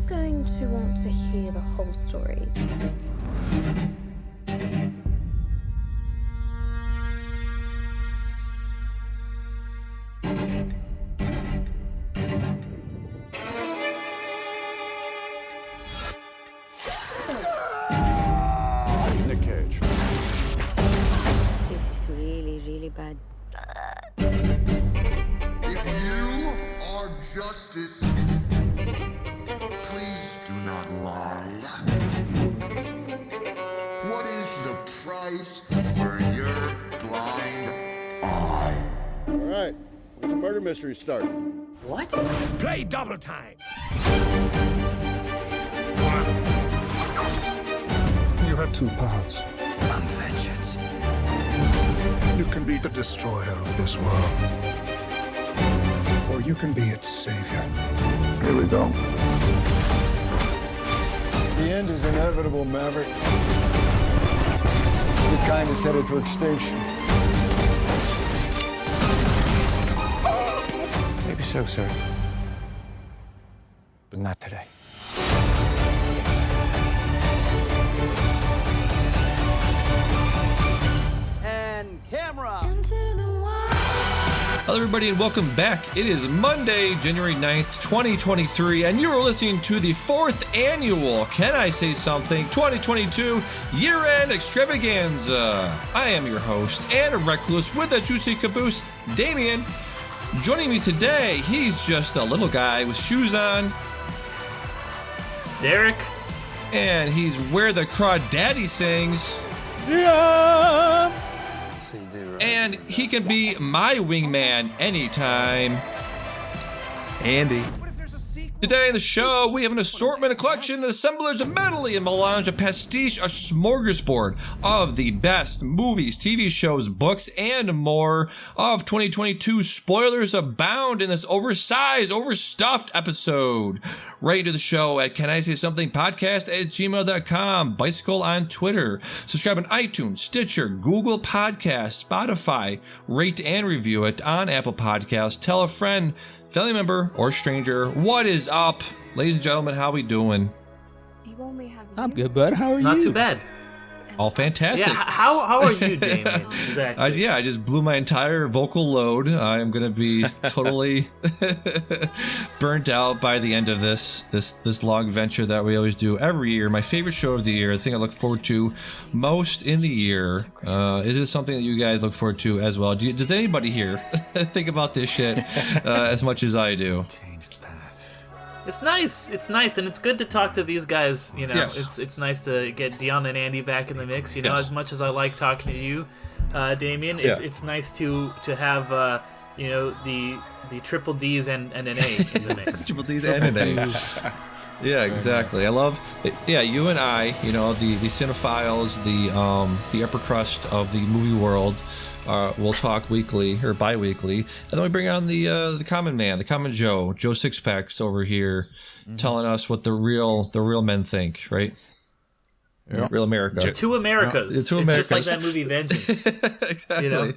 going to want to hear the whole story. Nick Cage. This is really, really bad. If you are justice, please do not lie. What is the price for your blind eye? All right, when's the murder mystery start? What? Play double time. You have two paths. I'm vengeance. You can be the destroyer of this world, or you can be its savior. Here we go. The end is inevitable, Maverick. Your kind is headed for extinction. Maybe so, sir. But not today. And camera. Hello, everybody, and welcome back. It is Monday, January 9th, 2023, and you are listening to the 4th annual Can I Say Something 2022 year-end extravaganza. I am your host and a recluse with a juicy caboose, Damian. Joining me today, he's just a little guy with shoes on, Derek. and he's where the crawdaddy sings. And he can be my wingman anytime. Andy. Today in the show, we have an assortment, a collection, an assemblage, a medley, a melange, a pastiche, a smorgasbord of the best movies, TV shows, books, and more of 2022. Spoilers abound in this oversized, overstuffed episode. Right to the show at Can I Say Something podcast at gmail.com. Bicycle on Twitter. Subscribe on iTunes, Stitcher, Google Podcasts, Spotify. Rate and review it on Apple Podcasts. Tell a friend, family member, or stranger. What is up? Ladies and gentlemen, how we doing? I'm good, bud. How are you? Not too bad. All fantastic. Yeah, how are you, Damian? Exactly. I just blew my entire vocal load. I'm going to be totally burnt out by the end of this long venture that we always do every year. My favorite show of the year, the thing I look forward to most in the year. Is it something that you guys look forward to as well? Does anybody here think about this shit as much as I do? It's nice, and it's good to talk to these guys. You know, Yes. it's nice to get Dion and Andy back in the mix. You know, Yes. as much as I like talking to you, Damian, it's nice to have you know the triple D's and an A in the mix. Triple D's and an A. Yeah, exactly. I love it. Yeah, you and I, you know, the cinephiles, the upper crust of the movie world. We'll talk weekly or bi-weekly, and then we bring on the common man, the common Joe Sixpacks over here, telling us what the real men think, right? Yep. Real America. Two Americas. Yeah, two it's Americas. just like that movie Vengeance. Exactly. You know?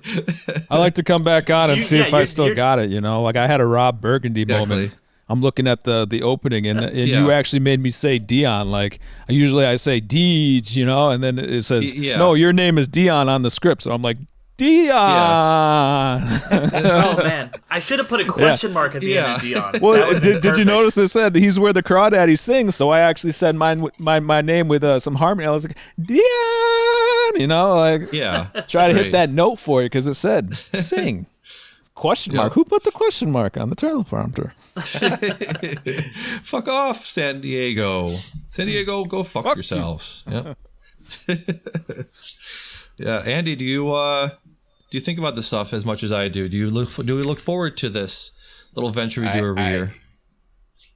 I like to come back on and see if I still got it. You know, like I had a Rob Burgundy moment. I'm looking at the opening, and you actually made me say Dion. Like I say Deej, you know, and then it says no, your name is Dion on the script. So I'm like, Dion. Oh man, I should have put a question mark at the end of Dion. Well, did you notice it said he's where the crawdaddy sings? So I actually said my name with some harmony. I was like, Dion, you know, like try to hit that note for you because it said sing. Question mark. Who put the question mark on the teleprompter? Fuck off, San Diego. San Diego, go fuck yourselves. Yeah. Yeah, Andy, do you think about this stuff as much as I do? Do we look forward to this little venture we do every year?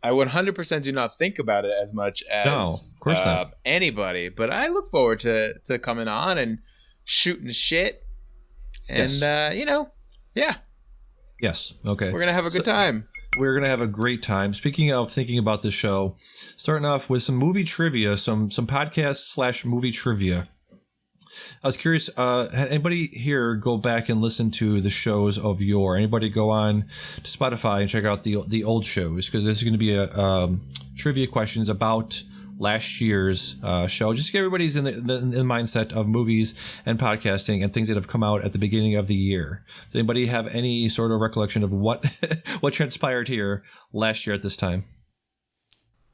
I 100% do not think about it as much as of course not. Anybody, but I look forward to coming on and shooting shit, and you know, yeah. Yes. Okay. We're gonna have a good time. We're going to have a great time. Speaking of thinking about the show, starting off with some movie trivia, some podcast / movie trivia. I was curious, had anybody here go back and listen to the shows of yore? Anybody go on to Spotify and check out the old shows? Because this is going to be a trivia questions about last year's show. Just to get everybody's in the mindset of movies and podcasting and things that have come out at the beginning of the year. Does anybody have any sort of recollection of what what transpired here last year at this time?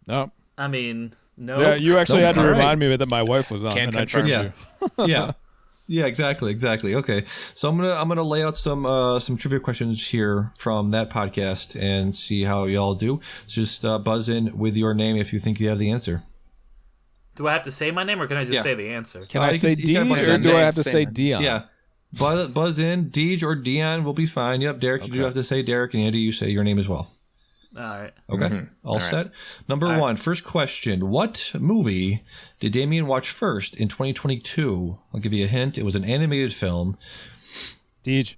No. I mean, no. Yeah, you actually had to All remind me that my wife was on, Can and I confirm. tricked you. Yeah, exactly. Okay, so I'm gonna lay out some trivia questions here from that podcast and see how y'all do. So just buzz in with your name if you think you have the answer. Do I have to say my name or can I just say the answer? Can I you say can- you gotta Deej buzz or in. do I have to Say say mine. Dion? Yeah, buzz in. Deej or Dion will be fine. Yep, Derek, you do have to say Derek, and Andy, you say your name as well. All right. Okay, all set. Number one, first question. What movie did Damian watch first in 2022? I'll give you a hint. It was an animated film. Deej.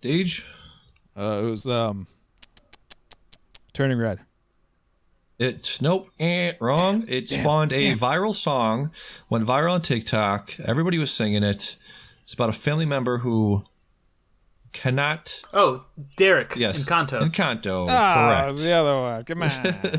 Deej? It was Turning Red. Nope, wrong. It spawned a viral song, went viral on TikTok. Everybody was singing it. It's about a family member who cannot. Oh, Derek. Yes, Encanto. Encanto. Correct. The other one. Come on.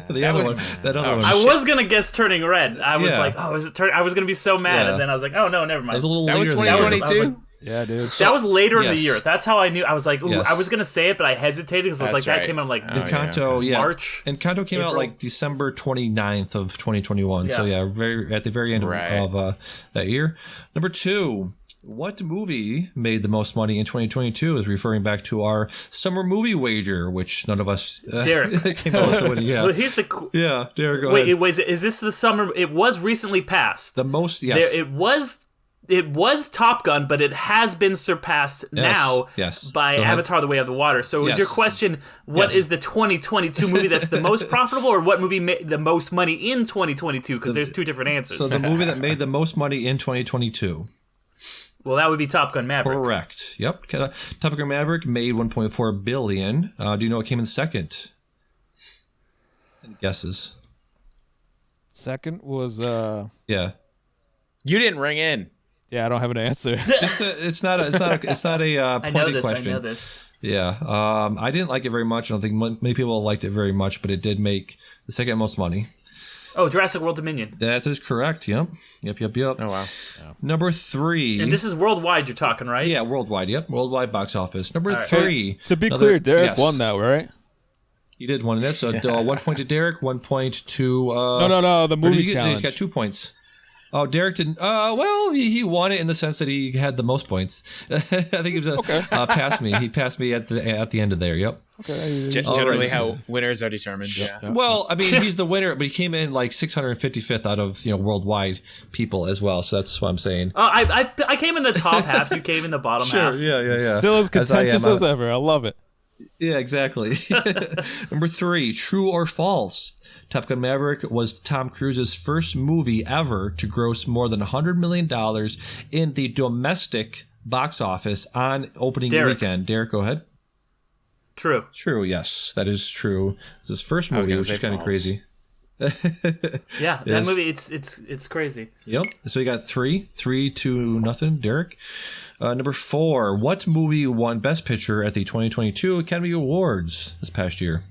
The other one. That other one. I was gonna guess Turning Red. I was Yeah. like, oh, is it I was gonna be so mad, Yeah. and then I was like, oh no, never That mind. was a little That was later. than 2022. Yeah, dude. That was later in Yes. the year. That's how I knew. I was like, ooh, Yes. I was gonna say it, but I hesitated because I was That's like, that right. came out. I'm like, Oh, Encanto, yeah. March, Encanto came out April. like December 29th of 2021. So Yeah. very at the very end Right. of that year. Number two, what movie made the most money in 2022? Is referring back to our summer movie wager, which none of us Derek. came up with the winning. Well, Yeah, here's the. yeah. Derek, go Wait, ahead. is this the summer? It was recently passed. The most, yes. It was Top Gun, but it has been surpassed now yes. by Go ahead. Avatar: The Way of the Water. So is Yes. your question, what Yes. is the 2022 movie that's the most profitable, or what movie made the most money in 2022? Because there's two different answers. So the movie that made the most money in 2022. Well, that would be Top Gun Maverick. Correct. Yep. Top Gun Maverick made 1.4 billion. Do you know what came in second? Any guesses? Second was Yeah. You didn't ring in. yeah, I don't have an answer. It's not a I know pointed this. question. I know this. Yeah. I didn't like it very much. I don't think many people liked it very much, but it did make the second most money. Oh, Jurassic World Dominion. That is correct. Yep. Oh wow. Number three. And this is worldwide. You're talking, right? Yeah, worldwide. Yep, worldwide box office. Number three. To be another- clear, Derek yes. won that, right? You did one of this. So 1 point to Derek, 1 point to. No, the or did movie you get- challenge. He's got 2 points. Oh, Derek didn't. Well, he won it in the sense that he had the most points. I think he was past me. He passed me at the end of there. Yep. Okay. Generally, right. how winners are determined. Yeah. Well, I mean, he's the winner, but he came in like 655th out of worldwide people as well. So that's what I'm saying. I came in the top half. You came in the bottom half. Yeah. Still as As I am, contentious as ever. I love it. Yeah, exactly. Number three, true or false? Top Gun Maverick was Tom Cruise's first movie ever to gross more than $100 million in the domestic box office on opening weekend. Derek, go ahead. True. True, yes, that is true. It's his first was movie, gonna which say is kind of false. crazy. Yeah, that Yes. movie. It's crazy. Yep. So you got 3-2, Derek. Number four, what movie won Best Picture at the 2022 Academy Awards this past year?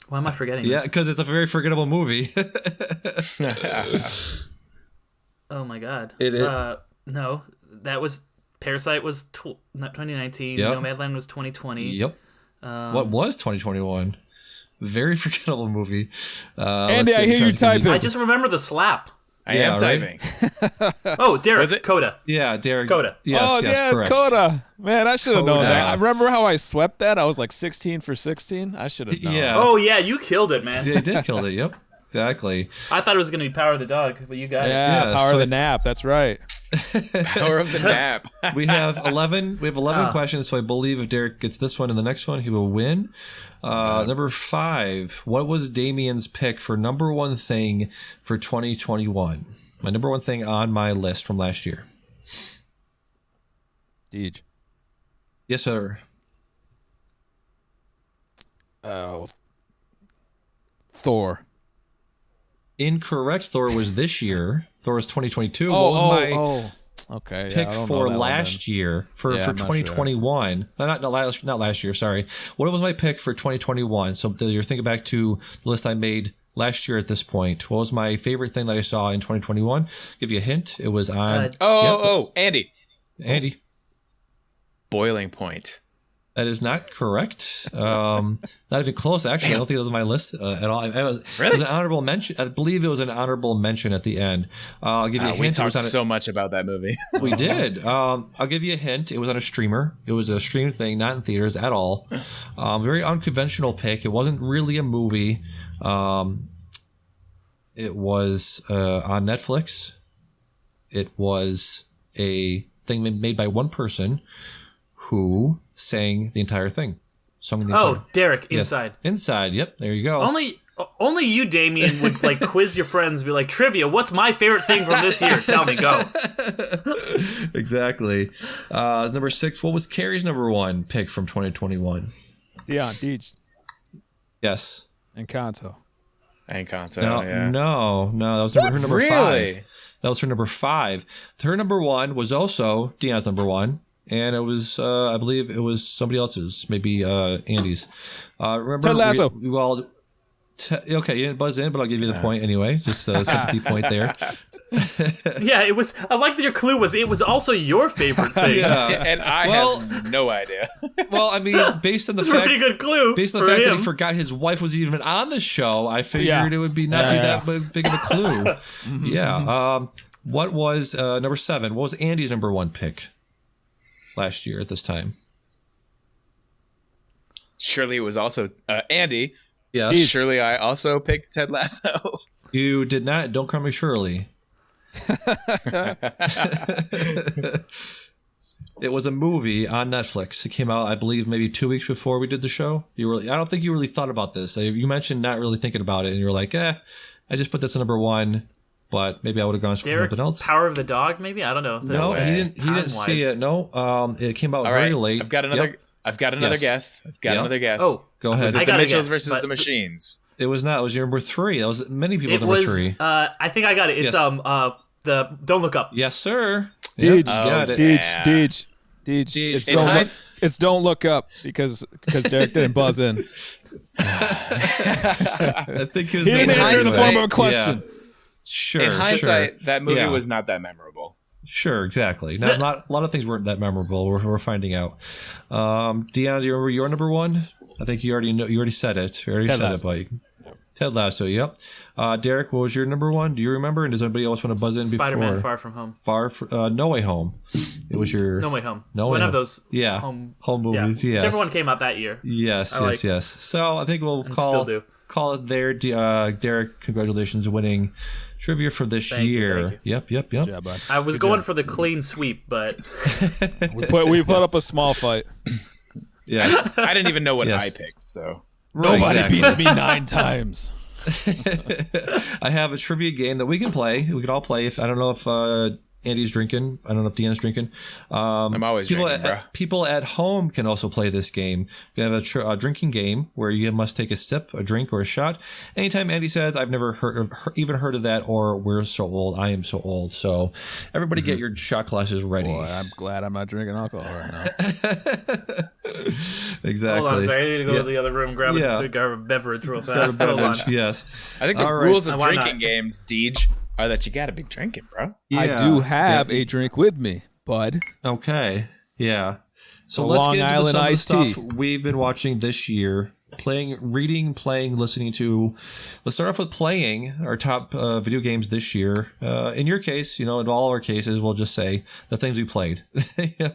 Why am I forgetting? Yeah, this? because it's a very forgettable movie. Oh my god. It is. No, that was Parasite was not 2019. Yep. Nomadland was 2020. Yep. What was 2021? Very forgettable movie. Andy, I hear you typing. I just remember the slap. I Yeah, am right? typing. Oh, Derek, Was it? Coda. Yeah, Derek. Coda. Yes, oh, yes, yeah, correct. it's Coda. Man, I should have known Coda. that. I remember how I swept that. I was like 16 for 16. I should have known. Yeah. Oh yeah, you killed it, man. They did kill it. Yep. Exactly. I thought it was gonna be Power of the Dog, but you got it. Yeah, Yeah, Power so of the it's- Nap. That's right. Power of the nap. We have 11. We have 11 questions. So I believe if Derek gets this one and the next one, he will win. Number 5. What was Damian's pick for number one thing for 2021? My number one thing on my list from last year. Deej. Yes, sir. Oh. Thor. Incorrect. Thor was this year. Thor was 2022. What was my pick for last year for 2021? Sure. Not last year. Sorry. What was my pick for 2021? So you're thinking back to the list I made last year at this point. What was my favorite thing that I saw in 2021? Give you a hint. It was on. Andy. Boiling Point. That is not correct. Not even close. Actually, I don't think that was on my list at all. It was an honorable mention. I believe it was an honorable mention at the end. I'll give you a hint. We talked so much about that movie. We did. I'll give you a hint. It was on a streamer. It was a stream thing, not in theaters at all. Very unconventional pick. It wasn't really a movie. It was on Netflix. It was a thing made by one person who sang the entire thing. Derek, Inside. Yes. Inside, yep, there you go. Only you, Damian, would like quiz your friends, be like, trivia, what's my favorite thing from this year? Tell me, go. Exactly. Number 6, what was Carrie's number 1 pick from 2021? Dion, Deej. Yes. Encanto. No, that was her number 5. That was her number 5. Her number 1 was also Dion's number 1. And it was, I believe it was somebody else's, maybe Andy's. Remember? Ted Lasso. Okay, you didn't buzz in, but I'll give you the point anyway. Just a sympathy point there. Yeah, it was. I like that your clue was it was also your favorite thing. Yeah. And I have no idea. Well, I mean, based on the fact, pretty good clue. Based on the fact that he forgot his wife was even on the show, I figured it would be not be that big of a clue. Yeah. What was number 7? What was Andy's number 1 pick last year at this time? Surely it was also Andy. Yes. Surely I also picked Ted Lasso. You did not. Don't call me Shirley. It was a movie on Netflix. It came out, I believe, maybe 2 weeks before we did the show. I don't think you really thought about this. You mentioned not really thinking about it, and you were like, I just put this at number 1. But maybe I would have gone for something else. Power of the Dog, maybe? I don't know. No, he didn't see it. No, it came out very late. I've got another guess. Oh, go ahead. Was it the Mitchells versus the Machines? It was not. It was your number 3. That was many people's number 3. I think I got it. It's the Don't Look Up. Yes, sir. Deej, got it. Deej. It's Don't Look Up because Derek didn't buzz in. I think he didn't answer in the form of a question. Yeah. Sure. In hindsight, that movie was not that memorable. Sure, exactly. Not a lot of things weren't that memorable. We're finding out. Dion, do you remember your number 1? I think you already know. You already said it. But Ted Lasso. Yep. Derek, what was your number 1? Do you remember? And does anybody else want to buzz in before? Spider-Man: Far From Home. No Way Home. It was your No Way Home. One of those. Home movies. Yeah. Whichever one came out that year. Yes. So I think we'll call it there. Derek, congratulations winning trivia for this year. Thank you. Yep. Yeah, bud. I was going for the clean sweep, but we put up a small fight. Yes. I didn't even know what I picked, so nobody beats me 9 times. I have a trivia game that we can play. We could all play. I don't know if Andy's drinking. I don't know if Dean's drinking. I'm always drinking, bro. People at home can also play this game. You have a drinking game where you must take a sip, a drink, or a shot. Anytime Andy says, "I've never even heard of that," or "We're so old," I am so old. So everybody get your shot glasses ready. Boy, I'm glad I'm not drinking alcohol right now. Exactly. Hold on a second. I need to go to the other room, grab a beverage real fast. Hold on. Yes. I think the rules of drinking games, Deej, are that you gotta be drinking, bro. Yeah, I do have a drink with me, bud. Okay. Yeah. So let's get into some of the stuff we've been watching this year. Reading, playing, listening to. Let's start off with playing our top video games this year. In your case, in all our cases, we'll just say the things we played.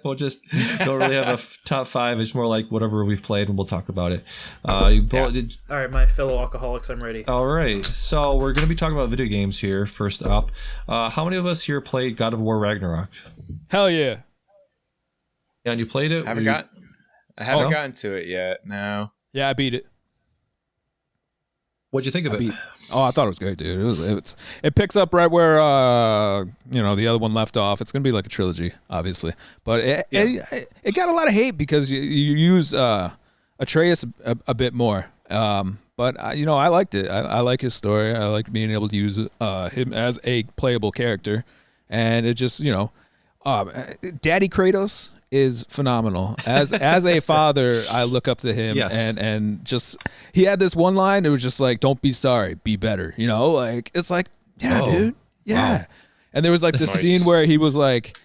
We'll just don't really have a top 5. It's more like whatever we've played, and we'll talk about it. All right, my fellow alcoholics, I'm ready. All right, so we're going to be talking about video games here. First up, how many of us here played God of War Ragnarok? Hell yeah! And you played it? I haven't gotten to it yet. No. Yeah, I beat it. What'd you think of it? I thought it was great, dude. It picks up right where the other one left off. It's gonna be like a trilogy, obviously, but it got a lot of hate because you use Atreus a bit more, But I liked it. I like his story. I like being able to use him as a playable character, and it just Daddy Kratos is phenomenal. As a father, I look up to him, and just he had this one line. It was just like, "Don't be sorry, be better." Like it's like, yeah, dude, yeah. Wow. And there was like this scene where he was like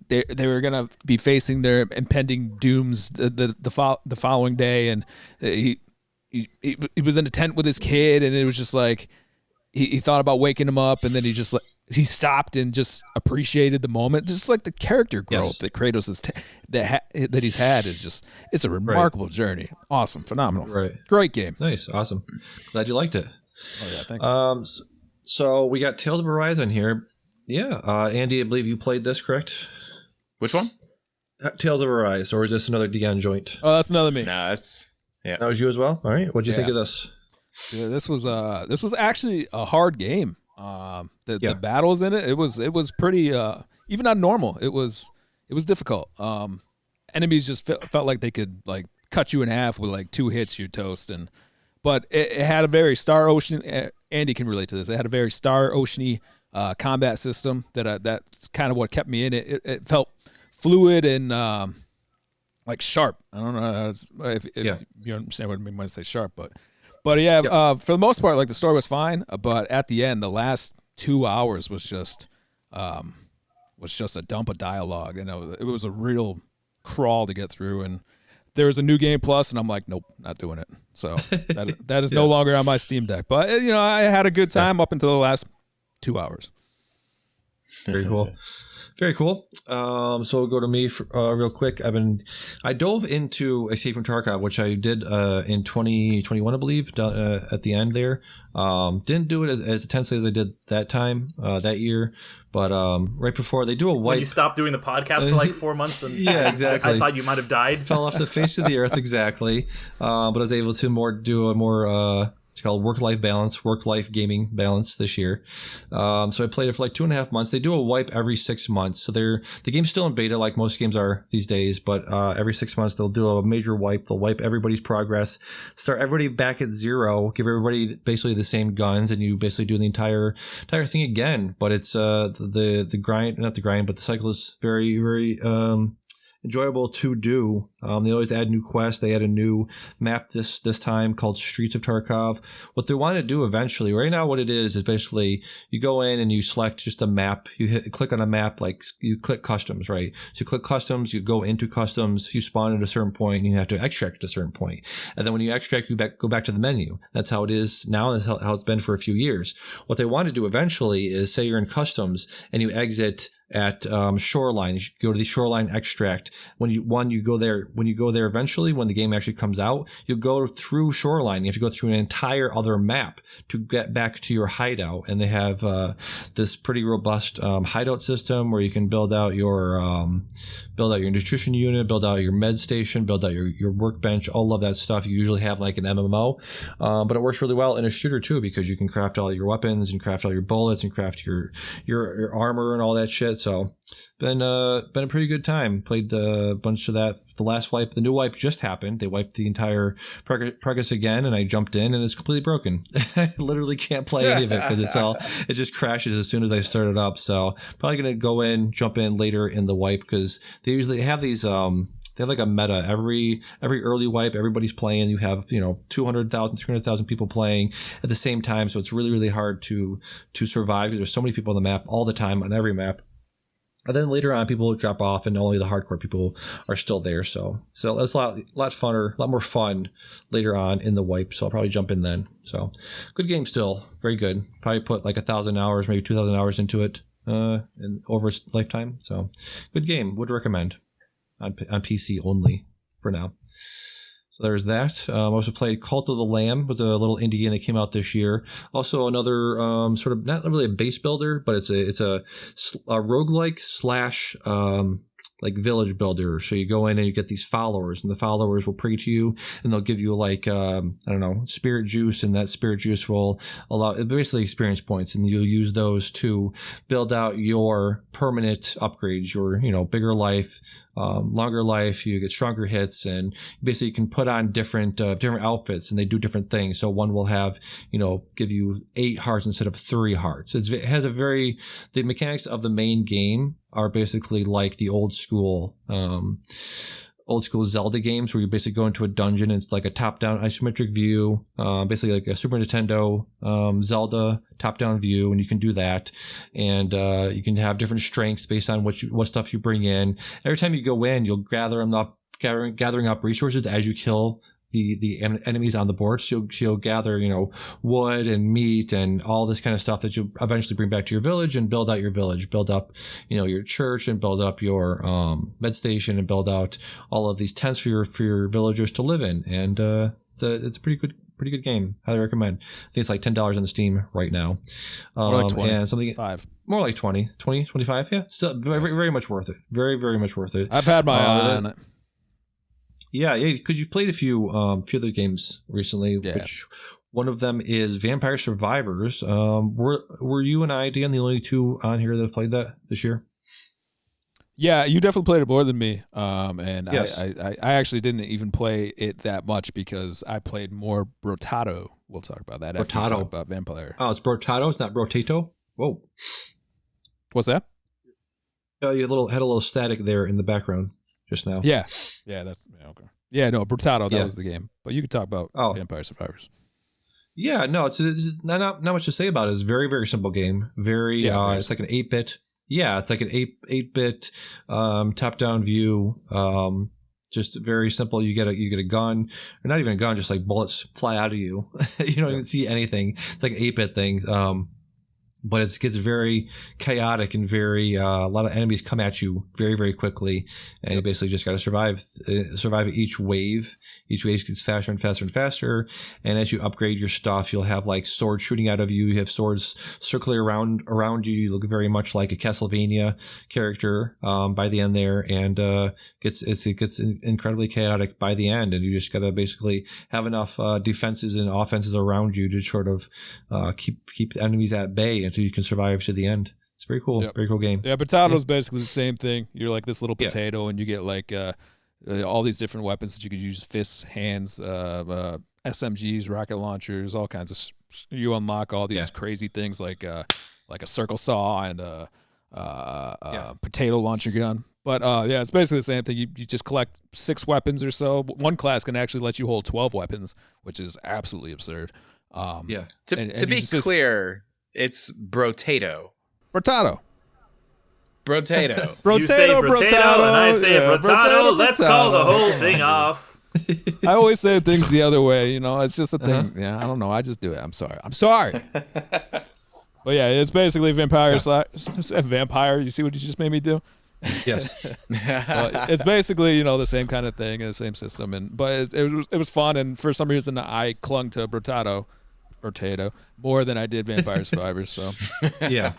they were gonna be facing their impending dooms the following day, and he was in a tent with his kid, and it was just like he thought about waking him up, and then he stopped and just appreciated the moment. Just like the character growth that Kratos is that he's had is just, it's a remarkable journey. Awesome, phenomenal, great game. Nice, awesome. Glad you liked it. Oh yeah, thanks. So we got Tales of Arise on here. Yeah, Andy, I believe you played this, correct? Which one? Tales of Arise, or is this another Dion joint? Oh, that's another me. No, it's that was you as well. All right, what'd you think of this? Yeah, this was actually a hard game. The battles in it was pretty even on normal. It was difficult. Enemies just felt like they could like cut you in half with like 2 hits, you're toast. But it had a very Star Ocean. Andy can relate to this. It had a very Star Ocean-y combat system that's kind of what kept me in it. It felt fluid and like sharp. I don't know if you understand what I mean when I say sharp, but for the most part, like the story was fine. But at the end, the last 2 hours was just a dump of dialogue, and it was a real crawl to get through. And there was a new game plus, and I'm like, nope, not doing it. So that is no longer on my Steam Deck. But I had a good time up until the last 2 hours. Very cool. Very cool. So we'll go to me for, real quick. I dove into Escape from Tarkov, which I did in 2021, I believe, at the end there. Didn't do it as intensely as I did that time, that year. But right before, they do a wipe. When you stopped doing the podcast for like 4 months. And yeah, exactly. I thought you might have died. Fell off the face of the earth, exactly. But I was able to do a more... it's called work-life balance, work-life gaming balance this year. So I played it for like 2.5 months. They do a wipe every 6 months. So the game's still in beta like most games are these days, but every 6 months they'll do a major wipe. They'll wipe everybody's progress, start everybody back at 0, give everybody basically the same guns, and you basically do the entire thing again. But it's the grind, not the grind, but the cycle is very, very enjoyable to do. They always add new quests. They add a new map this time called Streets of Tarkov. What they want to do eventually, right now what it is basically you go in and you select just a map. You click on a map, like you click customs, right? So you click customs, you go into customs, you spawn at a certain point, and you have to extract at a certain point. And then when you extract, you go back to the menu. That's how it is now, and that's how it's been for a few years. What they want to do eventually is, say you're in customs and you exit at shoreline. You should go to the shoreline extract. When you go there eventually, when the game actually comes out, you'll go through shoreline. You have to go through an entire other map to get back to your hideout. And they have this pretty robust hideout system where you can build out your nutrition unit, build out your med station, build out your workbench, all of that stuff. You usually have like an MMO, but it works really well in a shooter too, because you can craft all your weapons and craft all your bullets and craft your armor and all that shit. So been a pretty good time. Played a bunch of that. The last wipe, the new wipe just happened. They wiped the entire progress again, and I jumped in and it's completely broken. I literally can't play any of it because it just crashes as soon as I start it up. So probably gonna jump in later in the wipe, because they usually have these they have like a meta every early wipe. Everybody's playing. You have 200,000, 300,000 people playing at the same time. So it's really, really hard to survive, because there's so many people on the map all the time on every map. And then later on, people drop off, and only the hardcore people are still there. So it's a lot funner, a lot more fun later on in the wipe. So I'll probably jump in then. So good game still, very good. Probably put like 1,000 hours, maybe 2,000 hours into it over its lifetime. So good game, would recommend on PC only for now. So there's that. Also played Cult of the Lamb, was a little indie game that came out this year. Also another sort of not really a base builder, but it's a roguelike slash like village builder. So you go in and you get these followers, and the followers will pray to you, and they'll give you like spirit juice, and that spirit juice will allow basically experience points, and you'll use those to build out your permanent upgrades, your bigger life, longer life, you get stronger hits, and basically you can put on different outfits, and they do different things. So one will have, give you 8 hearts instead of 3 hearts. It has the mechanics of the main game are basically like the old school Zelda games, where you basically go into a dungeon and it's like a top-down isometric view, basically like a Super Nintendo Zelda top-down view, and you can do that, and you can have different strengths based on what stuff you bring in. Every time you go in, you'll gathering up resources as you kill the enemies on the board. So you'll gather, wood and meat and all this kind of stuff that you'll eventually bring back to your village and build out your village, build up, your church, and build up your med station, and build out all of these tents for your villagers to live in. And it's a pretty good game. Highly recommend. I think it's like $10 on the Steam right now. More like 20. And something 5. More like 20, 25. Yeah, still very, very much worth it. Very, very much worth it. I've had my eye on it. Yeah, because you played a few other games recently, which one of them is Vampire Survivors. Were you and I, Dan, the only two on here that have played that this year? Yeah, you definitely played it more than me. And yes. I actually didn't even play it that much because I played more Brotato. We'll talk about that after we talk about Vampire. Oh, it's Brotato. It's not Brotato. Whoa. What's that? You had a little static there in the background just now. Yeah, that's okay. Yeah, no, Brotato, that was the game. But you could talk about Vampire Survivors. Yeah, no, it's not much to say about it. It's a very, very simple game. It's like an 8-bit. Yeah, it's like an 8-bit top-down view. Just very simple. You get a gun, or not even a gun, just like bullets fly out of you. You don't even see anything. It's like an 8-bit thing. But it gets very chaotic and a lot of enemies come at you very, very quickly, and you basically just got to survive each wave. Each wave gets faster and faster and faster, and as you upgrade your stuff, you'll have like swords shooting out of you. You have swords circling around you. You look very much like a Castlevania character by the end there, and it gets incredibly chaotic by the end, and you just got to basically have enough defenses and offenses around you to sort of keep the enemies at bay until you can survive to the end. It's very cool. Very cool game. Yeah, Potato's basically the same thing. You're like this little potato, and you get like all these different weapons that you could use: fists, hands, SMGs, rocket launchers, all kinds of. You unlock all these crazy things like a circle saw and a potato launcher gun. But it's basically the same thing. You just collect 6 weapons or so. One class can actually let you hold 12 weapons, which is absolutely absurd. To be clear, it's Brotato. Brotato. You say Brotato, and I say Brotato. Let's call the whole thing off. I always say things the other way. It's just a thing. Yeah, I don't know. I just do it. I'm sorry. But yeah, it's basically Vampire. Vampire. You see what you just made me do? Yes. It's basically the same kind of thing and the same system, but it was fun, and for some reason I clung to Brotato more than I did Vampire Survivors. So yeah.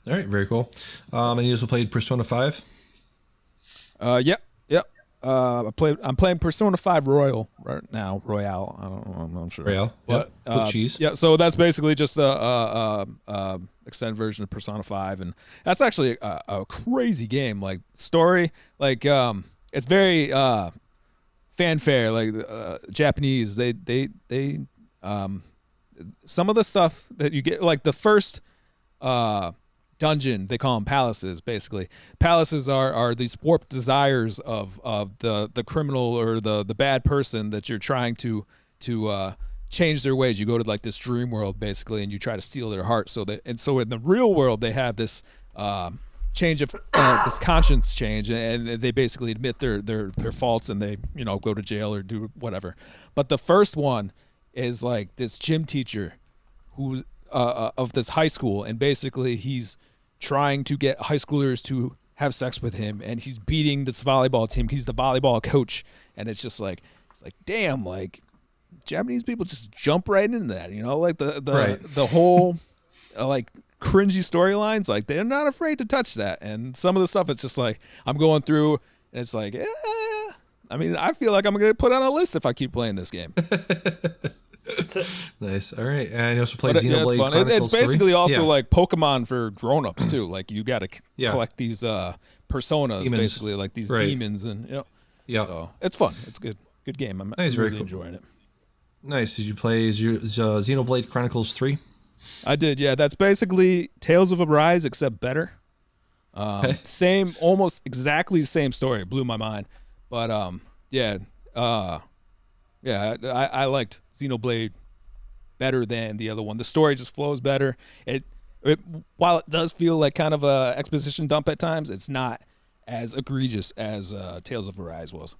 All right, very cool. And you also played Persona 5? Yep. I'm playing Persona 5 Royal right now. Royale. I'm not sure. Royale. But, with cheese. Yeah. So that's basically just a extended version of Persona 5, and that's actually a crazy game. Like story, like it's very fanfare. Like Japanese, they some of the stuff that you get, like the first dungeon, they call them palaces. Basically, palaces are these warped desires of the criminal or the bad person that you're trying to change their ways. You go to like this dream world basically, and you try to steal their heart. So in the real world, they have this change of this conscience change, and they basically admit their faults, and they go to jail or do whatever. But the first one is like this gym teacher who of this high school, and basically he's trying to get high schoolers to have sex with him, and he's beating this volleyball team. He's the volleyball coach, and it's like damn, like Japanese people just jump right into that, like the whole like cringy storylines, like they're not afraid to touch that. And some of the stuff, it's just like I'm going through, and it's like, I mean, I feel like I'm gonna put on a list if I keep playing this game. Nice. All right. And you also played Xenoblade Chronicles. It's basically also like Pokemon for grown-ups too. Like you got to collect these personas, Demons. basically, like these demons, and yeah. So it's fun. It's good game. I'm Nice, very really cool. enjoying it. Nice. Did you play Xenoblade Chronicles 3? I did, yeah. That's basically Tales of Arise, except better. Same, almost exactly the same story. It blew my mind. But I liked Xenoblade better than the other one. The story just flows better. It while it does feel like kind of a exposition dump at times, it's not as egregious as Tales of Arise was.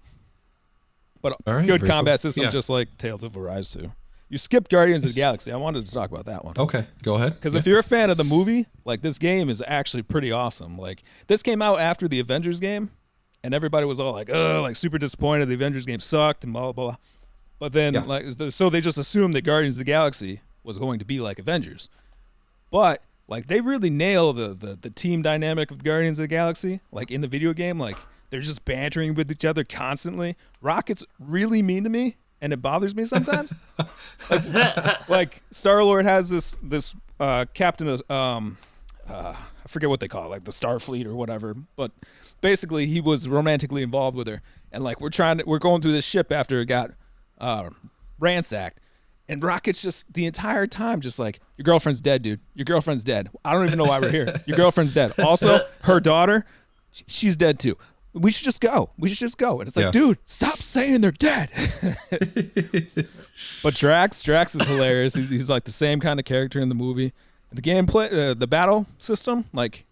But good combat system, just like Tales of Arise too. You skipped Guardians of the Galaxy. I wanted to talk about that one. Okay, go ahead. Because if you're a fan of the movie, like, this game is actually pretty awesome. Like, this came out after the Avengers game, and everybody was all like, "Oh, like, super disappointed. The Avengers game sucked," and blah blah blah. But then, so they just assumed that Guardians of the Galaxy was going to be like Avengers. But like, they really nail the team dynamic of Guardians of the Galaxy. Like, in the video game, like, they're just bantering with each other constantly. Rocket's really mean to me, and it bothers me sometimes. like Star-Lord has this captain of I forget what they call it, like the Starfleet or whatever. But basically, he was romantically involved with her, and like we're going through this ship after it got ransacked, and Rocket's just the entire time just like, "Your girlfriend's dead, dude. Your girlfriend's dead. I don't even know why we're here. Your girlfriend's dead. Also, her daughter, she's dead too. We should just go. And it's like, dude, stop saying they're dead." But Drax is hilarious. He's like the same kind of character in the movie. The gameplay, the battle system, like,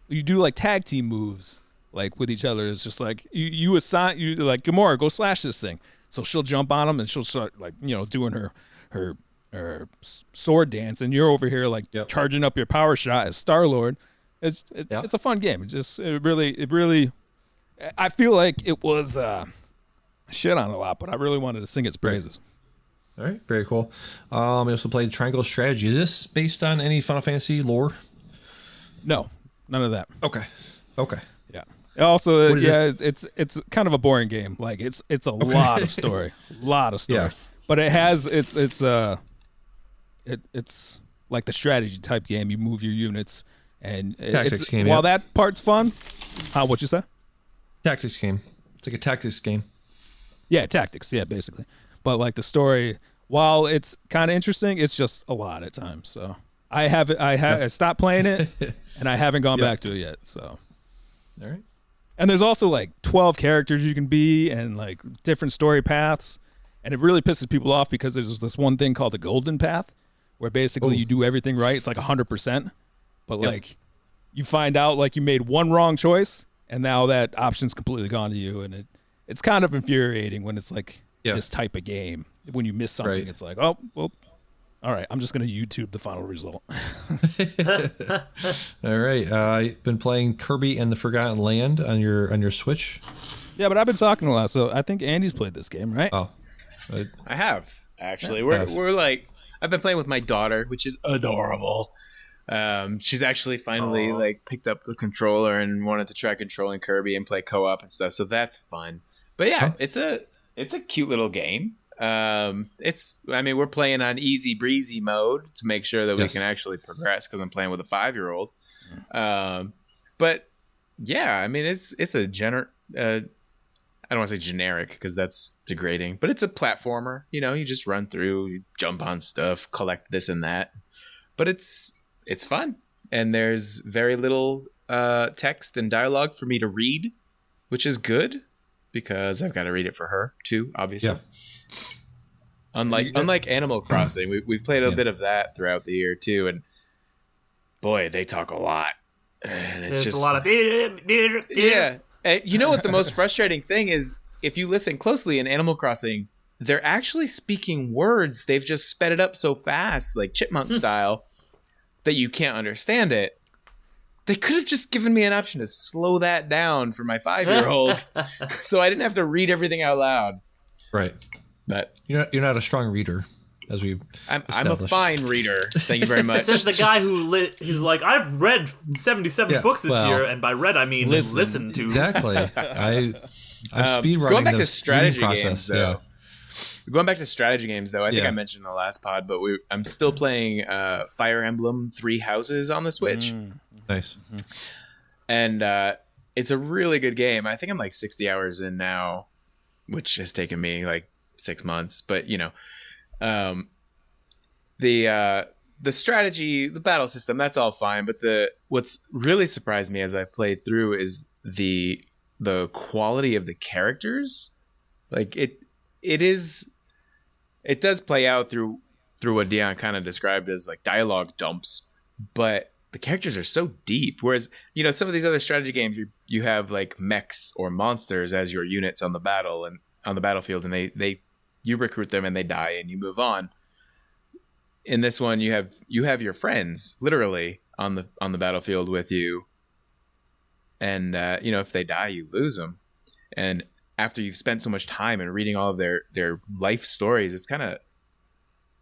you do like tag team moves, like, with each other. It's just like you assign, you like, Gamora, go slash this thing. So she'll jump on him and she'll start, like, doing her sword dance, and you're over here like charging up your power shot as Star-Lord. It's a fun game. It really. I feel like it was shit on a lot, but I really wanted to sing its praises. All right, very cool. We also played Triangle Strategy. Is this based on any Final Fantasy lore? No, none of that. Okay. Yeah. Also, it's kind of a boring game. Like, it's a lot of story, Yeah. But it has it's like the strategy type game. You move your units, and tactics game. While that part's fun, what'd you say? Tactics game. It's like a tactics game. Yeah, tactics. Yeah, basically. But like the story, while it's kind of interesting, it's just a lot at times. So I stopped playing it, and I haven't gone back to it yet. So, all right. And there's also like 12 characters you can be, and like different story paths, and it really pisses people off because there's this one thing called the golden path, where basically you do everything right. It's like 100%, but like you find out like you made one wrong choice, and now that option's completely gone to you, and it's kind of infuriating when it's like this type of game. When you miss something, it's like, oh, well, all right, I'm just going to YouTube the final result. All right. I've been playing Kirby and the Forgotten Land on your Switch. Yeah, but I've been talking a lot, so I think Andy's played this game, right? Oh. I have, actually. We're like, I've been playing with my daughter, which is adorable. She's actually finally like picked up the controller and wanted to try controlling Kirby and play co-op and stuff. So that's fun. But yeah, it's a cute little game. We're playing on easy breezy mode to make sure that we can actually progress, because I'm playing with a 5-year-old. But yeah, I mean, it's a I don't want to say generic because that's degrading, but it's a platformer. You just run through, you jump on stuff, collect this and that. But it's fun, and there's very little text and dialogue for me to read, which is good because I've got to read it for her too, obviously. Yeah. Unlike Animal Crossing, we've played a bit of that throughout the year too, and boy, they talk a lot. And it's just a lot of yeah. You know what the most frustrating thing is? If you listen closely in Animal Crossing, they're actually speaking words. They've just sped it up so fast, like chipmunk style, that you can't understand it. They could have just given me an option to slow that down for my 5-year-old, so I didn't have to read everything out loud. Right. But you're not a strong reader, as we've I'm a fine reader. Thank you very much. Says the guy he's like, I've read 77 books this year, and by read I mean listen to. Exactly. I'm speedrunning going back to this strategy process. Games, though. Going back to strategy games, though, I think I mentioned in the last pod, but I'm still playing Fire Emblem 3 Houses on the Switch. Nice. And it's a really good game. I think I'm like 60 hours in now, which has taken me like 6 months. But the strategy, the battle system, that's all fine. But what's really surprised me as I've played through is the quality of the characters. Like it does play out through what Dion kind of described as like dialogue dumps, but the characters are so deep. Whereas, some of these other strategy games, you have like mechs or monsters as your units on the battlefield, and you recruit them and they die and you move on. In this one, you have your friends literally on the battlefield with you, and if they die, you lose them. And after you've spent so much time and reading all of their life stories, it's kind of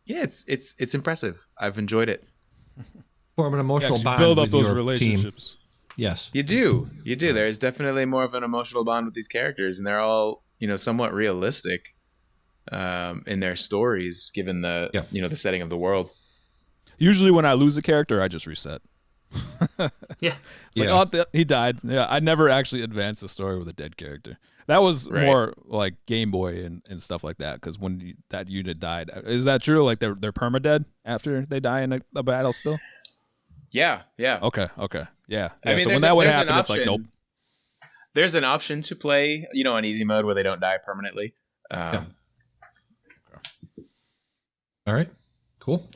it's impressive. I've enjoyed it. Form an emotional bond build up with those your relationships. Team. Yes, you do. There's definitely more of an emotional bond with these characters, and they're all somewhat realistic in their stories, given the the setting of the world. Usually, when I lose a character, I just reset. Yeah. He died. Yeah, I never actually advanced the story with a dead character. That was more like Game Boy and stuff like that. Because when that unit died, is that true? Like they're permadead after they die in a battle still? Yeah. Okay. Yeah. I mean, so when that would happen, it's like nope. There's an option to play, on easy mode where they don't die permanently. All right. Cool.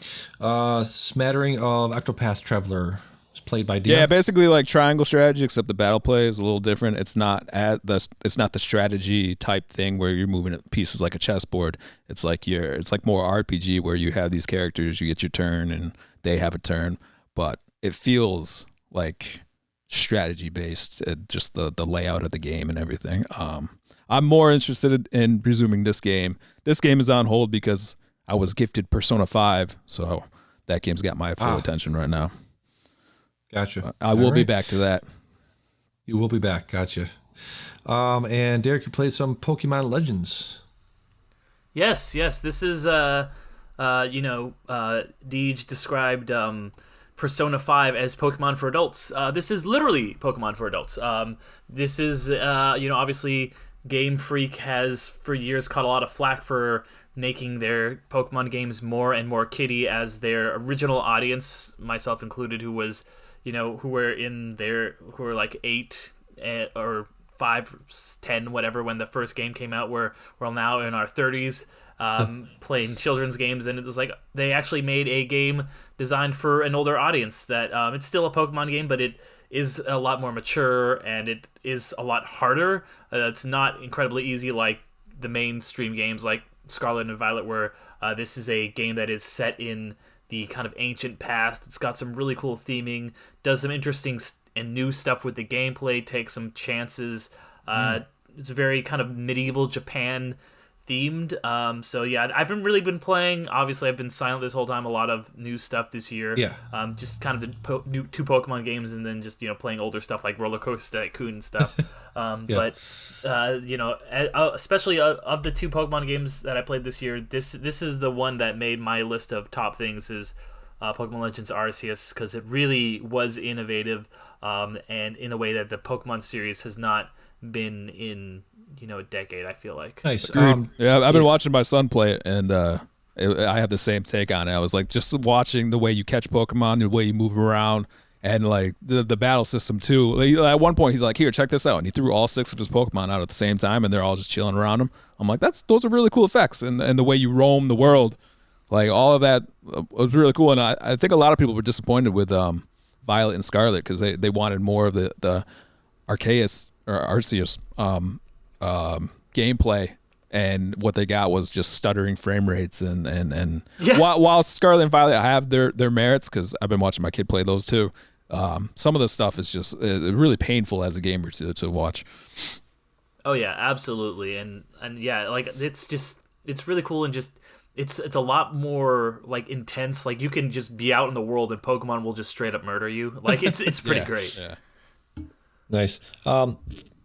Smattering of Octopath Traveler was played by Dion. Yeah, basically like triangle strategy, except the battle play is a little different. It's not the strategy type thing where you're moving pieces like a chessboard. It's like more RPG where you have these characters, you get your turn and they have a turn, but it feels like strategy based. Just the layout of the game and everything. I'm more interested in resuming this game. This game is on hold because I was gifted Persona 5, so that game's got my full attention right now. Gotcha. I will be back to that. You will be back. Gotcha. And Derek, you played some Pokemon Legends. Yes. This is, Deej described Persona 5 as Pokemon for adults. This is literally Pokemon for adults. This is, obviously Game Freak has for years caught a lot of flack for making their Pokemon games more and more kiddie as their original audience, myself included, who were like 8 or 5, 10, whatever, when the first game came out. We're now in our 30s playing children's games, and it was like they actually made a game designed for an older audience that it's still a Pokemon game, but it is a lot more mature and it is a lot harder. It's not incredibly easy like the mainstream games like Scarlet and Violet, where this is a game that is set in the kind of ancient past. It's got some really cool theming, does some interesting and new stuff with the gameplay, takes some chances. It's very kind of medieval Japan themed. So yeah, I haven't really been playing. Obviously, I've been silent this whole time. A lot of new stuff this year. Yeah. Just kind of the new 2 Pokemon games, and then just playing older stuff like Roller Coaster Tycoon and stuff. But especially of the 2 Pokemon games that I played this year, this is the one that made my list of top things. Is Pokemon Legends Arceus, because it really was innovative, and in a way that the Pokemon series has not been in a decade, I feel like. Nice. Yeah, I've been watching my son play it, and I have the same take on it. I was like, just watching the way you catch Pokemon, the way you move around, and like the battle system too. Like, at one point, he's like, "Here, check this out," and he threw all 6 of his Pokemon out at the same time, and they're all just chilling around him. I'm like, those are really cool effects, and the way you roam the world, like all of that was really cool. And I think a lot of people were disappointed with Violet and Scarlet because they wanted more of the Arceus gameplay, and what they got was just stuttering frame rates and yeah. While Scarlet and Violet have their merits, because I've been watching my kid play those too, some of the stuff is just really painful as a gamer to watch. Oh yeah, absolutely. And yeah, like it's really cool, and just it's a lot more like intense. Like you can just be out in the world and Pokemon will just straight up murder you. Like it's pretty great. Yeah. Nice.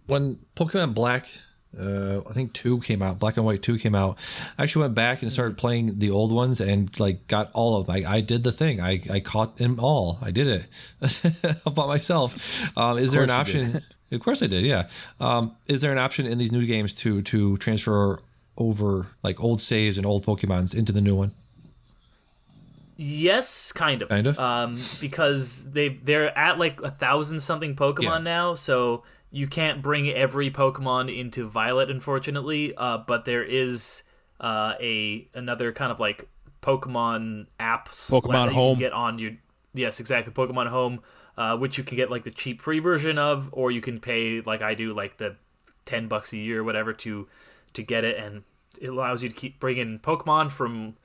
When Pokemon Black, I think 2 came out, Black and White 2 came out, I actually went back and started playing the old ones and like got all of them. I did the thing. I caught them all. I did it all by myself. Is there an option? Of course I did. Yeah. Is there an option in these new games to transfer over like old saves and old Pokemons into the new one? Yes, kind of. Because they're at like 1,000 something Pokemon now, so you can't bring every Pokemon into Violet, unfortunately. But there is another kind of like Pokemon app Pokemon that Home. You can get on your exactly, Pokemon Home, which you can get like the cheap free version of, or you can pay like I do, like the $10 a year or whatever to get it, and it allows you to keep bringing Pokemon from.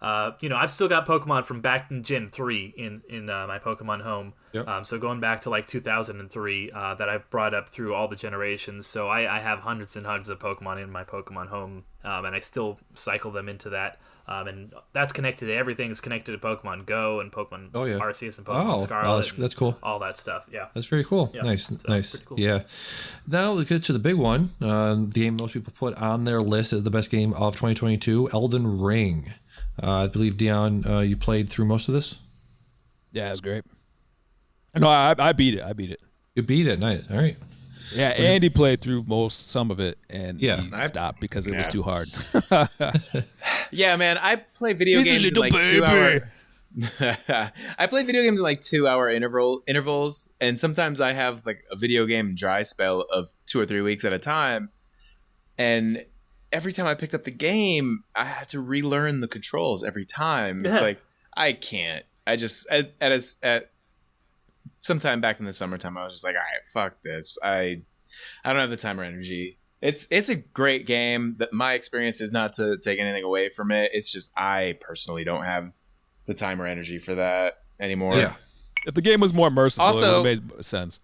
I've still got Pokemon from back in Gen 3 in my Pokemon Home. Yep. So going back to like 2003, that I brought up through all the generations. So I have hundreds and hundreds of Pokemon in my Pokemon Home, and I still cycle them into that. And that's connected to everything. It's connected to Pokemon Go and Pokemon Arceus and Pokemon Scarlet. That's cool. All that stuff. Yeah. That's very cool. Yeah. Nice. So Nice. pretty cool. Yeah. Now let's get to the big one. The game most people put on their list as the best game of 2022, Elden Ring. I believe, Dion, you played through most of this? Yeah, it was great. No, I beat it. You beat it. Nice. All right. Yeah, Andy played through some of it, and he stopped because it was too hard. Yeah, man, I play video games in like 2 hour. I play video games in like 2 hour intervals, and sometimes I have like a video game dry spell of 2 or 3 weeks at a time. And every time I picked up the game, I had to relearn the controls every time. It's like I can't. I just at sometime back in the summertime, I was just like, all right, fuck this. I don't have the time or energy. It's a great game. That my experience is not to take anything away from it. It's just I personally don't have the time or energy for that anymore. Yeah. If the game was more merciful, it would have made sense.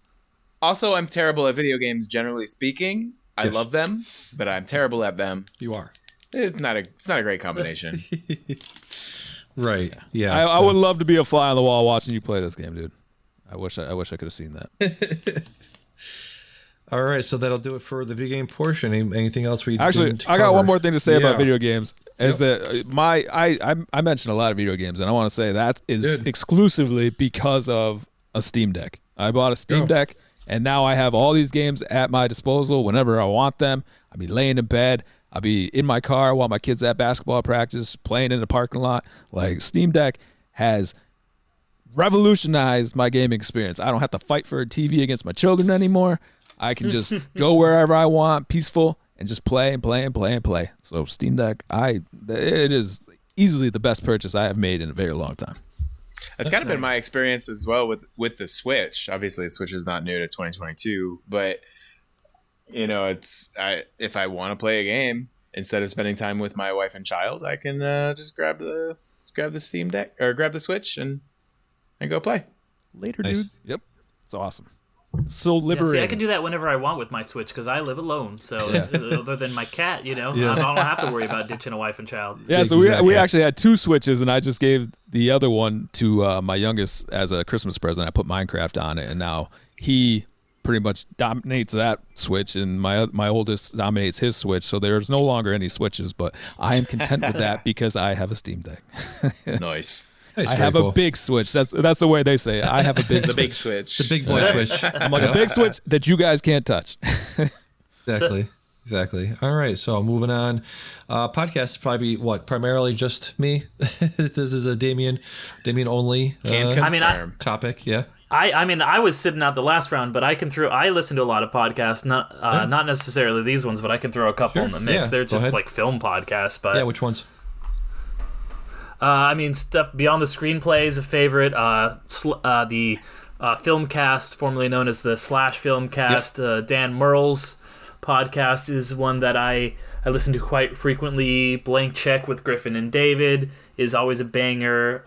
Also, I'm terrible at video games, generally speaking. I love them, but I'm terrible at them. You are. It's not a great combination. Right. Yeah. I would love to be a fly on the wall watching you play this game, dude. I wish I could have seen that. All right, so that'll do it for the video game portion. Anything else we actually? didn't I got cover? one more thing to say about video games. Is that I mentioned a lot of video games, and I want to say that is exclusively because of a Steam Deck. I bought a Steam Deck, and now I have all these games at my disposal whenever I want them. I'll be laying in bed. I'll be in my car while my kids at basketball practice, playing in the parking lot. Like, Steam Deck has revolutionized my gaming experience. I don't have to fight for a TV against my children anymore. I can just go wherever I want, peaceful, and just play and play and play and play. So Steam Deck, it is easily the best purchase I have made in a very long time. That's kind of been my experience as well with the Switch. Obviously, the Switch is not new to 2022, but if I want to play a game instead of spending time with my wife and child, I can just grab the Steam Deck or grab the Switch and go play. Later, dude. Yep, it's awesome. So liberating. Yeah, see, I can do that whenever I want with my Switch because I live alone. So other than my cat, I don't have to worry about ditching a wife and child. Yeah, so we actually had 2 Switches, and I just gave the other one to my youngest as a Christmas present. I put Minecraft on it, and now he pretty much dominates that Switch, and my oldest dominates his Switch. So there's no longer any Switches, but I am content with that because I have a Steam Deck. Nice. I have a big Switch. That's the way they say it. I have a big the big Switch. The big boy Switch. I'm like a big Switch that you guys can't touch. Exactly. All right. So moving on. Podcast is probably primarily just me. This is a Damian only topic. Yeah. I was sitting out the last round, but I listen to a lot of podcasts, not necessarily these ones, but I can throw a couple in the mix. They're just like film podcasts, but which ones? Stuff Beyond the Screenplay is a favorite. The Filmcast, formerly known as the Slash Filmcast, Dan Merle's podcast is one that I listen to quite frequently. Blank Check with Griffin and David is always a banger.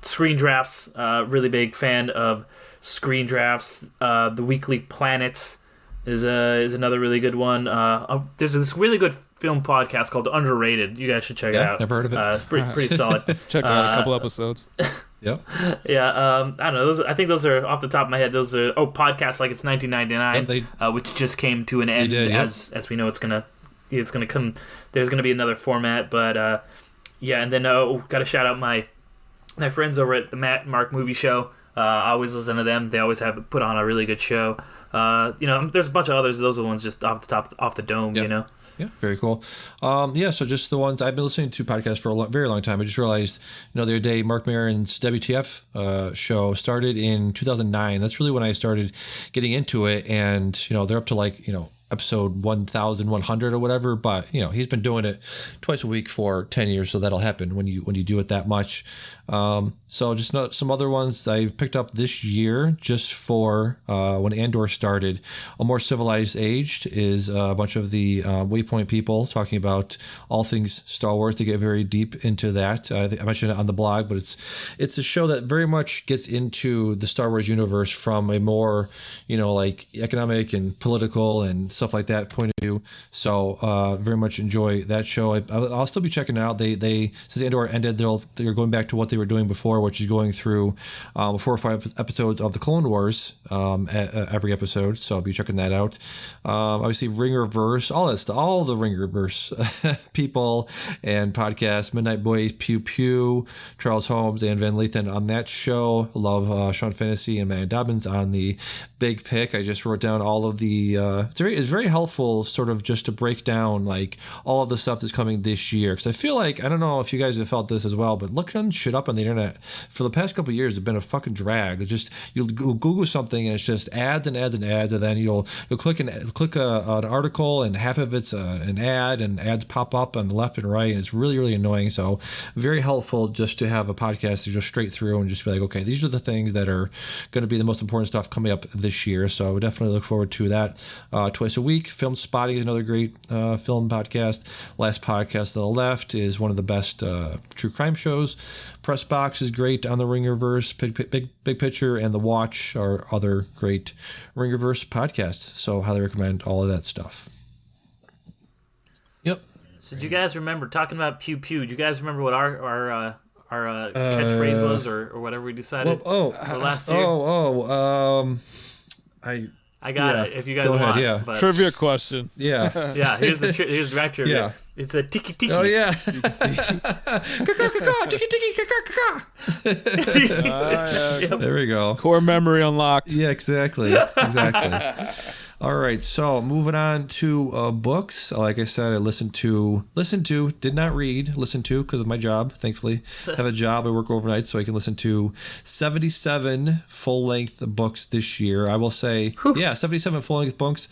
Screen Drafts, really big fan of Screen Drafts. The Weekly Planets is another really good one. There's this really good film podcast called Underrated. You guys should check it out. Never heard of it. It's pretty solid. Checked out a couple episodes. Yep. Yeah. I don't know. I think those are off the top of my head. Those are podcasts like it's 1999, which just came to an end. As we know, it's gonna come. There's gonna be another format, but and then got to shout out my friends over at the Matt and Mark Movie Show. I always listen to them. They always have put on a really good show. There's a bunch of others. Those are the ones just off the dome. Yeah. Yeah, very cool. So just the ones I've been listening to podcasts for a very long time. I just realized, the other day, Mark Maron's WTF show started in 2009. That's really when I started getting into it, and they're up to episode 1100 or whatever. But he's been doing it twice a week for 10 years, so that'll happen when you do it that much. So just some other ones I've picked up this year just for when Andor started. A More Civilized Aged is a bunch of the Waypoint people talking about all things Star Wars. They get very deep into that. I mentioned it on the blog, but it's a show that very much gets into the Star Wars universe from a more economic and political and stuff like that point of view. So very much enjoy that show. I'll still be checking it out. They since Andor ended, they're going back to what they were doing before, which is going through 4 or 5 episodes of the Clone Wars every episode. So I'll be checking that out. Obviously, RingerVerse, all that stuff, all the RingerVerse people and podcasts. Midnight Boys, Pew Pew, Charles Holmes, and Van Lathan on that show. Love Sean Fantasy and Matt Dobbins on the Big Pick. I just wrote down all of the. It's very helpful, sort of just to break down all of the stuff that's coming this year, because I feel like, I don't know if you guys have felt this as well, but looking shit up on the internet for the past couple of years has been a fucking drag. It's just you'll Google something and it's just ads and ads and ads, and then you'll click an article and half of it's an ad, and ads pop up on the left and right, and it's really, really annoying. So very helpful just to have a podcast to just straight through and just be like, okay, these are the things that are going to be the most important stuff coming up this year. So I would definitely look forward to that twice a week. Filmspotting is another great film podcast. Last Podcast on the Left is one of the best true crime shows. Press Box is great on the Ringerverse. Big Picture and The Watch are other great Ringerverse podcasts. So highly recommend all of that stuff. Yep. So do you guys remember, talking about Pew Pew, do you guys remember what our catchphrase was, or whatever we decided last year? I got it if you guys want. Ahead, yeah. But trivia question. Yeah. Yeah, here's the direct trivia. Yeah. It's a tiki tiki. Oh, yeah. There we go. Core memory unlocked. Yeah, exactly. All right, so moving on to books. Like I said, I listened to, did not read, listened to because of my job, thankfully. I have a job, I work overnight, so I can listen to 77 full-length books this year. I will say, 77 full-length books.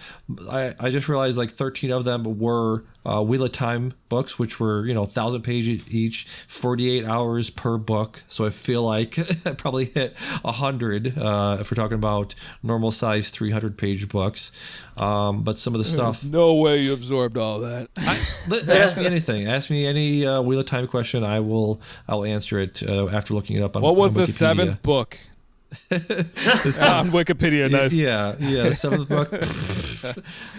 I just realized 13 of them were Wheel of Time books, which were 1,000 pages each, 48 hours per book. So I feel like I probably hit 100 if we're talking about normal size 300-page books. But some of the stuff. No way you absorbed all that. Ask me anything. Ask me any Wheel of Time question. I'll answer it after looking it up on. What was on the 7th book? On Wikipedia, nice. Yeah, 7th book.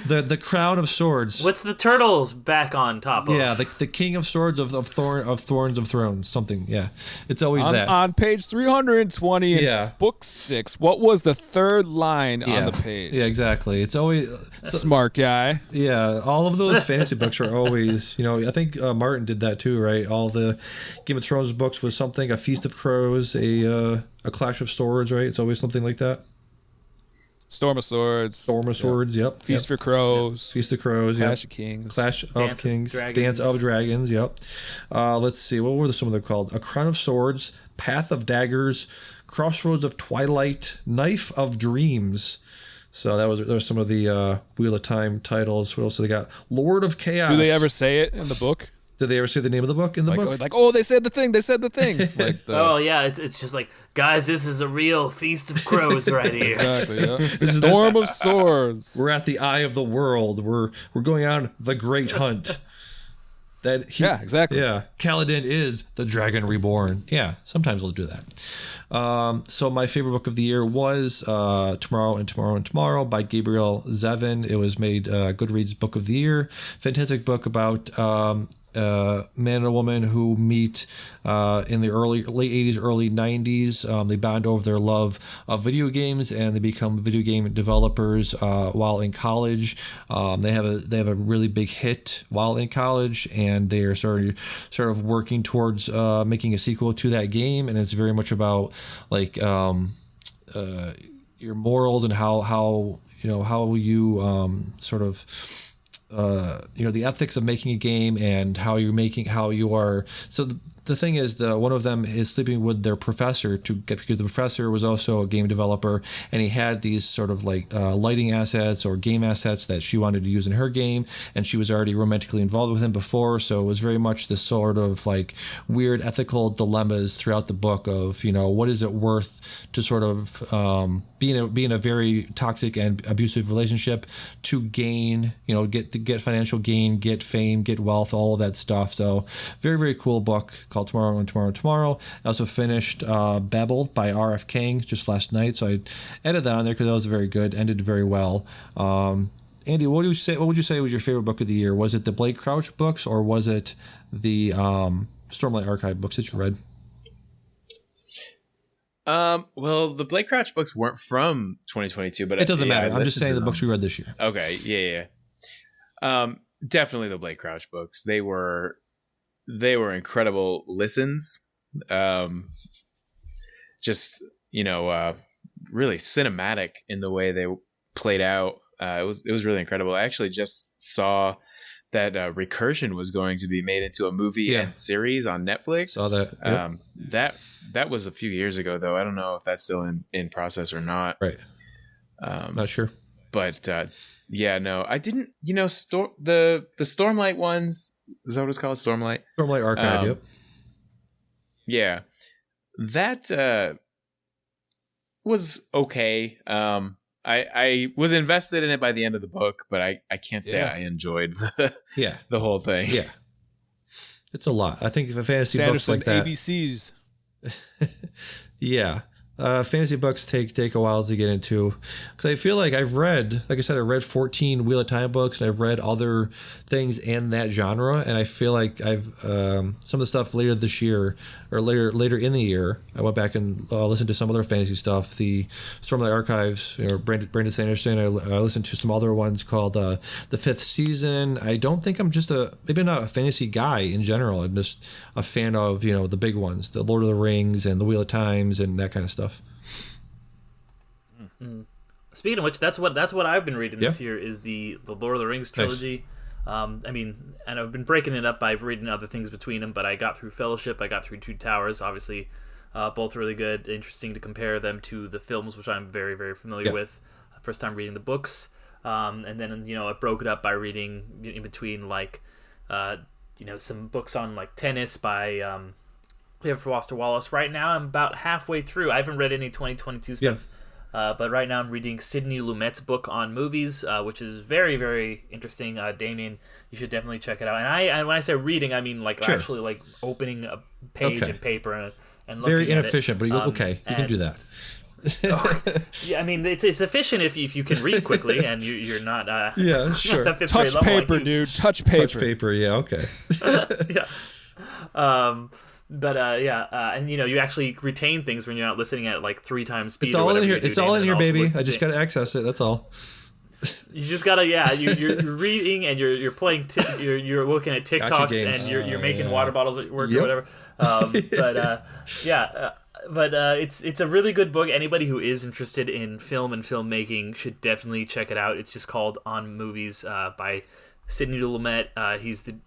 the Crown of Swords. What's the turtles back on top of? Yeah, the King of Swords of Thorns of Thrones. Something. Yeah, it's always that. On page 320 in book 6. What was the third line on the page? Yeah, exactly. It's always smart guy. Yeah, all of those fantasy books are always. I think Martin did that too, right? All the Game of Thrones books was something. A Feast of Crows. A Clash of Swords, right? It's always something like that. Storm of Swords. Yep. Feast for Crows. Feast of Crows, yep. Clash of Kings. Clash of Kings. Dance of Dragons, yep. Let's see, what were some of them called? A Crown of Swords, Path of Daggers, Crossroads of Twilight, Knife of Dreams. So there was some of the Wheel of Time titles. What else do they got? Lord of Chaos. Do they ever say it in the book? Did they ever say the name of the book in the book? They said the thing. They said the thing. Oh, yeah. It's just like, guys, this is a real Feast of Crows right here. Exactly, yeah. Storm of Swords. We're at the eye of the world. We're going on the great hunt. Exactly. Yeah. Kaladin is the dragon reborn. Yeah, sometimes we'll do that. So my favorite book of the year was Tomorrow and Tomorrow and Tomorrow by Gabriel Zevin. It was made Goodreads Book of the Year. Fantastic book about man and a woman who meet in the late 80s, early 90s. They bond over their love of video games, and they become video game developers while in college. They have a really big hit while in college, and they are sort of working towards making a sequel to that game. And it's very much about your morals and how how you sort of the ethics of making a game and how you are. So the thing is, one of them is sleeping with their professor because the professor was also a game developer, and he had these sort of like lighting assets or game assets that she wanted to use in her game, and she was already romantically involved with him before. So it was very much this sort of like weird ethical dilemmas throughout the book of, what is it worth to sort of be in a very toxic and abusive relationship to gain, get financial gain, get fame, get wealth, all of that stuff. So very, very cool book called Tomorrow and Tomorrow and Tomorrow. I also finished Babel by R.F. King just last night, so I added that on there because that was very good, ended very well. Andy, what would you say was your favorite book of the year? Was it the Blake Crouch books, or was it the Stormlight Archive books that you read? Well, the Blake Crouch books weren't from 2022, but it doesn't matter. I'm just saying the books we read this year. Okay, yeah. Definitely the Blake Crouch books. They were incredible listens. Just really cinematic in the way they played out. It was really incredible. I actually just saw that Recursion was going to be made into a movie and series on Netflix. Saw that. Yep. That was a few years ago, though. I don't know if that's still in process or not. Right. Not sure. But no, I didn't. The Stormlight ones. Is that what it's called? Stormlight. Stormlight Archive. Yep. Yeah, that was okay. I was invested in it by the end of the book, but I can't say I enjoyed the whole thing. Yeah, it's a lot. I think if fantasy books like that, ABCs. Yeah. Fantasy books take a while to get into, because I feel like I've read 14 Wheel of Time books, and I've read other things in that genre, and I feel like I've some of the stuff later this year or later in the year, I went back and listened to some other fantasy stuff. The Stormlight Archives, Brandon Sanderson. I listened to some other ones called The Fifth Season. I don't think I'm just maybe not a fantasy guy in general. I'm just a fan of the big ones, the Lord of the Rings and the Wheel of Times and that kind of stuff. Speaking of which, that's what I've been reading this year is the Lord of the Rings trilogy. Nice. And I've been breaking it up by reading other things between them, but I got through Fellowship, I got through Two Towers, obviously, both really good, interesting to compare them to the films, which I'm very, very familiar with. First time reading the books, and then I broke it up by reading in between some books on like tennis by Clifford Foster Wallace. Right now, I'm about halfway through. I haven't read any 2022 stuff. But right now I'm reading Sidney Lumet's book on movies, which is very, very interesting. Damian, you should definitely check it out. And when I say reading, I mean actually like opening a page and paper and looking very inefficient, at it. But you can do that. Yeah, I mean it's efficient if you can read quickly and you're not. Sure. Touch paper, dude. Touch paper. Touch paper. Yeah. Okay. Yeah. And you actually retain things when you're not listening at like 3 times speed. It's all in here. It's all in here, baby. I just gotta access it. That's all. You just gotta, you're reading and you're playing, you're looking at TikToks and you're making water bottles at work or whatever. It's a really good book. Anybody who is interested in film and filmmaking should definitely check it out. It's just called On Movies by Sidney Lumet. He's an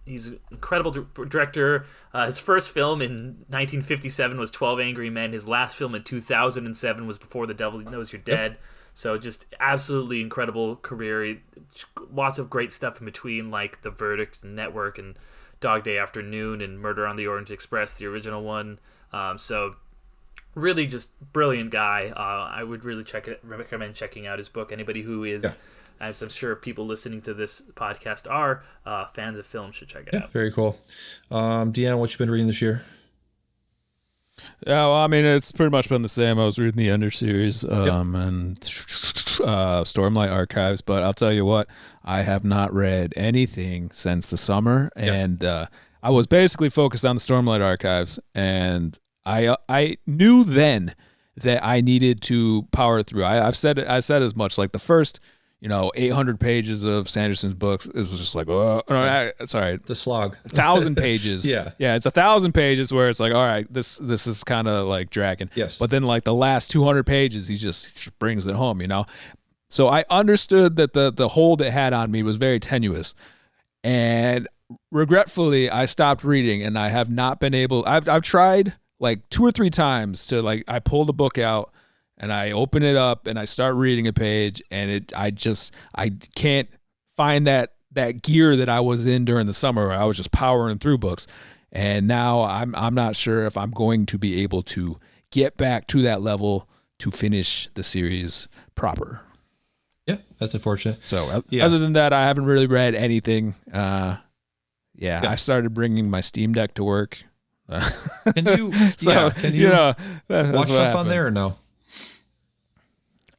incredible director. His first film in 1957 was 12 Angry Men. His last film in 2007 was Before the Devil Knows You're Dead. Yep. So just absolutely incredible career. Lots of great stuff in between, like The Verdict and Network and Dog Day Afternoon and Murder on the Orient Express, the original one. So really just brilliant guy. I would really recommend checking out his book. Anybody who is, as I'm sure people listening to this podcast are, fans of film should check it out. Very cool. Deanne, what you been reading this year? Yeah, well, I mean, it's pretty much been the same. I was reading the Ender series and Stormlight Archives, but I'll tell you what, I have not read anything since the summer, and I was basically focused on the Stormlight Archives, and I knew then that I needed to power through. I said as much. Like the first 800 pages of Sanderson's books is just like, sorry, the slog. 1,000 pages. Yeah, it's 1,000 pages where it's like, all right, this is kind of like dragging. Yes. But then like the last 200 pages, he just brings it home, So I understood that the hold it had on me was very tenuous. And regretfully, I stopped reading, and I have not been able. I've tried like 2 or 3 times to like I pull the book out and I open it up and I start reading a page, and I can't find that gear that I was in during the summer where I was just powering through books. And now I'm not sure if I'm going to be able to get back to that level to finish the series proper. Yeah, that's unfortunate. So other than that, I haven't really read anything. I started bringing my Steam Deck to work. Can you watch stuff on there or no?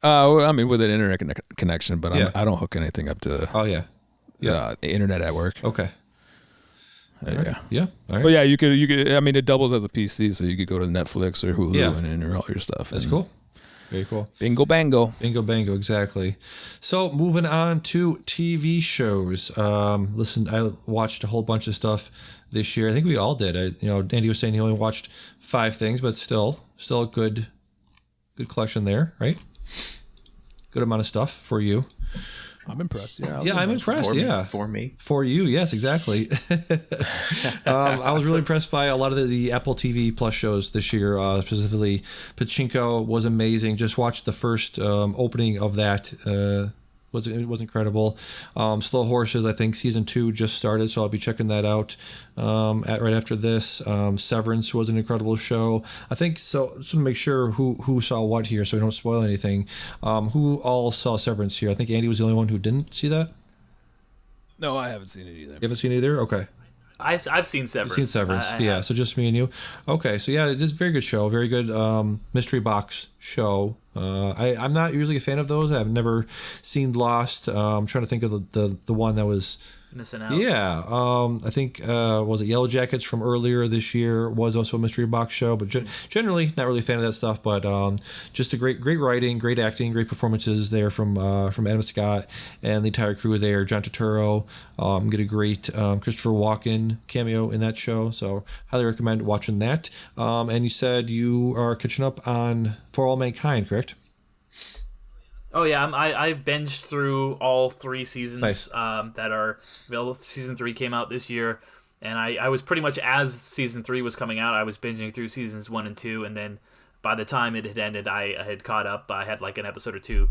I mean, with an internet connection, but I don't hook anything up to. The internet at work. Okay. Yeah. All right. But yeah, you could. I mean, it doubles as a PC, so you could go to Netflix or Hulu and enter all your stuff. That's cool. Very cool. Bingo bango. Bingo bango, exactly. So moving on to TV shows. Listen, I watched a whole bunch of stuff this year. I think we all did. Andy was saying he only watched 5 things, but still a good collection there, right? Good amount of stuff for you. I'm impressed. Yeah, I'm impressed. For me. For you, yes, exactly. I was really impressed by a lot of the Apple TV Plus shows this year. Specifically, Pachinko was amazing. Just watched the first opening of that. It was incredible. Slow Horses, I think season 2 just started, so I'll be checking that out right after this. Severance was an incredible show. I think so. Just to make sure who saw what here, so we don't spoil anything. Who all saw Severance here? I think Andy was the only one who didn't see that. No, I haven't seen it either. You haven't seen it either? Okay. I've seen Severance. You've seen Severance, yeah. So just me and you. Okay, so yeah, it's a very good show, very good mystery box show. I'm not usually a fan of those. I've never seen Lost. I'm trying to think of the one that was missing out. Yeah, I think was it Yellow Jackets from earlier this year was also a mystery box show, but generally not really a fan of that stuff. But just a great writing, great acting, great performances there from Adam Scott and the entire crew there. John Turturro get a great Christopher Walken cameo in that show, so highly recommend watching that. And you said you are catching up on For All Mankind, correct? Oh yeah, I binged through all 3 seasons. Nice. That are available. Season 3 came out this year, and I was pretty much, as season 3 was coming out, I was binging through seasons 1 and 2, and then by the time it had ended, I had caught up. I had like an episode or 2,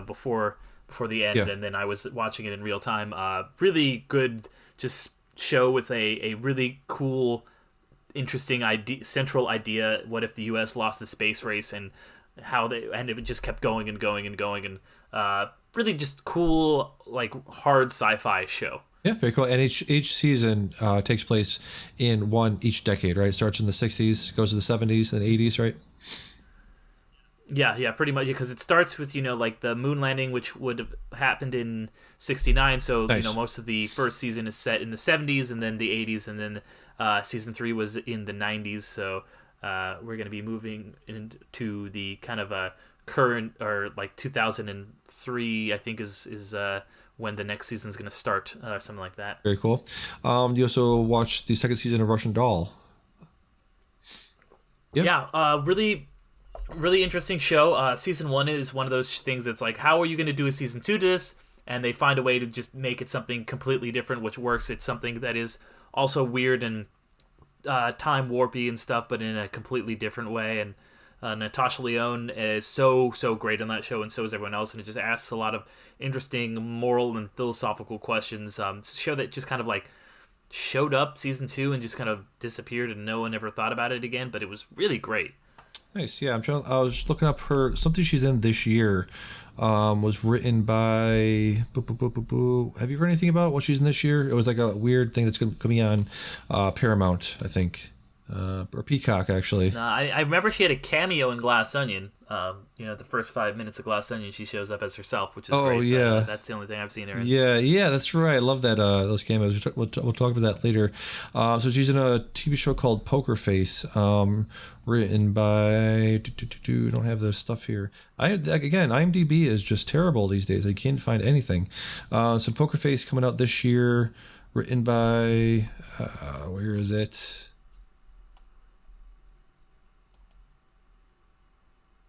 before the end, and then I was watching it in real time. Really good, just show with a really cool, interesting central idea. What if the U.S. lost the space race, and it just kept going and going and going, and really just cool, like hard sci-fi show. Yeah, very cool. And each season takes place in each decade, right? It starts in the 60s, goes to the 70s and 80s, right? Yeah, pretty much, because it starts with, like the moon landing, which would have happened in 69. So, nice. Most of the first season is set in the 70s and then the 80s, and then season 3 was in the 90s. So we're going to be moving into the kind of a current, or like 2003, I think is when the next season is going to start, or something like that. Very cool. You also watched the second season of Russian Doll. Yep. Yeah, really interesting show. Season 1 is one of those things that's like, how are you going to do a season 2 to this? And they find a way to just make it something completely different, which works. It's something that is also weird and time warpy and stuff, but in a completely different way. And Natasha Lyonne is so great on that show, and so is everyone else. And it just asks a lot of interesting moral and philosophical questions. Show that just kind of like showed up season 2 and just kind of disappeared, and no one ever thought about it again. But it was really great. Nice. Yeah, I was looking up something she's in this year. Was written by. Have you heard anything about what she's in this year? It was like a weird thing that's coming on Paramount, I think, or Peacock actually. I remember she had a cameo in Glass Onion. The first 5 minutes of Glass Onion, she shows up as herself, which is great. Yeah, that's the only thing I've seen her in. Yeah, that's right. I love that those cameos. We'll talk about that later. So she's in a TV show called Poker Face, written by. Don't have the stuff here. IMDb is just terrible these days. I can't find anything. So Poker Face coming out this year, written by. Where is it?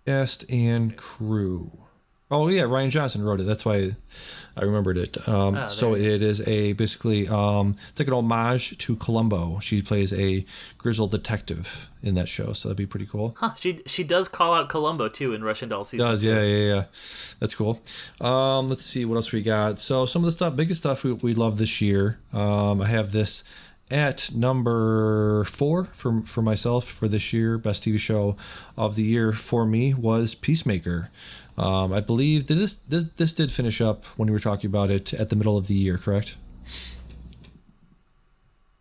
Cast and crew. Oh yeah, Ryan Johnson wrote it. That's why I remembered it. So it is basically it's like an homage to Columbo. She plays a grizzled detective in that show, so that'd be pretty cool. Huh? She does call out Columbo too in Russian Doll season. Does yeah. That's cool. Let's see what else we got. So some of the biggest stuff we love this year. I have this at number 4 for myself for this year. Best TV show of the year for me was Peacemaker. I believe that this did finish up when we were talking about it at the middle of the year, correct?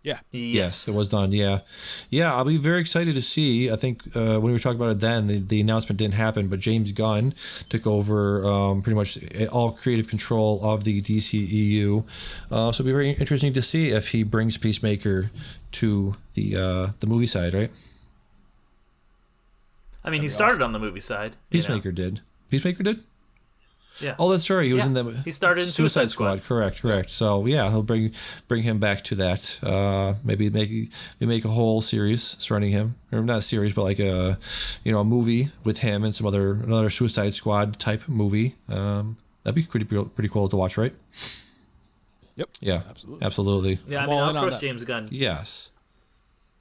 Yeah. Yes, it was done. Yeah. I'll be very excited to see. I think when we were talking about it then, the announcement didn't happen, but James Gunn took over pretty much all creative control of the DCEU. So it'll be very interesting to see if he brings Peacemaker to the movie side, right? I mean, he started on the movie side. Peacemaker did. Peacemaker did? Yeah. Oh, that's right. He was in the he started in Suicide Squad. Correct. So yeah, he'll bring him back to that. Maybe make a whole series surrounding him, or not a series, but like a movie with him and another Suicide Squad type movie. That'd be pretty cool to watch, right? Yep. Yeah. Absolutely. Yeah, I mean, I'll trust James Gunn. Yes.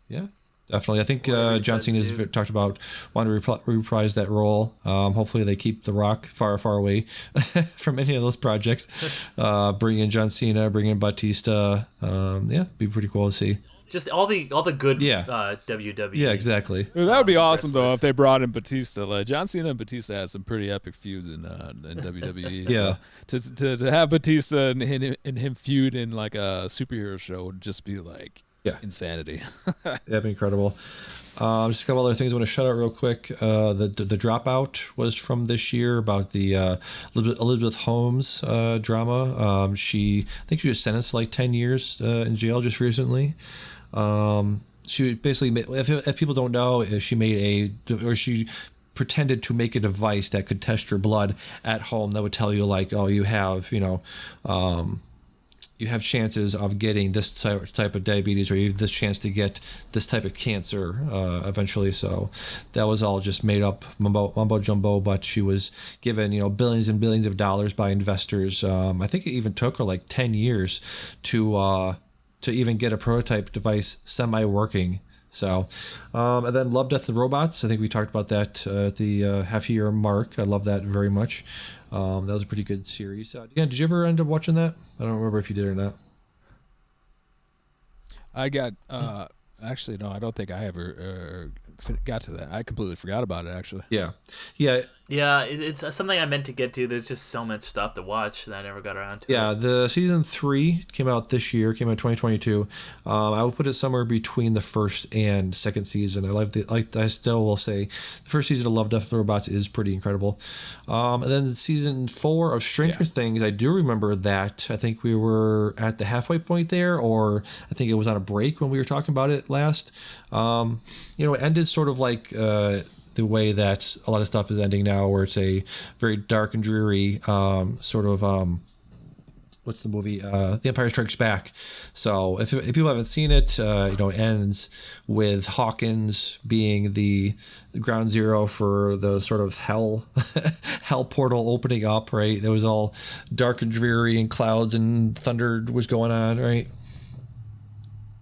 Yeah. Definitely. I think John Cena has talked about wanting to reprise that role. Hopefully they keep The Rock far, far away from any of those projects. Bring in John Cena, bring in Batista. Be pretty cool to see. Just all the good WWE. Yeah, exactly. That would be awesome, though, if they brought in Batista. Like, John Cena and Batista had some pretty epic feuds in WWE. Yeah. So to have Batista and him feud in, like, a superhero show would just be, like, insanity. That'd be incredible. Just a couple other things I want to shout out real quick. The Dropout was from this year about the Elizabeth Holmes drama. I think she was sentenced to like 10 years in jail just recently. She basically, if people don't know, she pretended to make a device that could test your blood at home that would tell you like, oh, you have you have chances of getting this type of diabetes, or you have this chance to get this type of cancer eventually. So that was all just made up mumbo jumbo, but she was given billions and billions of dollars by investors. I think it even took her like 10 years to even get a prototype device semi-working. So, and then Love, Death, and Robots. I think we talked about that at the half-year mark. I love that very much. That was a pretty good series. Did you ever end up watching that? I don't remember if you did or not. I got actually no, I don't think I ever got to that. I completely forgot about it actually. Yeah. It's something I meant to get to. There's just so much stuff to watch that I never got around to. Yeah, the season 3 came out this year. Came out in 2022. I will put it somewhere between the first and second season. I still will say the first season of Love, Death, and Robots is pretty incredible. And then season 4 of Stranger Things, I do remember that. I think we were at the halfway point there, or I think it was on a break when we were talking about it last. It ended sort of like the way that a lot of stuff is ending now, where it's a very dark and dreary sort of what's the movie? The Empire Strikes Back. So if people haven't seen it, it ends with Hawkins being the ground zero for the sort of hell portal opening up. Right, it was all dark and dreary, and clouds and thunder was going on. Right.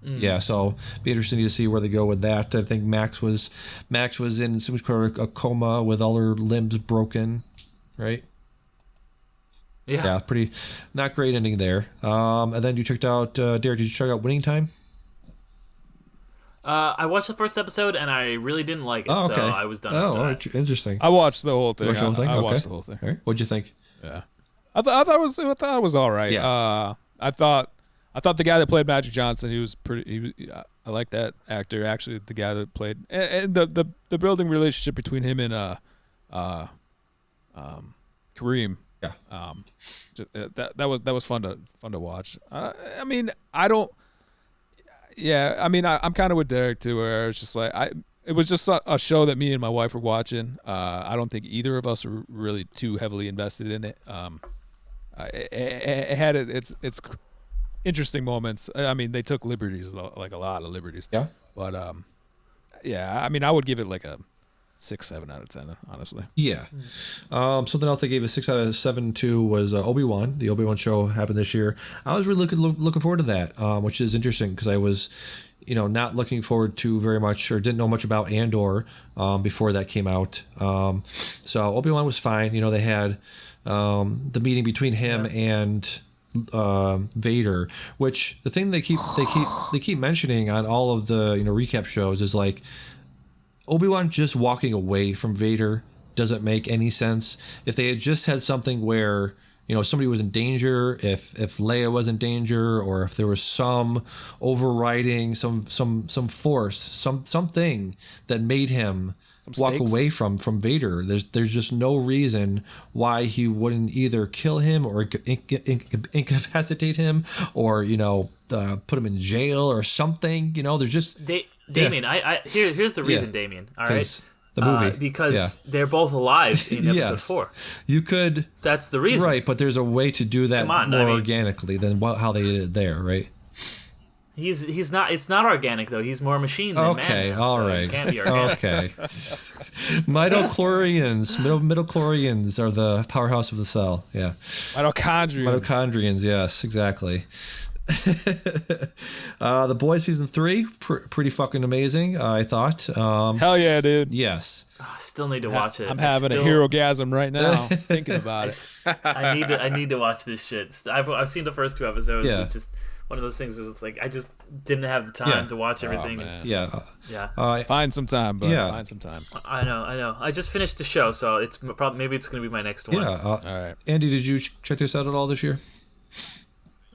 Yeah, so be interesting to see where they go with that. I think Max was in some sort of a coma with all her limbs broken, right? Yeah, pretty not great ending there. And then you checked out Derek. Did you check out Winning Time? I watched the first episode and I really didn't like it, so I was done. with that. Interesting. I watched the whole thing. I watched the whole thing. All right. What'd you think? Yeah, I thought it was all right. Yeah. I thought the guy that played Magic Johnson, he was pretty. I like that actor. Actually, the guy that played and the building relationship between him and Kareem. Yeah. That was fun to watch. I'm kind of with Derek too, where it's just like it was just a show that me and my wife were watching. I don't think either of us were really too heavily invested in it. It had its interesting moments. I mean, they took liberties, like a lot of liberties. Yeah. But I would give it like a 6, 7 out of 10, honestly. Yeah. Something else I gave a 6 out of 7 to was Obi-Wan. The Obi-Wan show happened this year. I was really looking forward to that, which is interesting because I was, not looking forward to very much or didn't know much about Andor before that came out. So Obi-Wan was fine. They had the meeting between him and Vader, which the thing they keep mentioning on all of the recap shows is like Obi-Wan just walking away from Vader doesn't make any sense. If they had just had something where somebody was in danger, if Leia was in danger, or if there was some overriding some force, something that made him walk away from Vader, there's just no reason why he wouldn't either kill him or incapacitate him or put him in jail or something. There's just Damian. Here's the reason, Damian. All right. The movie. Because they're both alive in episode 4. You could. That's the reason. Right, but there's a way to do that more organically than how they did it there, right? He's not. It's not organic though. He's more machine than man. Okay, now, all so right. It can't be organic. Okay. Midichlorians are the powerhouse of the cell. Yeah. Mitochondrians. Yes, exactly. The Boys season 3, pretty fucking amazing. I thought. Hell yeah, dude. Yes. I still need to watch it. I'm having a hero-gasm right now thinking about it. I need to watch this shit. I've seen the first 2 episodes. Yeah. It's just one of those things. Is it's like I just didn't have the time to watch everything. Yeah. Find some time, bud. Find some time. I know. I just finished the show, so it's probably maybe it's gonna be my next one. Yeah. All right. Andy, did you check this out at all this year?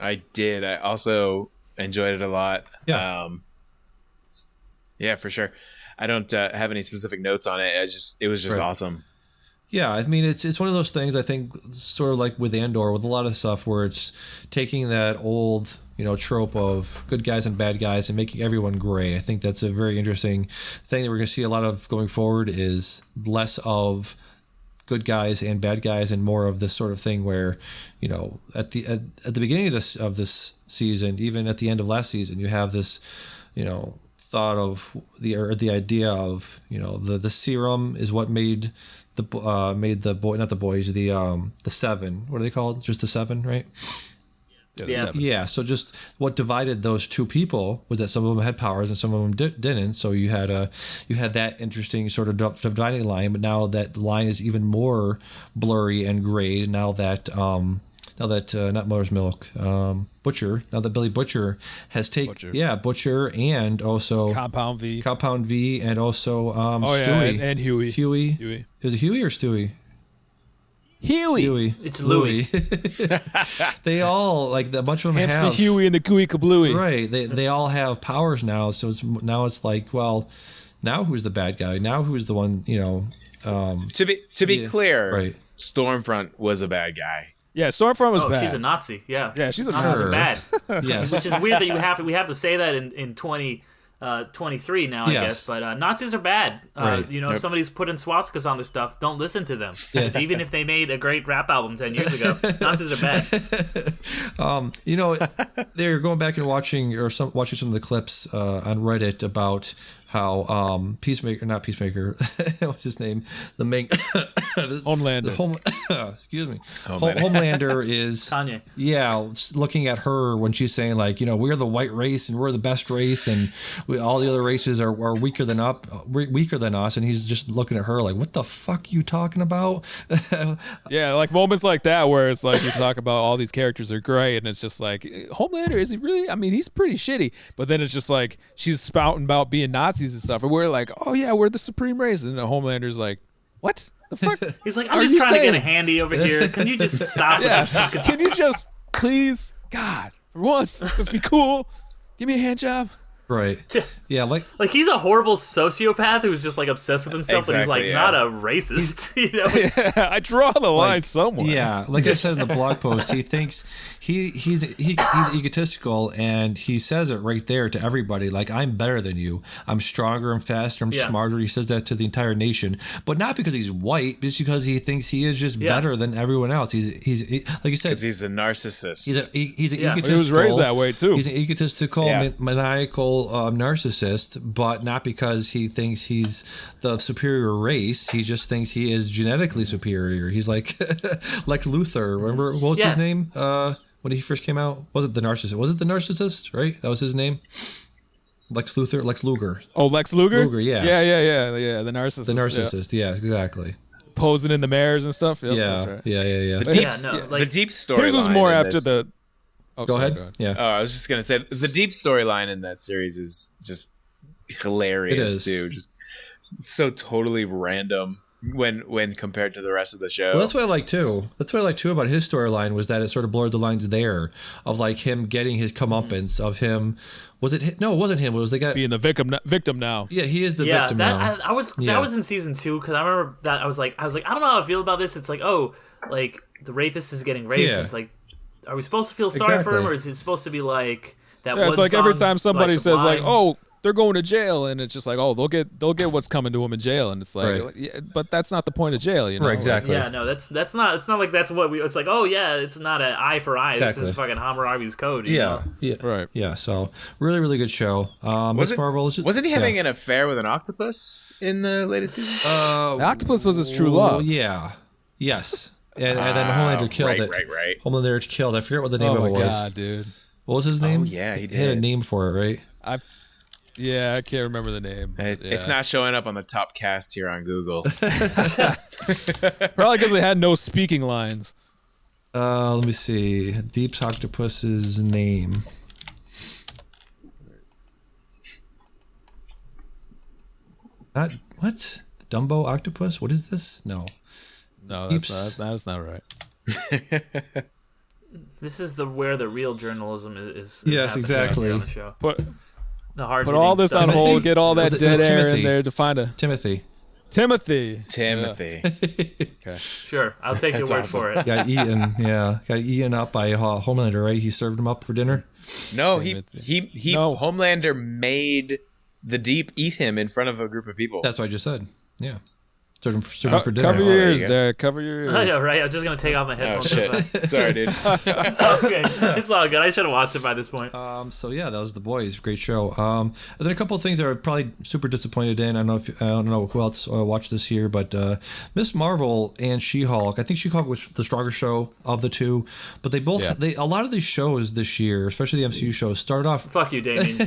I did. I also enjoyed it a lot. Yeah. Yeah, for sure. I don't have any specific notes on it. It was just awesome. Yeah, I mean, it's one of those things, I think, sort of like with Andor, with a lot of stuff where it's taking that old, trope of good guys and bad guys and making everyone gray. I think that's a very interesting thing that we're going to see a lot of going forward is less of good guys and bad guys and more of this sort of thing where, at the beginning of this season, even at the end of last season, you have this, thought of the idea of, the serum is what made the seven. What are they called? Just the seven, right? Yeah. So just what divided those two people was that some of them had powers and some of them didn't. So you had that interesting sort of dividing line, but now that line is even more blurry and gray. Now that not Mother's Milk, Butcher. Now that Billy Butcher has taken Butcher and also Compound V, and also Stewie and Huey. Huey. Is it Huey or Stewie? Huey. It's Louie. They all a bunch of them Hamster have Huey and the Gooey Kablooey. Right. They all have powers now. So it's like, well, now who's the bad guy? Now who's the one? To be clear, right. Stormfront was a bad guy. Yeah, Stormfront was bad. She's a Nazi. Yeah. Yeah, she's a Nazi's Nazi. bad. Yes. Which is weird that we have to say that in 2023 now, I guess. But Nazis are bad. Right. If somebody's putting swastikas on their stuff, don't listen to them. Even if they made a great rap album 10 years ago, Nazis are bad. They're going back and watching some of the clips on Reddit about how Peacemaker, what's his name? The main Homelander. Excuse me. Homelander is Kanye. Yeah, looking at her when she's saying we're the white race and we're the best race and all the other races are weaker than us, and he's just looking at her like, what the fuck are you talking about? Yeah, like moments like that where it's like you talk about all these characters are great and it's just like, Homelander, is he really? I mean, he's pretty shitty, but then it's just like she's spouting about being Nazis and stuff, and we're like, oh yeah, we're the supreme race, and the Homelander's like, what the fuck? He's like, I'm just trying to get a handy over here. Can you just stop? Can you just please, God, for once, just be cool, give me a hand job. Right. Yeah, like he's a horrible sociopath who's just obsessed with himself, but he's not a racist. Yeah, I draw the line somewhere. Yeah, like I said in the blog post, he thinks he's egotistical, and he says it right there to everybody. Like, I'm better than you. I'm stronger. I'm faster. I'm smarter. He says that to the entire nation, but not because he's white, just because he thinks he is just better than everyone else. He's like you said, because he's a narcissist. He's an egotistical. He was raised that way too. He's an egotistical, maniacal, total narcissist, but not because he thinks he's the superior race. He just thinks he is genetically superior. He's like Lex Luthor. Remember what was his name when he first came out? Was it the narcissist? Was it the narcissist? Right, that was his name. Lex Luthor, Lex Luger. Oh, Lex Luger. Luger, yeah. Yeah. The narcissist. The narcissist. Yeah, exactly. Posing in the mirrors and stuff. Yep, yeah, that's right. yeah. The deep story. His was more after the. Oh, Go ahead. Yeah. Oh, I was just gonna say the deep storyline in that series is just hilarious too. Just so totally random when compared to the rest of the show. Well, that's what I like too. That's what I like too about his storyline was that it sort of blurred the lines there of like him getting his comeuppance of him. Was it? No, it wasn't him. It was the guy being the victim now. Yeah, he is the victim now. That was in season 2 because I remember that I was like I don't know how I feel about this. It's like like the rapist is getting raped. Yeah. It's like, are we supposed to feel sorry for him, or is it supposed to be like that? Yeah, one it's like every time somebody says like, Sublime? "Oh, they're going to jail," and it's just like, "Oh, they'll get what's coming to them in jail," and it's like, Right. yeah, but that's not the point of jail, you know? Right, exactly. Yeah, no, that's not. It's not like that's what we. It's like, oh yeah, it's not an eye for eye. Exactly. This is fucking Hammurabi's code. You know? Yeah, Right. Yeah, so really, really good show. Miss Marvel is just, wasn't he having an affair with an octopus in the latest season? The octopus was his true love. Yeah. Yes. And then Homelander killed it. Right. Homelander killed. I forget what the name of it Oh my was. god, dude! What was his name? Oh, yeah, he He had a did. name for it, right? I can't remember the name. but It's yeah. not showing up on the top cast here on Google. Probably because they had no speaking lines. Let me see. Deep Octopus's name. Not what? Dumbo Octopus? What is this? No. No, Deeps. that's not right. This is where the real journalism is Yes, happening exactly. on the show. Put The hard all this on Timothy? hold. Get all that It was dead air in Timothy. there to find a Timothy. Timothy. Timothy. Sure, I'll take your That's word awesome. for it. Got eaten. Yeah. Got eaten up by Homelander, right? He served him up for dinner. No, Timothy. he No. Homelander made the Deep eat him in front of a group of people. That's what I just said. Yeah. Served him for dinner. Cover your there you ears, go. Derek. Cover your ears. I know, right? I'm just gonna take off my Oh headphones. shit! Sorry, dude. It's okay. It's all good. I should have watched it by this point. So yeah, that was The Boys. Great show. And then a couple of things that are probably super disappointed in. I don't know who else watched this year, but Miss Marvel and She-Hulk. I think She-Hulk was the stronger show of the two, but they both a lot of these shows this year, especially the MCU shows, started off. Fuck you, Damian.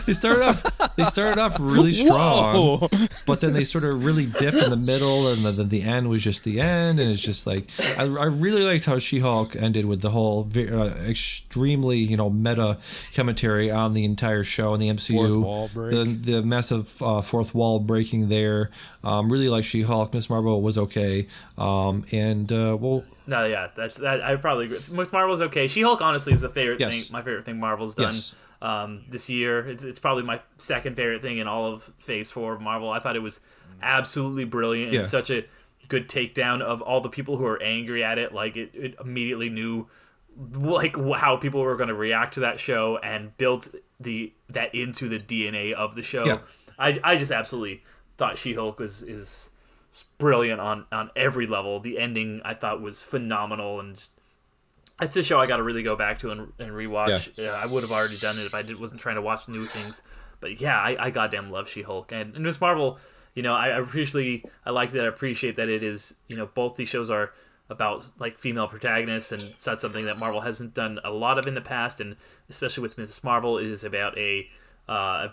They started off really strong, but then they sort of really dipped in the middle, and then the end was just the end, and it's just like I really liked how She-Hulk ended with the whole extremely meta commentary on the entire show and the MCU, Fourth wall break. the massive fourth wall breaking there. Really like She-Hulk. Miss Marvel was okay, well. No, yeah, that. I probably agree. Miss Marvel's okay. She-Hulk honestly is the favorite Yes. thing. My favorite thing Marvel's done Yes. this year. It's probably my second favorite thing in all of Phase 4 of Marvel. I thought it was absolutely brilliant and such a good takedown of all the people who are angry at it. Like it immediately knew like how people were going to react to that show and built that into the DNA of the show. Yeah. I just absolutely thought She-Hulk is brilliant on every level. The ending I thought was phenomenal, and just it's a show I got to really go back to and rewatch. Yeah. I would have already done it if I wasn't trying to watch new things. But yeah, I goddamn love She-Hulk and Miss Marvel. I liked it. I appreciate that it is. Both these shows are about like female protagonists, and it's not something that Marvel hasn't done a lot of in the past, and especially with Miss Marvel, it is about a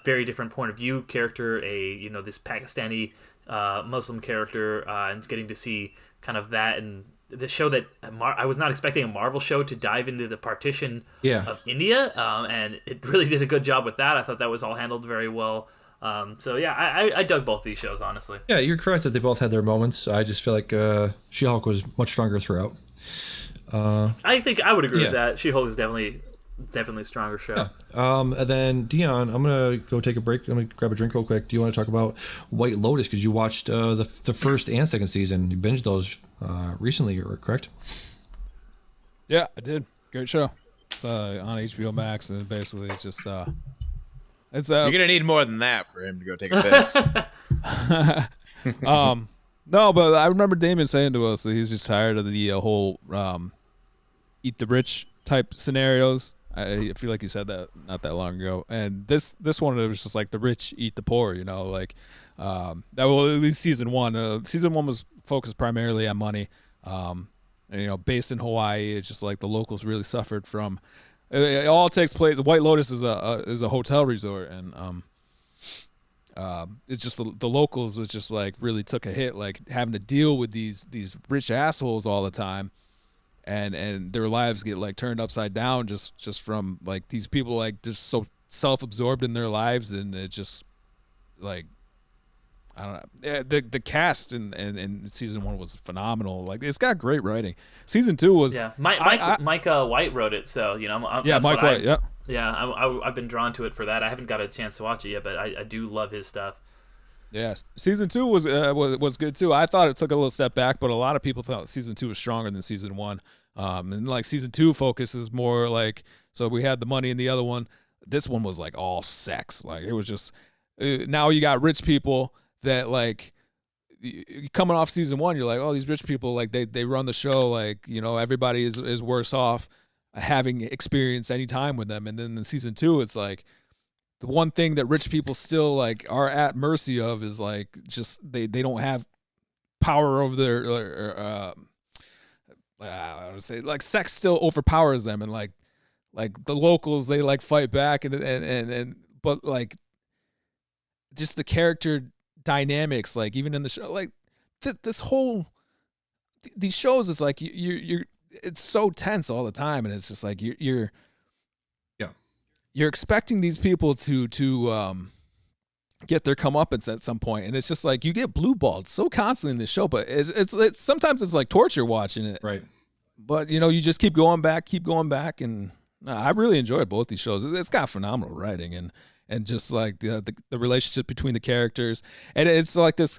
very different point of view character, this Pakistani Muslim character, and getting to see kind of that, and the show that I was not expecting a Marvel show to dive into the partition of India, and it really did a good job with that. I thought that was all handled very well. So yeah, I dug both these shows, honestly. Yeah, you're correct that they both had their moments. I just feel like She-Hulk was much stronger throughout. I think I would agree with that. She-Hulk is definitely a stronger show. Yeah. And then Dion, I'm gonna go take a break. I'm gonna grab a drink real quick. Do you want to talk about White Lotus? Because you watched the first and second season. You binged those recently, correct? Yeah, I did. Great show. It's on HBO Max, and basically it's just it's You're gonna need more than that for him to go take a piss. No, but I remember Damian saying to us that he's just tired of the whole eat the rich type scenarios I feel like you said that not that long ago. And this one, it was just like the rich eat the poor, you know, like that. Well, at least season one. Season one was focused primarily on money. And, you know, based in Hawaii, it's just like the locals really suffered from. It all takes place. White Lotus is a hotel resort, and it's just the locals that just like really took a hit, like having to deal with these rich assholes all the time. And their lives get like turned upside down just from like these people like just so self-absorbed in their lives, and it just like I don't know. The cast in season one was phenomenal. Like it's got great writing. Season two was Mike White wrote it, so you know Mike White. I've been drawn to it for that. I haven't got a chance to watch it yet, but I do love his stuff. Yes, season two was good too. I thought it took a little step back, but a lot of people thought season two was stronger than season one. And like season two focuses more like, so we had the money in the other one. This one was like all sex. Like it was just now you got rich people that like coming off season one. You're like, oh, these rich people like they run the show. Like, you know, everybody is worse off having experienced any time with them. And then in season two, it's like, the one thing that rich people still like are at mercy of is like just they don't have power over their I would say like sex still overpowers them, and like the locals they like fight back and but like just the character dynamics, like even in the show, like this whole these shows is like you're it's so tense all the time, and it's just like you're expecting these people to get their comeuppance at some point, and it's just like you get blue balled so constantly in this show. But it's sometimes it's like torture watching it, right? But you know, you just keep going back, and I really enjoyed both these shows. It's got phenomenal writing and just like the relationship between the characters, and it's like this.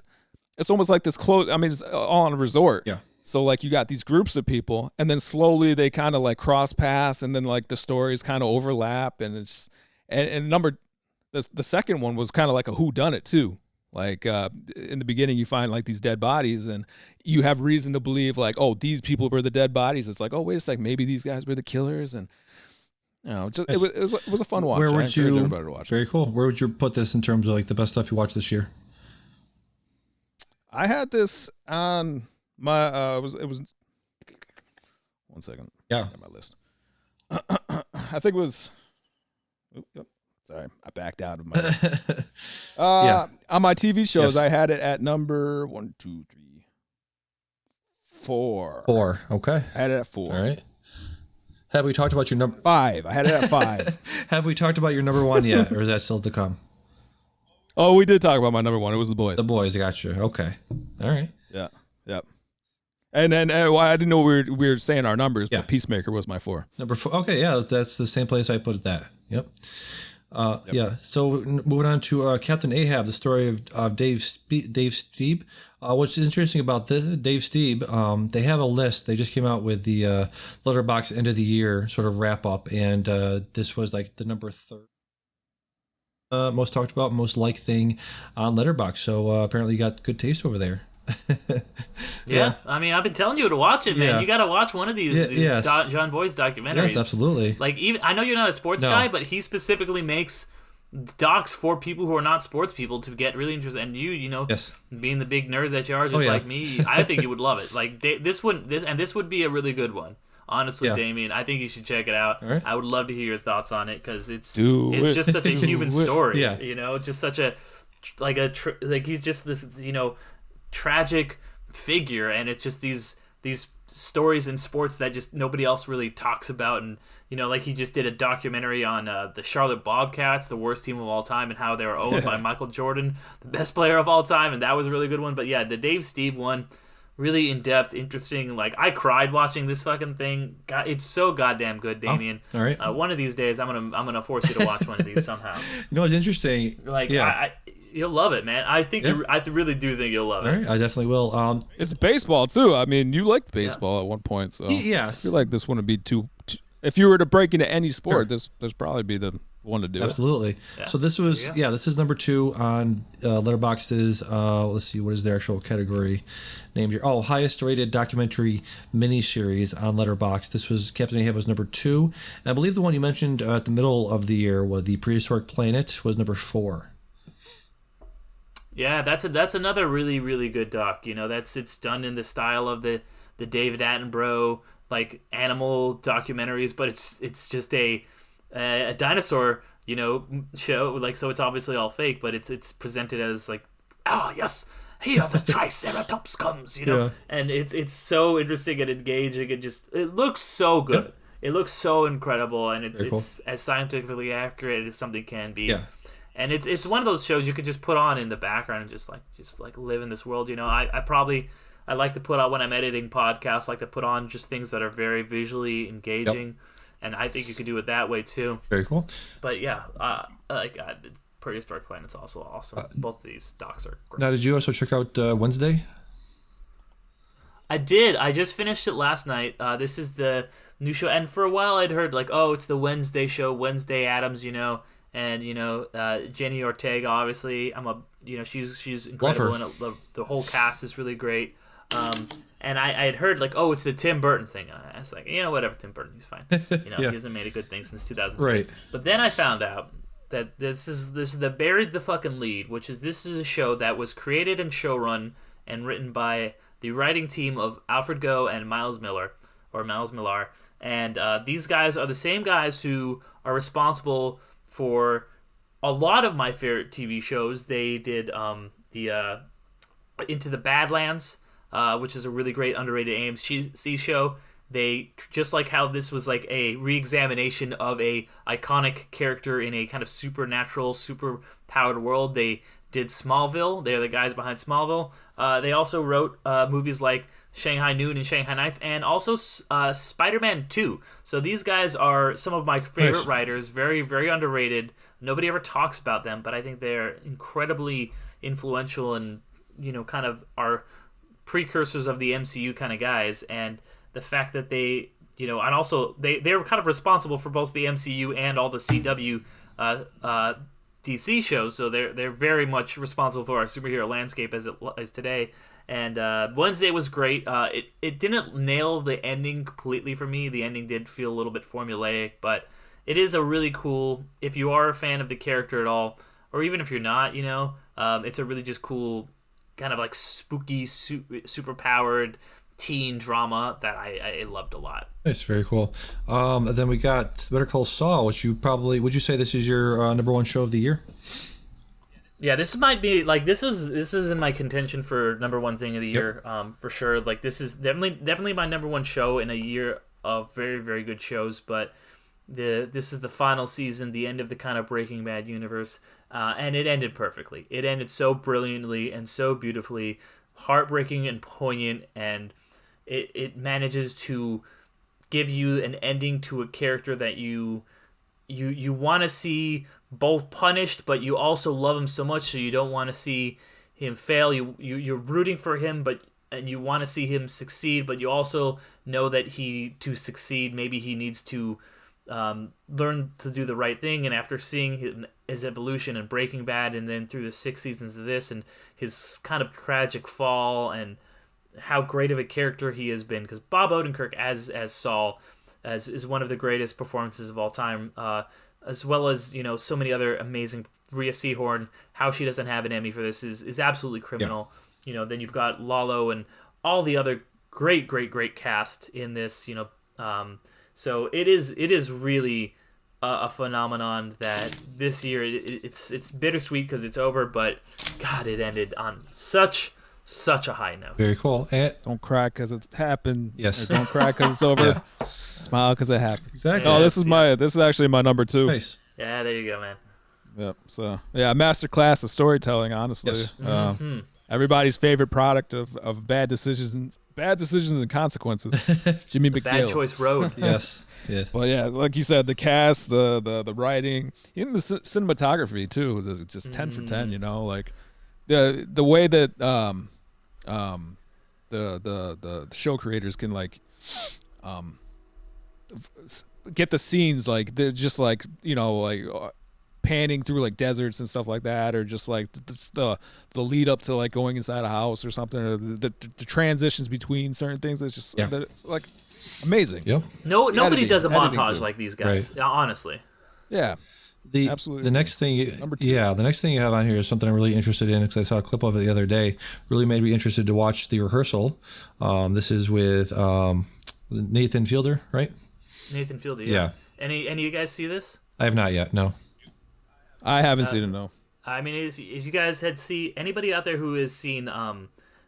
It's almost like this close. I mean, it's all on a resort. Yeah. So like you got these groups of people, and then slowly they kind of like cross paths, and then like the stories kind of overlap, and it's the second one was kind of like a whodunit too. Like in the beginning, you find like these dead bodies, and you have reason to believe like, oh, these people were the dead bodies. It's like, oh, wait a sec, maybe these guys were the killers, and you know, it was a fun watch. Where would you? Everybody to watch. Very cool. Where would you put this in terms of like the best stuff you watched this year? I had this on my it was 1 second. Yeah, my list. I think it was. Sorry, I backed out of my list. On my TV shows, I had it at number 1, 2, 3, 4. 4. Okay, I had it at 4. All right. Have we talked about your number 5? I had it at 5. Have we talked about your number 1 yet, or is that still to come? Oh, we did talk about my number 1. It was The Boys. The Boys, gotcha. Okay, all right. Yeah, yep. And then I didn't know we were saying our numbers, but Peacemaker was my 4. Number 4. Okay, yeah, that's the same place I put it. That. Yep. Yeah. So moving on to Captain Ahab, the story of Dave Stieb. What's interesting about this, Dave Stieb, they have a list. They just came out with the Letterboxd end of the year sort of wrap up, and this was like the number 3rd most talked about, most liked thing on Letterboxd. So apparently you got good taste over there. Yeah, I mean, I've been telling you to watch it, man. Yeah. You got to watch one of these John Boy's documentaries. Yes, absolutely. Like, even I know you're not a sports guy, but he specifically makes docs for people who are not sports people to get really interested. And you know, being the big nerd that you are, just like me, I think you would love it. Like this would be a really good one. Honestly, Damian, I think you should check it out. Right. I would love to hear your thoughts on it because it's just such a human story. Yeah. You know, just such a he's just this, you know, tragic figure, and it's just these stories in sports that just nobody else really talks about. And you know, like he just did a documentary on the Charlotte Bobcats, the worst team of all time, and how they were owned by Michael Jordan, the best player of all time, and that was a really good one. But yeah, the Dave Stieb one, really in-depth, interesting. Like, I cried watching this fucking thing. God, it's so goddamn good, Damian. Oh, all right. One of these days, I'm gonna force you to watch one of these somehow. You know what's interesting? Like, you'll love it, man. I think I really do think you'll love it. All right, I definitely will. It's baseball too. I mean, you liked baseball at one point, so yes. I feel like this wouldn't be too. If you were to break into any sport, this probably be the one to do Absolutely. Yeah. So this was this is number 2 on Letterboxd's. Let's see, what is the actual category named here? Oh, highest rated documentary miniseries on Letterboxd. This was Captain Ahab was number 2, and I believe the one you mentioned at the middle of the year was the Prehistoric Planet was number 4. Yeah, that's another really, really good doc. You know, it's done in the style of the David Attenborough like animal documentaries, but it's just a dinosaur, you know, show. Like, so it's obviously all fake, but it's presented as like, oh yes, here the Triceratops comes, you know, and it's so interesting and engaging, and it looks so good. Yeah. It looks so incredible, and it's as scientifically accurate as something can be. Yeah. And it's one of those shows you could just put on in the background and just like live in this world. You know, I like to put on, when I'm editing podcasts, like to put on just things that are very visually engaging, and I think you could do it that way too. Very cool. But yeah, Prehistoric Planet's also awesome. Both of these docs are great. Now, did you also check out Wednesday? I did. I just finished it last night. This is the new show, and for a while I'd heard like, oh, it's the Wednesday show, Wednesday Addams, you know. And you know, Jenny Ortega, obviously, she's incredible, and the whole cast is really great. And I had heard like, oh, it's the Tim Burton thing. I was like, you know, whatever, Tim Burton, he's fine. You know, he hasn't made a good thing since 2003. Right. But then I found out that this is the Buried the Fucking Lead, which is a show that was created and showrun and written by the writing team of Alfred Goh and Miles Millar, and these guys are the same guys who are responsible for a lot of my favorite TV shows. They did the Into the Badlands, which is a really great underrated AMC show. They, just like how this was like a re-examination of a iconic character in a kind of supernatural, super powered world, they did Smallville. They're the guys behind Smallville. They also wrote movies like Shanghai Noon and Shanghai Nights, and also Spider-Man 2. So these guys are some of my favorite writers, very, very underrated. Nobody ever talks about them, but I think they're incredibly influential and, you know, kind of are precursors of the MCU kind of guys. And the fact that they, you know, and also they're kind of responsible for both the MCU and all the CW DC shows, so they're very much responsible for our superhero landscape as it is today. And Wednesday was great. It didn't nail the ending completely for me. The ending did feel a little bit formulaic, but it is a really cool, if you are a fan of the character at all, or even if you're not, you know, it's a really just cool kind of like spooky, super powered teen drama that I loved a lot. It's very cool. And then we got Better Call Saul, which would you say this is your number 1 show of the year? Yeah, this might be like this is in my contention for number 1 thing of the year, for sure. Like, this is definitely my number 1 show in a year of very, very good shows. But this is the final season, the end of the kind of Breaking Bad universe, and it ended perfectly. It ended so brilliantly and so beautifully, heartbreaking and poignant, and it manages to give you an ending to a character that you want to see both punished, but you also love him so much, so you don't want to see him fail. You're rooting for him, and you want to see him succeed, but you also know that to succeed, maybe he needs to learn to do the right thing. And after seeing his evolution in Breaking Bad, and then through the 6 seasons of this, and his kind of tragic fall, and how great of a character he has been, because Bob Odenkirk as Saul is one of the greatest performances of all time, as well as, you know, so many other amazing. Rhea Seehorn, how she doesn't have an Emmy for this is absolutely criminal. You know, then you've got Lalo and all the other great cast in this, you know. So it is really a phenomenon that this year it's bittersweet because it's over, but God, it ended on such a high note. Very cool. And don't cry because it's happened. Yes. Or don't cry because it's over. Smile because it happened. Exactly. Oh, this is actually my number 2. Nice. Yeah, there you go, man. Yep. So yeah, masterclass of storytelling. Honestly, Yes. Everybody's favorite product of bad decisions and consequences. Jimmy McGill. Bad Choice Road. Yes. Well, yeah, like you said, the cast, the writing, even the cinematography too. It's just 10 for 10. You know, like the way that the show creators can like get the scenes like they're just like like panning through like deserts and stuff like that, or just like the lead up to like going inside a house or something, or the transitions between certain things. It's just it's like amazing. Yep. Nobody does a montage like these guys. Right. Honestly. Yeah. Absolutely. The next thing the next thing you have on here is something I'm really interested in, because I saw a clip of it the other day. Really made me interested to watch the rehearsal. This is with Nathan Fielder, right? Nathan Fielder. Yeah. Any of you guys see this? I have not yet. No. I haven't seen it. No. I mean, if you guys had anybody out there who has seen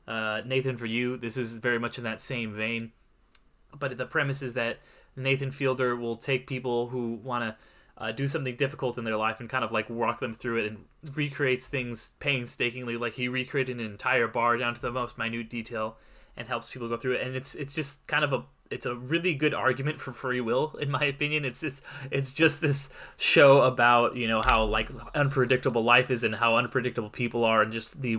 Nathan For You, this is very much in that same vein. But the premise is that Nathan Fielder will take people who want to do something difficult in their life and kind of like walk them through it, and recreates things painstakingly. Like he recreated an entire bar down to the most minute detail and helps people go through it. And it's just kind of it's a really good argument for free will, in my opinion. It's just this show about how like unpredictable life is and how unpredictable people are, and just the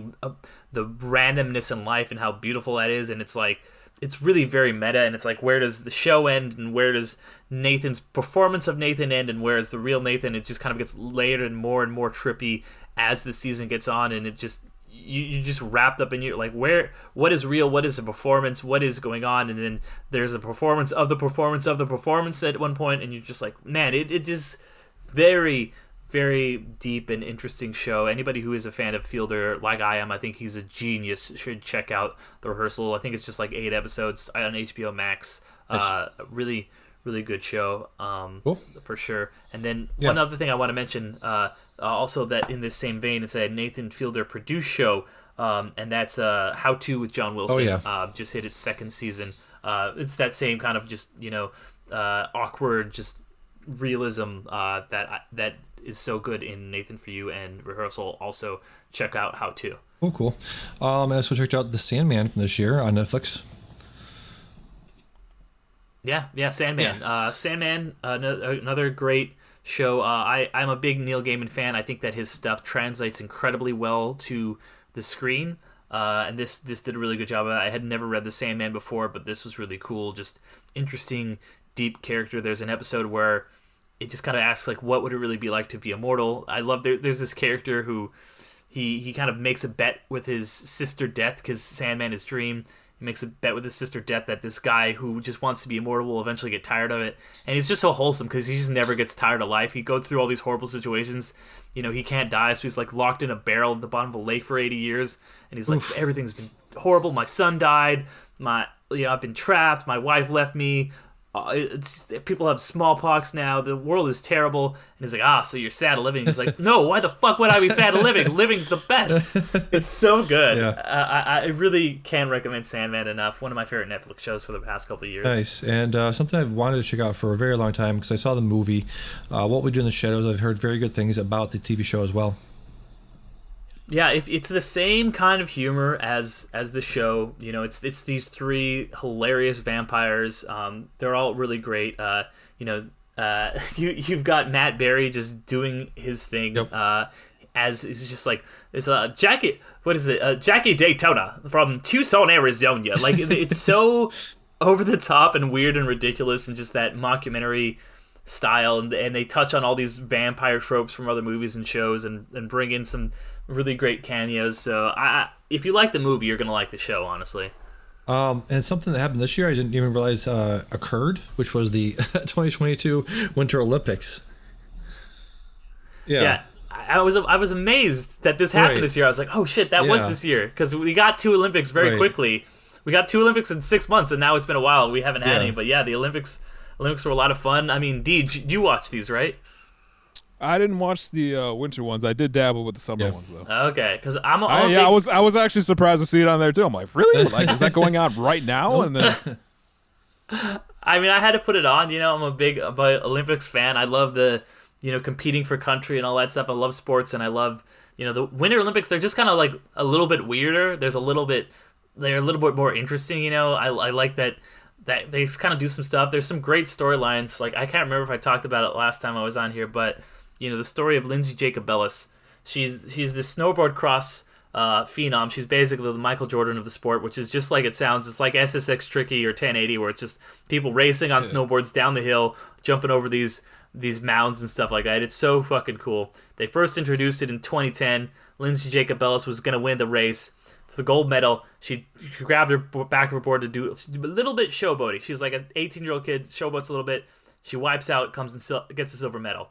randomness in life and how beautiful that is. And it's like, it's really very meta, and it's like, where does the show end and where does Nathan's performance of Nathan end, and where is the real Nathan? It just kind of gets layered and more trippy as the season gets on, and it just you just wrapped up in your like, what is real, what is a performance, what is going on, and then there's a performance of the performance of the performance at one point, and you're just like, man, it just very, very deep and interesting show. Anybody who is a fan of Fielder, like I am, I think he's a genius, should check out the rehearsal. I think it's just like 8 episodes on HBO Max. Nice. Really, really good show, cool. For sure. And then one other thing I want to mention, also that in this same vein, it's a Nathan Fielder produced show, and that's How To with John Wilson. Oh, yeah. Just hit its 2nd season. It's that same kind of just awkward, just realism that is so good in Nathan For You and rehearsal. Also check out How To. Oh, cool. I also checked out The Sandman from this year on Netflix. Yeah, Sandman. Yeah. Sandman, another great show. I'm a big Neil Gaiman fan. I think that his stuff translates incredibly well to the screen. And this did a really good job of it. I had never read The Sandman before, but this was really cool. Just interesting, deep character. There's an episode where it just kind of asks, like, what would it really be like to be immortal? I love there's this character who he kind of makes a bet with his sister Death, because Sandman is Dream. He makes a bet with his sister Death that this guy who just wants to be immortal will eventually get tired of it. And he's just so wholesome because he just never gets tired of life. He goes through all these horrible situations. He can't die, so he's like locked in a barrel at the bottom of a lake for 80 years. And he's like, everything's been horrible. My son died. I've been trapped. My wife left me. People have smallpox now. The world is terrible. And he's like, so you're sad of living. He's like, no, why the fuck would I be sad of living? Living's the best. It's so good. Yeah. I really can't recommend Sandman enough. One of my favorite Netflix shows for the past couple of years. Nice. And something I've wanted to check out for a very long time, because I saw the movie What We Do in the Shadows. I've heard very good things about the TV show as well. Yeah, it's the same kind of humor as the show. It's these 3 hilarious vampires. They're all really great. You've got Matt Berry just doing his thing. Yep. As it's just like it's Jackie. What is it? Jackie Daytona from Tucson, Arizona. Like it's so over the top and weird and ridiculous, and just that mockumentary style. And they touch on all these vampire tropes from other movies and shows, and bring in some really great cameos. So if you like the movie, you're gonna like the show, honestly. And something that happened this year I didn't even realize occurred, which was the 2022 Winter Olympics. Yeah. I was amazed that this happened this year. I was like, oh shit, that was this year, because we got 2 Olympics very quickly. We got 2 Olympics in 6 months, and now it's been a while. We haven't had any, but the Olympics were a lot of fun. I mean, you watch these, right? I didn't watch the winter ones. I did dabble with the summer ones though. Okay, because I was actually surprised to see it on there too. I'm like, really? Like, is that going on right now? And then, I mean, I had to put it on. I'm a big Olympics fan. I love the competing for country and all that stuff. I love sports, and I love the Winter Olympics. They're just kind of like a little bit weirder. They're a little bit more interesting. I like that they kind of do some stuff. There's some great storylines. Like, I can't remember if I talked about it last time I was on here, but the story of Lindsay Jacobellis. She's this snowboard cross phenom. She's basically the Michael Jordan of the sport, which is just like it sounds. It's like SSX Tricky or 1080, where it's just people racing on snowboards down the hill, jumping over these mounds and stuff like that. It's so fucking cool. They first introduced it in 2010. Lindsay Jacobellis was going to win the race. For the gold medal, she grabbed her back of her board to do a little bit showboating. She's like an 18-year-old kid, showboats a little bit. She wipes out, comes and gets a silver medal.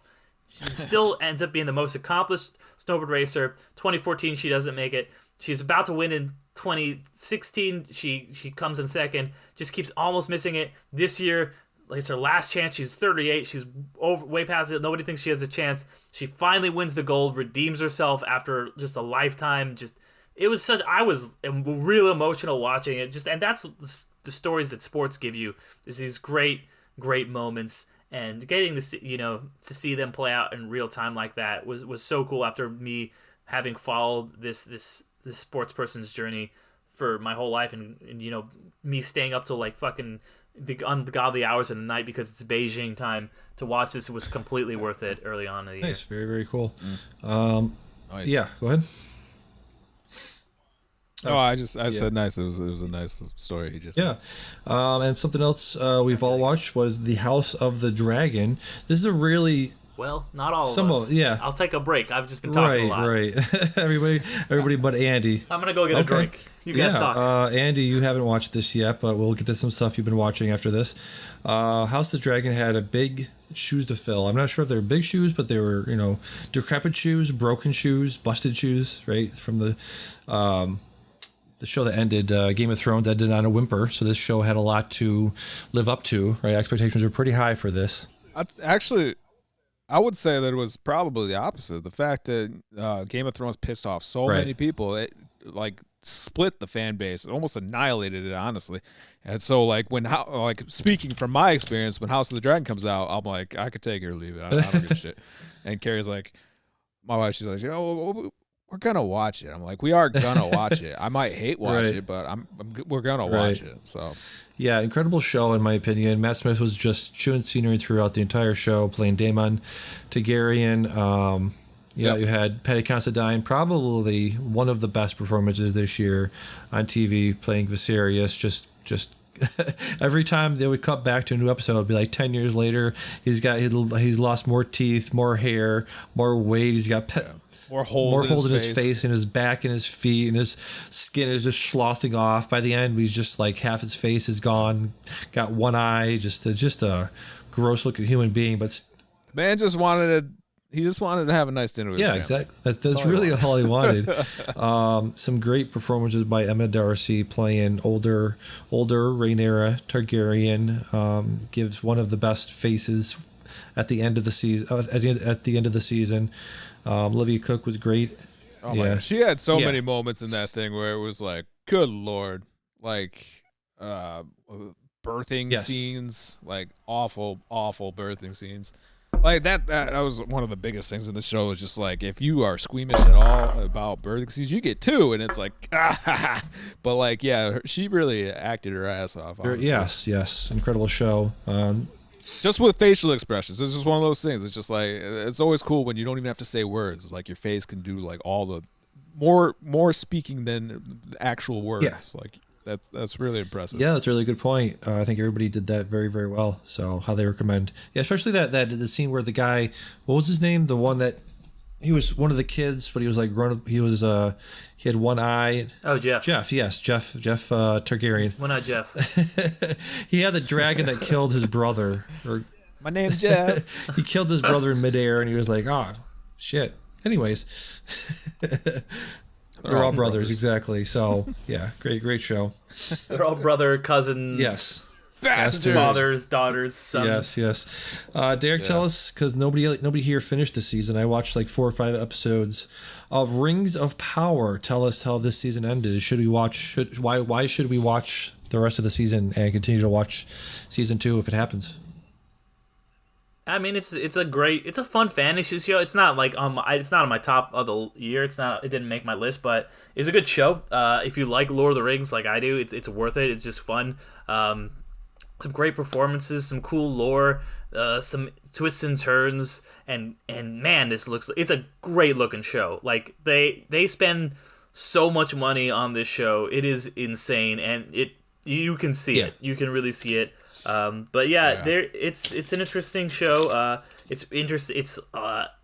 She still ends up being the most accomplished snowboard racer. 2014, she doesn't make it. She's about to win in 2016. She comes in second. Just keeps almost missing it. This year, it's her last chance. She's 38. She's way past it. Nobody thinks she has a chance. She finally wins the gold, redeems herself after just a lifetime. It was I was real emotional watching it. And that's the stories that sports give you, is these great moments, and getting to see them play out in real time like that was so cool. After me having followed this sports person's journey for my whole life, and me staying up till like fucking the ungodly hours of the night because it's Beijing time to watch this, it was completely worth it early on in the year. Nice, very, very cool. Nice. Yeah, go ahead. Oh, I said nice. It was a nice story he just said. And something else we've all watched was The House of the Dragon. This is a really not all of us. Yeah. I'll take a break. I've just been talking a lot. Right. everybody but Andy. I'm gonna go get a drink. You guys talk. Andy, you haven't watched this yet, but we'll get to some stuff you've been watching after this. House of the Dragon had a big shoes to fill. I'm not sure if they were big shoes, but they were, decrepit shoes, broken shoes, busted shoes, right? From the show that ended, Game of Thrones ended on a whimper, so this show had a lot to live up to, right? Expectations were pretty high for this. I would say that it was probably the opposite. The fact that Game of Thrones pissed off so many people, it like split the fan base. It almost annihilated it, honestly. And so, like, speaking from my experience, when House of the Dragon comes out, I'm like, I could take it or leave it. I don't give a shit. And Carrie's like, my wife, she's like, we're gonna watch it. I'm like, we are gonna watch it. I might hate watch it, but we're gonna watch it. So yeah, incredible show in my opinion. Matt Smith was just chewing scenery throughout the entire show, playing Damian Targaryen. You had Paddy Considine, probably one of the best performances this year on TV, playing Viserys. Just every time they would cut back to a new episode, it'd be like 10 years later. He's lost more teeth, more hair, more weight. He's got more holes in his face and his back and his feet, and his skin is just sloughing off. By the end, he's just like half his face is gone, got one eye, just a gross looking human being. But man just wanted to have a nice dinner with his family. Exactly. That's really all he wanted. Some great performances by Emma Darcy playing older Rhaenyra Targaryen. Gives one of the best faces at the end of the season. At the end of the season. Olivia Cook was great. Oh my God. She had so many moments in that thing where it was like, good Lord, like birthing scenes, like awful birthing scenes. Like that was one of the biggest things in the show, is just like, if you are squeamish at all about birthing scenes, you get two, and it's like, but like, she really acted her ass off. Honestly. Yes, incredible show. Just with facial expressions, it's just one of those things. It's just like, it's always cool when you don't even have to say words. It's like your face can do like all the more speaking than actual words. Yeah. Like that's really impressive. Yeah, that's a really good point. I think everybody did that very, very well. So highly recommend. Yeah, especially that the scene where the guy, what was his name? The one that he was one of the kids, but he was like grown. He had one eye. Oh, Jeff. Jeff Targaryen. One eye Jeff. He had the dragon that killed his brother. My name's Jeff. He killed his brother in midair, and he was like, "Oh, shit." Anyways, they're all brothers, exactly. So yeah, great show. They're all brother, cousins. Yes. Bastards. Fathers, daughters, sons. Yes. Derek, tell us, because nobody here finished the season. I watched like 4 or 5 episodes of Rings of Power. Tell us how this season ended. Why should we watch the rest of the season and continue to watch season 2 if it happens? I mean, it's a fun fantasy show. It's not like it's not on my top of the year. It didn't make my list, but it's a good show. If you like Lord of the Rings like I do, it's worth it. It's just fun. Some great performances, some cool lore, some twists and turns, and man, it's a great looking show. Like they spend so much money on this show. It is insane, and you can see it. You can really see it. But it's an interesting show. It's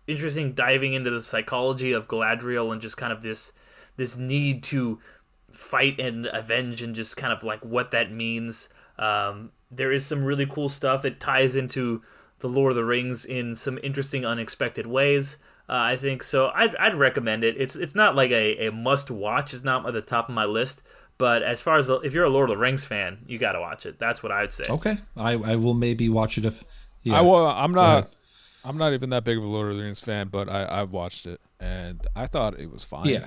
interesting diving into the psychology of Galadriel and just kind of this need to fight and avenge and just kind of like what that means. There is some really cool stuff. It ties into the Lord of the Rings in some interesting, unexpected ways. I think so. I'd recommend it. It's not like a must watch. It's not at the top of my list. But as far as if you're a Lord of the Rings fan, you got to watch it. That's what I'd say. Okay, I will maybe watch it if. Yeah. I'm not even that big of a Lord of the Rings fan, but I watched it and I thought it was fine. Yeah.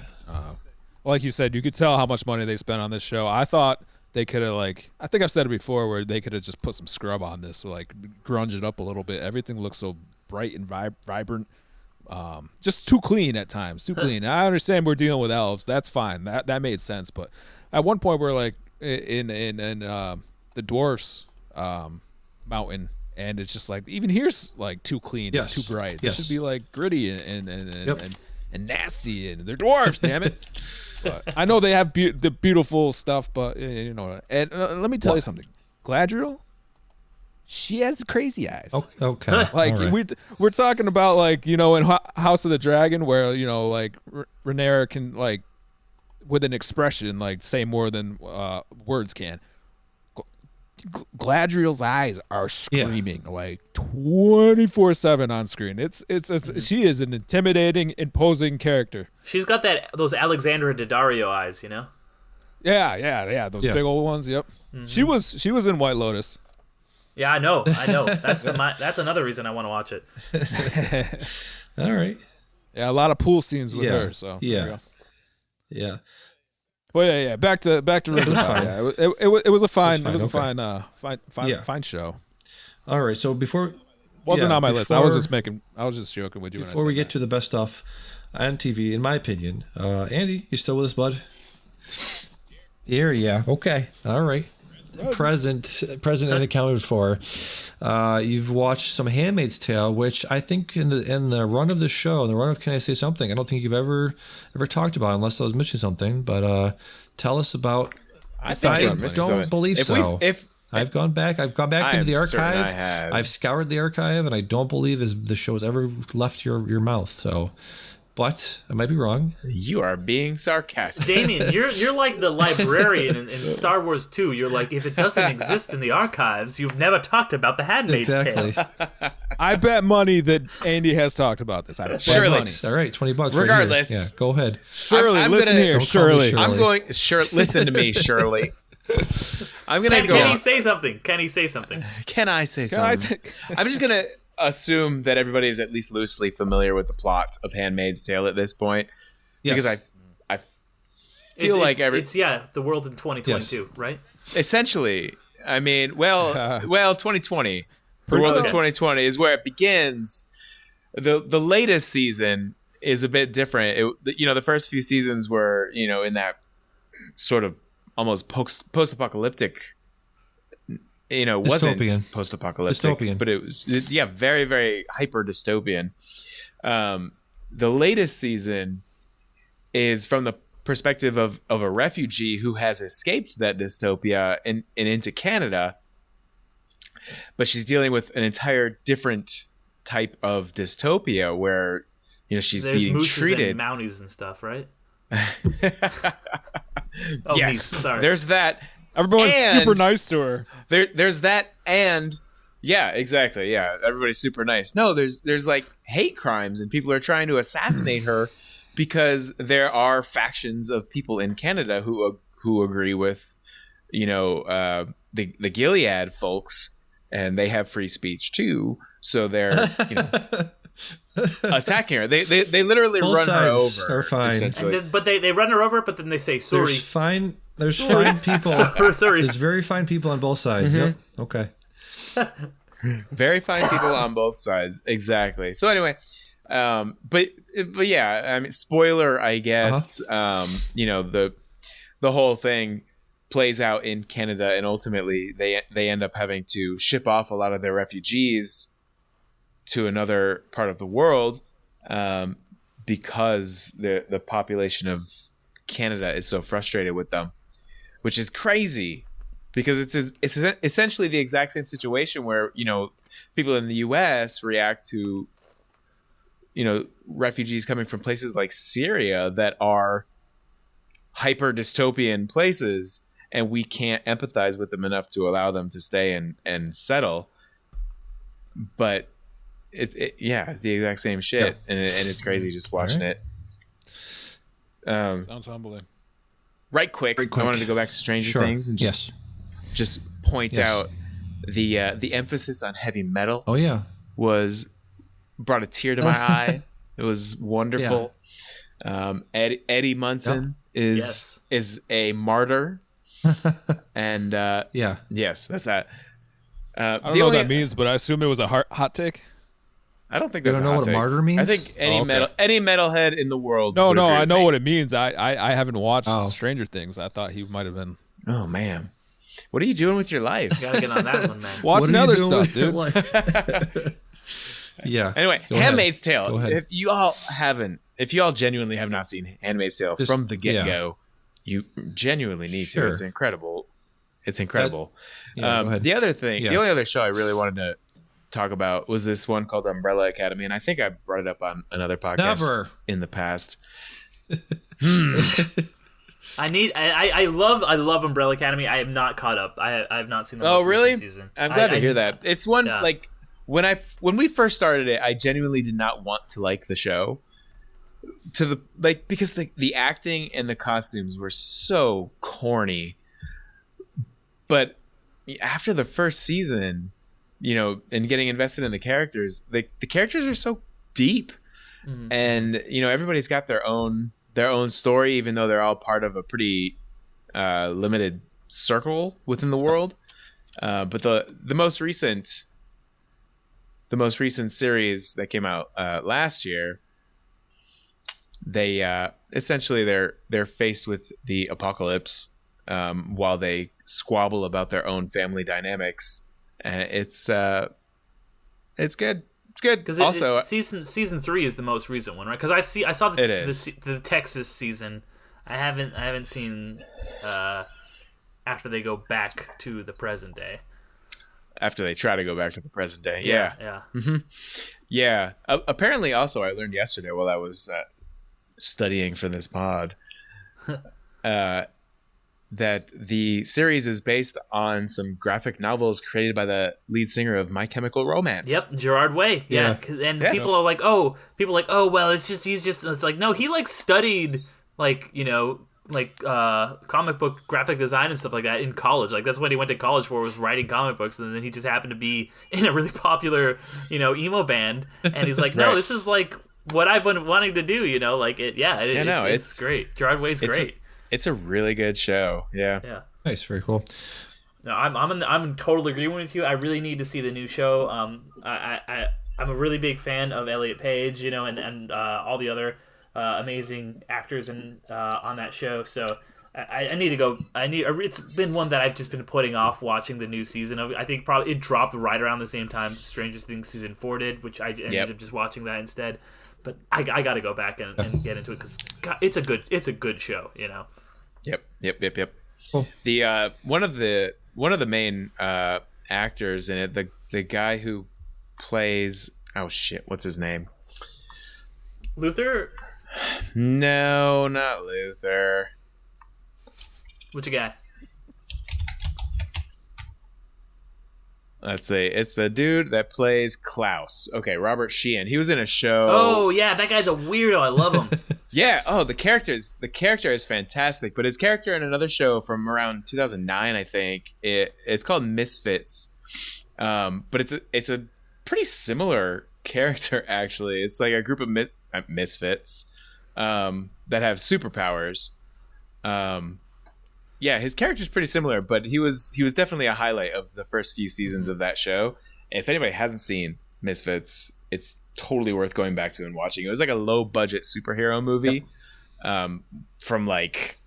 Like you said, you could tell how much money they spent on this show. I thought they could have I think I've said it before, where they could have just put some scrub on this, grunge it up a little bit. Everything looks so bright and vibrant. Just too clean at times. Too clean. I understand we're dealing with elves. That's fine. That made sense. But at one point, we're in the dwarfs mountain, and it's just even here's too clean. Yes. It's too bright. Yes. It should be gritty and nasty, and they're dwarfs. Damn it. But I know they have the beautiful stuff, but you know. And let me tell you something. Galadriel, she has crazy eyes. Okay. Right. We're talking about in House of the Dragon, where Rhaenyra can with an expression say more than words can. Galadriel's eyes are screaming 24/7 on screen. It's she is an intimidating, imposing character. She's got those Alexandra Daddario eyes, you know. Yeah. Those big old ones. Yep. Mm-hmm. She was in White Lotus. Yeah, I know. That's another reason I want to watch it. All right. Yeah, a lot of pool scenes with her. So yeah. Well, yeah. Back to RingerVerse. It was a fine show. All right. So before wasn't on my list. I was just joking with you. Before we get to the best stuff on TV, in my opinion, Andy, you still with us, bud? Here, yeah. Okay. All right. Present and accounted for. You've watched some Handmaid's Tale, which I think in the run of the show, in the run of Can I Say Something, I don't think you've ever talked about, unless I was missing something. But tell us about. I don't believe so. I've gone back into the archive. I've scoured the archive, and I don't believe the show has ever left your mouth. So. But I might be wrong. You are being sarcastic. Damian, you're like the librarian in Star Wars 2. You're like, if it doesn't exist in the archives, you've never talked about the Handmaid's Tale. I bet money that Andy has talked about this. Surely. Money. All right, $20. Regardless. Right here. Yeah, go ahead. Shirley, listen here, Shirley. I'm going. Listen to me, Shirley. I'm gonna go. Can he say something? Can I say something? I'm just gonna assume that everybody is at least loosely familiar with the plot of Handmaid's Tale at this point, because I feel it's the world in 2022, right? Essentially, I mean, 2020, the world in 2020 is where it begins. The latest season is a bit different. The first few seasons were in that sort of almost post-apocalyptic. Wasn't post-apocalyptic, dystopian. But it was, very, very hyper dystopian. The latest season is from the perspective of a refugee who has escaped that dystopia and into Canada, but she's dealing with an entire different type of dystopia where she's being treated. And Mounties and stuff, right? Yes, sorry. There's that. Everyone's super nice to her. There's that, and exactly. Yeah, everybody's super nice. No, there's hate crimes, and people are trying to assassinate her because there are factions of people in Canada who agree with, the Gilead folks, and they have free speech too. So they're attacking her. They literally Both run her sides over. Are fine, but they run her over. But then they say sorry. There's fine people. Sorry. There's very fine people on both sides. Mm-hmm. Yep. Okay. Very fine people on both sides. Exactly. So anyway, but yeah, I mean, spoiler, I guess. The whole thing plays out in Canada, and ultimately they end up having to ship off a lot of their refugees to another part of the world, because the population of Canada is so frustrated with them, which is crazy because it's essentially the exact same situation where, you know, people in the US react to, you know, refugees coming from places like Syria that are hyper dystopian places, and we can't empathize with them enough to allow them to stay and settle. But the exact same shit, and it's crazy just watching it. Sounds humbling. Right quick, I wanted to go back to Stranger Things and just point out the emphasis on heavy metal. Oh yeah, brought a tear to my eye. It was wonderful. Yeah. Eddie Munson is a martyr, and yes, that's that. I don't know what that means, but I assume it was a hot take. I don't think you that's don't know what a martyr means. I think any metalhead in the world. No, I know what it means. I haven't watched Stranger Things. I thought he might have been. Oh man, what are you doing with your life? Gotta get on that one, man. Watching other stuff, dude. Yeah. Anyway, Handmaid's Tale. If you all genuinely have not seen Handmaid's Tale from the get-go, you genuinely need to. It's incredible. It's incredible. The other thing, the only other show I really wanted to talk about was this one called Umbrella Academy, and I think I brought it up on another podcast in the past. I love Umbrella Academy. I am not caught up. I have not seen the most recent season. I'm glad to hear that. It's one like when we first started it, I genuinely did not want to like the show. Because the acting and the costumes were so corny. But after the first season, you know, and getting invested in the characters, the characters are so deep. Mm-hmm. And, you know, everybody's got their own story, even though they're all part of a pretty limited circle within the world. But the most recent series that came out last year, they essentially they're faced with the apocalypse while they squabble about their own family dynamics. It's good. It's good. Because also season 3 is the most recent one, right? Because I saw the Texas season. I haven't seen after they go back to the present day. After they try to go back to the present day, yeah. Mm-hmm. Yeah. Apparently, also, I learned yesterday while I was studying for this pod that the series is based on some graphic novels created by the lead singer of My Chemical Romance. Yep, Gerard Way. Yeah. And people are like, oh, well, it's like, no, he like studied like, you know, like comic book graphic design and stuff like that in college. Like that's what he went to college for, was writing comic books, and then he just happened to be in a really popular, you know, emo band, and he's like, no, this is like what I've been wanting to do, you know, like it's great. Gerard Way's great. It's a really good show. Yeah. Nice, very cool. No, I'm totally agreeing with you. I really need to see the new show. I'm a really big fan of Elliot Page, you know, and all the other amazing actors on that show. So I need to go. It's been one that I've just been putting off watching the new season of. I think probably it dropped right around the same time Stranger Things season 4 did, which I ended up just watching that instead. But I got to go back and get into it because it's a good show, you know. Yep. Cool. The one of the main actors in it, the guy who plays what's his name? Luther? No, not Luther. Which guy? Let's see. It's the dude that plays Klaus. Okay, Robert Sheehan. He was in a show. Oh yeah, that guy's a weirdo. I love him. Yeah. Oh, the character is fantastic. But his character in another show from around 2009, I think, it's called Misfits. But it's a pretty similar character actually. It's like a group of misfits that have superpowers. Yeah, his character's pretty similar, but he was definitely a highlight of the first few seasons of that show. If anybody hasn't seen Misfits, it's totally worth going back to and watching. It was like a low budget superhero movie from like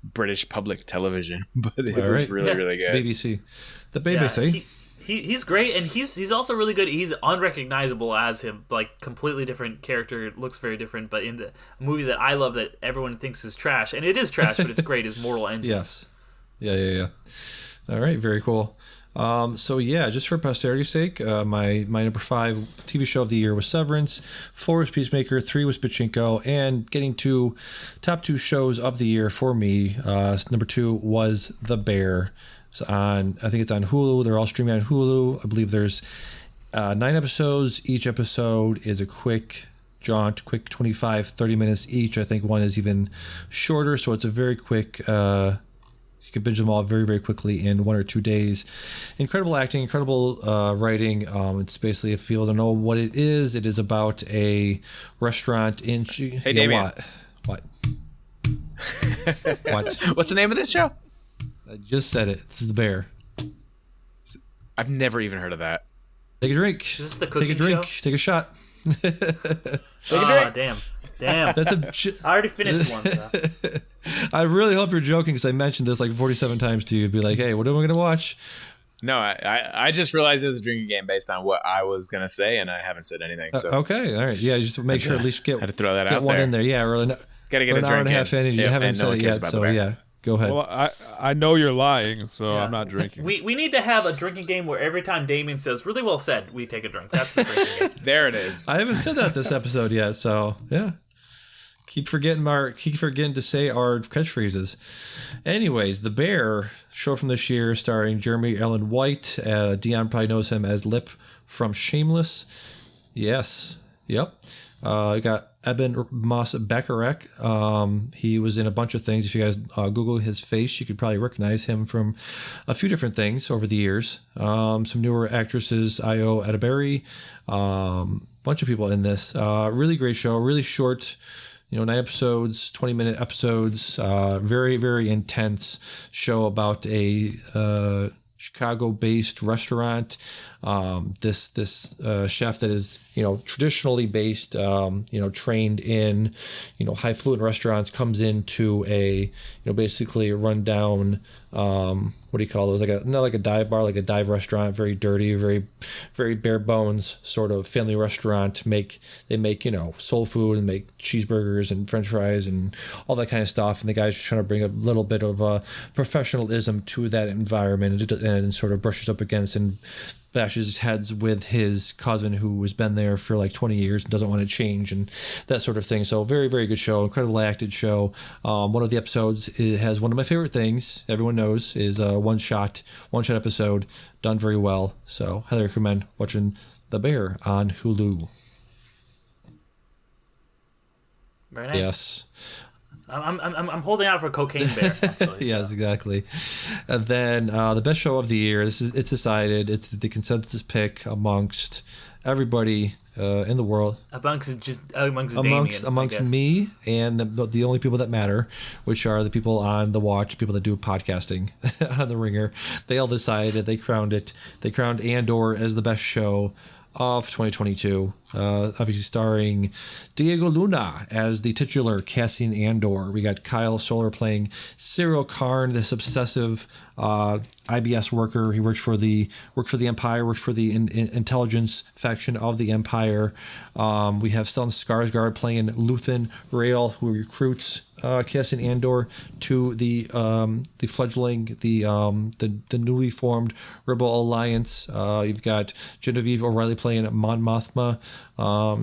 British public television, but it was really good. BBC. The BBC. He's great, and he's also really good. He's unrecognizable as him, like completely different character. Looks very different, but in the movie that I love that everyone thinks is trash, and it is trash, but it's great. Is Mortal Engines. Yes. Yeah. All right, very cool. So yeah, just for posterity's sake, my number 5 TV show of the year was Severance, 4 was Peacemaker, 3 was Pachinko, and getting to top 2 shows of the year for me. Number 2 was The Bear. I think it's on Hulu. They're all streaming on Hulu. I believe there's 9 episodes. Each episode is a quick jaunt, quick 25, 30 minutes each. I think one is even shorter, so it's a very quick. You can binge them all very, very quickly in 1 or 2 days. Incredible acting, incredible writing. It's basically, if people don't know what it is about a restaurant in. Hey, Damian. What? What's the name of this show? I just said it. This is The Bear. I've never even heard of that. Take a drink. Is this the Take a cooking drink. show? Take a shot. Damn. That's I already finished one. So. I really hope you're joking because I mentioned this like 47 times to you. Be like, hey, what am I going to watch? No, I just realized it was a drinking game based on what I was going to say, and I haven't said anything. So okay, all right. Yeah, just make sure at least had to throw that get out one there. in there. Yeah, or Gotta get an hour and a half in and you haven't said it yet. So yeah, go ahead. Well, I know you're lying, so I'm not drinking. We need to have a drinking game where every time Damian says "really well said," we take a drink. That's the drinking game. There it is. I haven't said that this episode yet, so yeah. Keep forgetting to say our catchphrases. Anyways, The Bear, show from this year starring Jeremy Allen White. Dion probably knows him as Lip from Shameless. Yes. Yep. I got Eben Moss Bacharach. He was in a bunch of things. If you guys Google his face, you could probably recognize him from a few different things over the years. Some newer actresses, Io Edeberry, bunch of people in this. Really great show, really short. 9 episodes, 20-minute episodes, very, very intense show about a Chicago-based restaurant. This chef that is traditionally based, trained in high-fluent restaurants comes into a basically a rundown. What do you call those? Not like a dive bar, like a dive restaurant. Very dirty, very, very bare bones sort of family restaurant. They make soul food and make cheeseburgers and French fries and all that kind of stuff. And the guy's just trying to bring a little bit of professionalism to that environment and sort of brushes up against and bashes heads with his cousin who has been there for like 20 years and doesn't want to change and that sort of thing. So very, very good show, incredible acted show. One of the episodes has one of my favorite things, everyone knows, is a one-shot episode done very well. So highly recommend watching The Bear on Hulu. Very nice. Yes. I'm holding out for Cocaine Bear. Actually, yes, exactly. And then the best show of the year. It's decided. It's the consensus pick amongst everybody in the world. Amongst me and the only people that matter, which are the people on the watch, people that do podcasting on the Ringer. They all decided. They crowned it. They crowned Andor as the best show of 2022, obviously starring Diego Luna as the titular Cassian Andor. We got Kyle Soller playing Cyril Karn, this obsessive IBS worker. He works for the Empire, works for the intelligence faction of the Empire. We have Stellan Skarsgård playing Luthen Rael, who recruits Cassian Andor to the fledgling, the newly formed Rebel Alliance. You've got Genevieve O'Reilly playing Mon Mothma.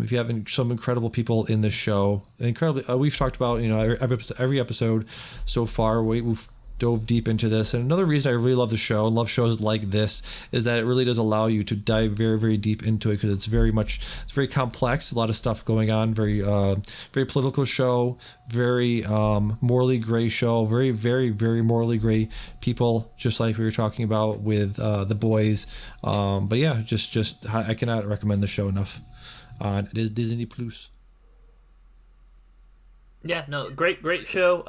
If you have some incredible people in this show, we've talked about every episode so far. We've dove deep into this, and another reason I really love the show and love shows like this is that it really does allow you to dive very, very deep into it because it's very complex, a lot of stuff going on, very political show, very morally gray show, very, very, very morally gray people, just like we were talking about with The Boys. But yeah, just I cannot recommend the show enough. It is Disney Plus. Yeah, no, great show.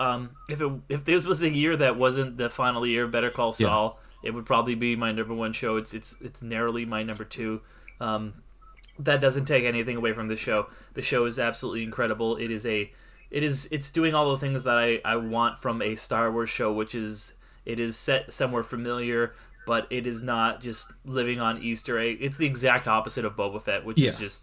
If this was a year that wasn't the final year of Better Call Saul, it would probably be my number one show. It's narrowly my number two. That doesn't take anything away from the show. The show is absolutely incredible. It's doing all the things that I want from a Star Wars show, which is it is set somewhere familiar, but it is not just living on Easter egg. It's the exact opposite of Boba Fett, which is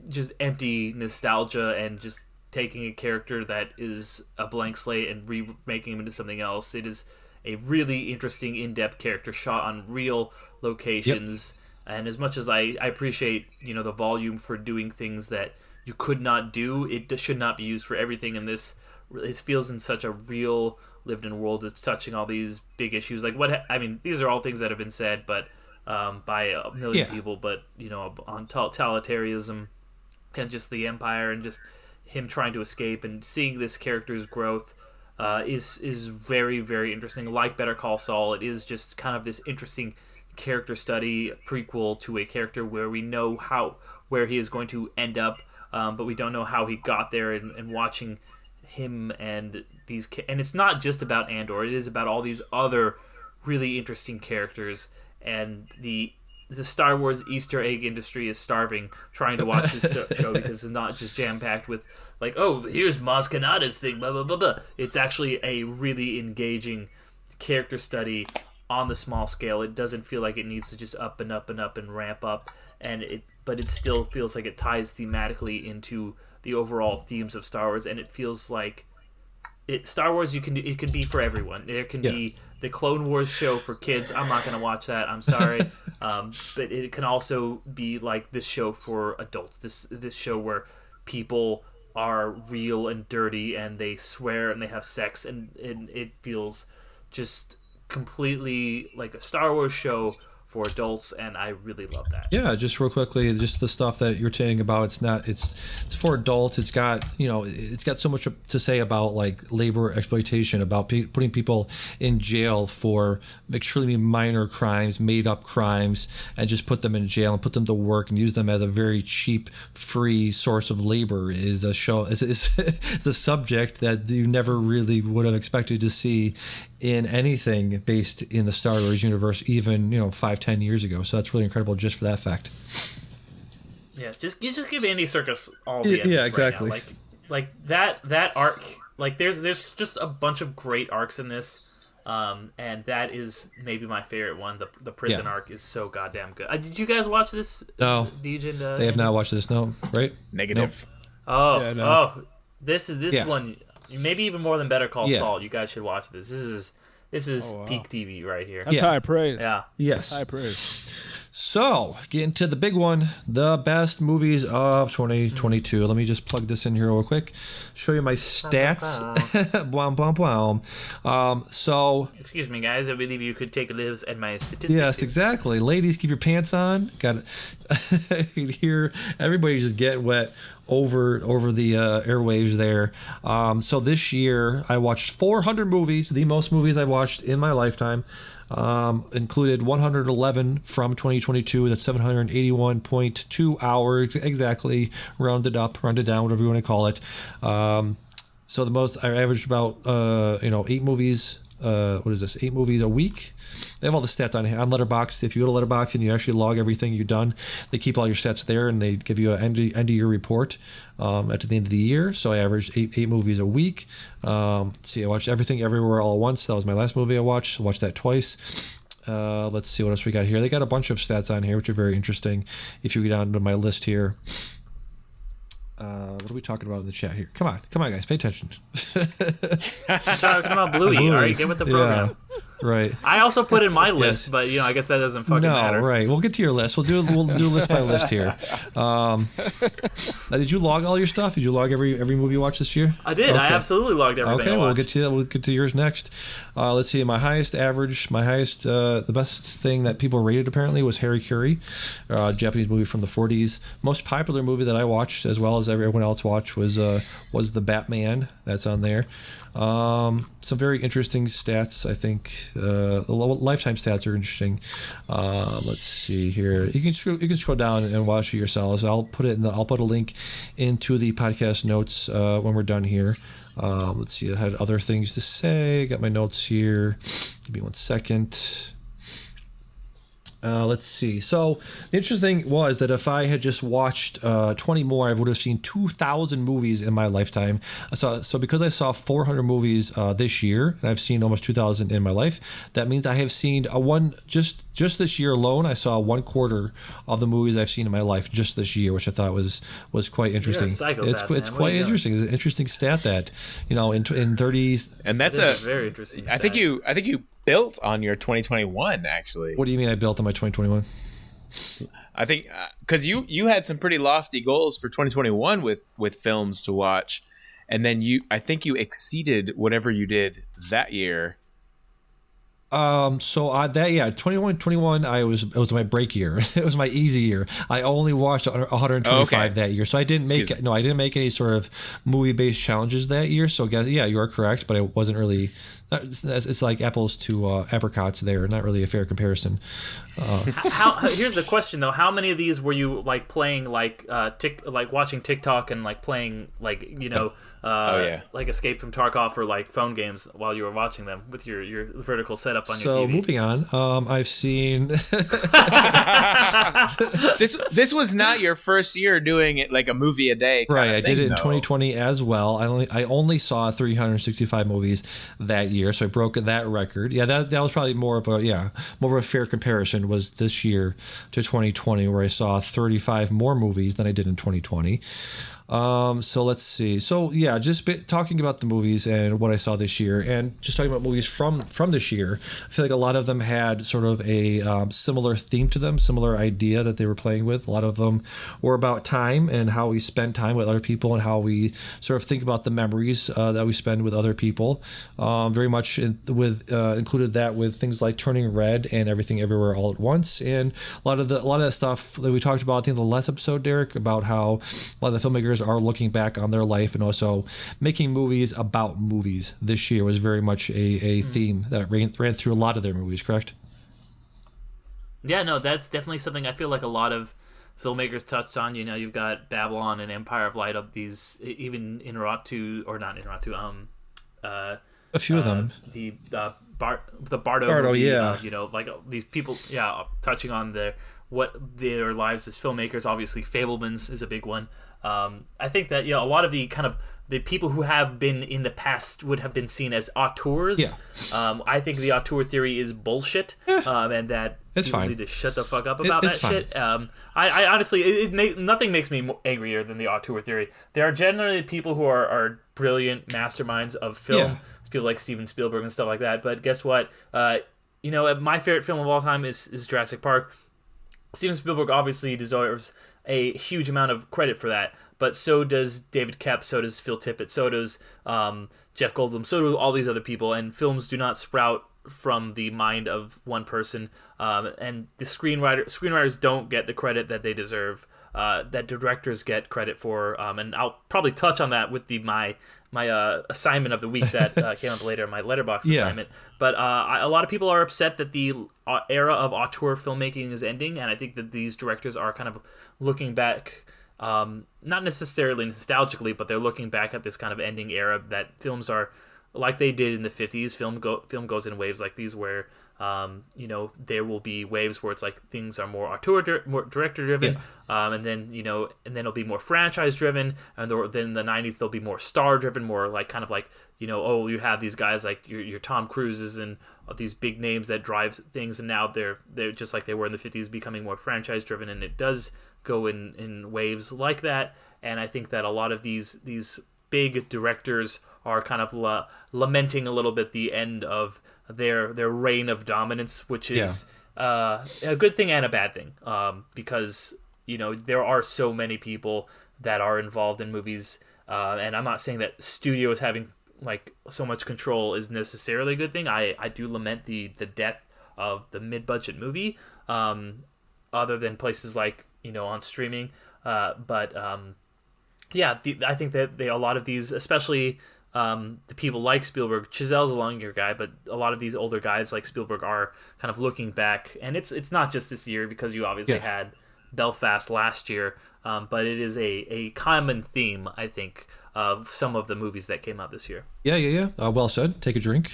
just empty nostalgia and just taking a character that is a blank slate and remaking him into something else. It is a really interesting, in-depth character shot on real locations. And as much as I appreciate, the volume for doing things that you could not do, it should not be used for everything. And this, it feels in such a real, lived-in world. It's touching all these big issues. Like these are all things that have been said, but by a million people. But on totalitarianism and just the Empire and just him trying to escape and seeing this character's growth is very, very interesting. Like Better Call Saul, it is just kind of this interesting character study prequel to a character where we know where he is going to end up, but we don't know how he got there. And watching him and it's not just about Andor, it is about all these other really interesting characters. And the Star Wars Easter egg industry is starving trying to watch this show because it's not just jam-packed with like, oh, here's Maz Kanata's thing, blah blah blah blah. It's actually a really engaging character study on the small scale. It doesn't feel like it needs to just up and up and up and ramp up, but it still feels like it ties thematically into the overall themes of Star Wars, and it feels like Star Wars. It can be for everyone. There can be the Clone Wars show for kids. I'm not going to watch that. I'm sorry, but it can also be like this show for adults. This show where people are real and dirty and they swear and they have sex and it feels just completely like a Star Wars show for adults, and I really love that. Yeah, just real quickly, just the stuff that you're saying about it's for adults. It's got it's got so much to say about like labor exploitation, about putting people in jail for extremely minor crimes, made up crimes, and just put them in jail and put them to work and use them as a very cheap, free source of labor. Is a show is a subject that you never really would have expected to see in anything based in the Star Wars universe, even 5-10 years ago. So that's really incredible just for that fact. Yeah, just give Andy Serkis all the endings exactly. Right now. Like that arc. Like there's just a bunch of great arcs in this, and that is maybe my favorite one. The prison arc is so goddamn good. Did you guys watch this? No, Deej and they have not watched this. No, right? Negative. Nope. Oh, Yeah, no. oh, this one. Maybe even more than Better Call Saul. You guys should watch this. This is peak TV right here. That's high praise. Yeah. Yes. High praise. So, getting to the big one, the best movies of 2022. Let me just plug this in here real quick. Show you my stats. Bwam, bwam, bwam. So, excuse me, guys. I believe you could take a look at my statistics. Yes, exactly. Ladies, keep your pants on. Got it. You can hear everybody just getting wet over the airwaves there. So this year, I watched 400 movies, the most movies I've watched in my lifetime. Included 111 from 2022. That's 781.2 hours exactly, rounded up, rounded down, whatever you want to call it. So the most, I averaged about 8 movies. What is this? 8 movies a week. They have all the stats on Letterboxd. If you go to Letterboxd and you actually log everything you've done, they keep all your stats there and they give you an end of year report at the end of the year. So I averaged 8 movies a week. Let's see, I watched Everything Everywhere All at Once. That was my last movie I watched. I watched that twice. Let's see what else we got here. They got a bunch of stats on here, which are very interesting. If you go down to my list here. What are we talking about in the chat here? Come on, guys, pay attention. Talking about Bluey. All right, get with the program. Yeah, right. I also put in my list, but I guess that doesn't fucking matter. Right. We'll get to your list. We'll do list by list here. Now, did you log all your stuff? Did you log every movie you watched this year? I did. Okay. I absolutely logged everything. Okay, we'll get to that. We'll get to yours next. Let's see. My highest average, the best thing that people rated apparently was Harry Curie, Japanese movie from the 40s. Most popular movie that I watched, as well as everyone else watched, was the Batman. That's on there. Some very interesting stats. I think the lifetime stats are interesting. Let's see here. You can scroll down and watch it yourselves. I'll put a link into the podcast notes when we're done here. Let's see. I had other things to say. Got my notes here. Give me 1 second. Let's see. So the interesting thing was that if I had just watched 20 more, I would have seen 2,000 movies in my lifetime. So because I saw 400 movies this year, and I've seen almost 2,000 in my life, that means I have seen just this year alone. I saw 1/4 of the movies I've seen in my life just this year, which I thought was quite interesting. It's quite interesting. It's an interesting stat that in 30s, and that's very interesting. I think you built on your 2021 actually. What do you mean I built on my 2021? I think because you had some pretty lofty goals for 2021 with films to watch, and then I think you exceeded whatever you did that year. 21 it was my break year. It was my easy year. I only watched 125 that year, so I didn't make any sort of movie based challenges that year. So you are correct, but it wasn't really. It's like apples to apricots there, not really a fair comparison. Here's the question though: how many of these were you like playing like watching TikTok and like playing like like Escape from Tarkov or like phone games while you were watching them with your vertical setup on your TV? So moving on, I've seen this was not your first year doing it like a movie a day. Right, I did it in 2020 as well. I only saw 365 movies that year, so I broke that record. Yeah, that was probably more of a fair comparison was this year to 2020, where I saw 35 more movies than I did in 2020. So let's see. So yeah, just talking about the movies and what I saw this year, and just talking about movies from this year. I feel like a lot of them had sort of a similar theme to them, similar idea that they were playing with. A lot of them were about time and how we spend time with other people and how we sort of think about the memories that we spend with other people. Very much included that with things like Turning Red and Everything Everywhere All at Once, and a lot of that stuff that we talked about. I think the last episode, Derek, about how a lot of the filmmakers are looking back on their life and also making movies about movies this year was very much a theme that ran through a lot of their movies, correct? Yeah, no, that's definitely something I feel like a lot of filmmakers touched on. You've got Babylon and Empire of Light, of these, even Inarritu, or not Inarritu, a few of them. The Bardo movie, yeah. Like these people, touching on what their lives as filmmakers. Obviously, Fabelmans is a big one. I think that a lot of the kind of the people who have been in the past would have been seen as auteurs. Yeah. I think the auteur theory is bullshit, and that it's people fine. need to shut the fuck up about that fine. shit. I honestly, nothing makes me angrier than the auteur theory. There are generally people who are brilliant masterminds of film. Yeah. People like Steven Spielberg and stuff like that. But guess what? My favorite film of all time is Jurassic Park. Steven Spielberg obviously deserves a huge amount of credit for that, but so does David Koepp, so does Phil Tippett, so does Jeff Goldblum, so do all these other people, and films do not sprout from the mind of one person, and the screenwriters don't get the credit that they deserve, that directors get credit for, and I'll probably touch on that with my assignment of the week that came up later, my Letterboxd assignment. But a lot of people are upset that the era of auteur filmmaking is ending, and I think that these directors are kind of looking back, not necessarily nostalgically, but they're looking back at this kind of ending era that films are like they did in the 50s. Film goes in waves like these where there will be waves where it's like things are more more director driven, and then it'll be more franchise driven, and then in the 90s they'll be more star driven, more like kind of like you have these guys like your Tom Cruises and these big names that drive things, and now they're just like they were in the 50s, becoming more franchise driven, and it does go in waves like that. And I think that a lot of these big directors are kind of lamenting a little bit the end of their reign of dominance, which is a good thing and a bad thing, because there are so many people that are involved in movies, and I'm not saying that studios having like so much control is necessarily a good thing. I do lament the death of the mid-budget movie, other than places like on streaming, but I think that a lot of these, especially the people like Spielberg, Chazelle's a longer guy, but a lot of these older guys like Spielberg are kind of looking back, and it's not just this year, because you obviously had Belfast last year, but it is a common theme, I think, of some of the movies that came out this year. Yeah. Well said. Take a drink.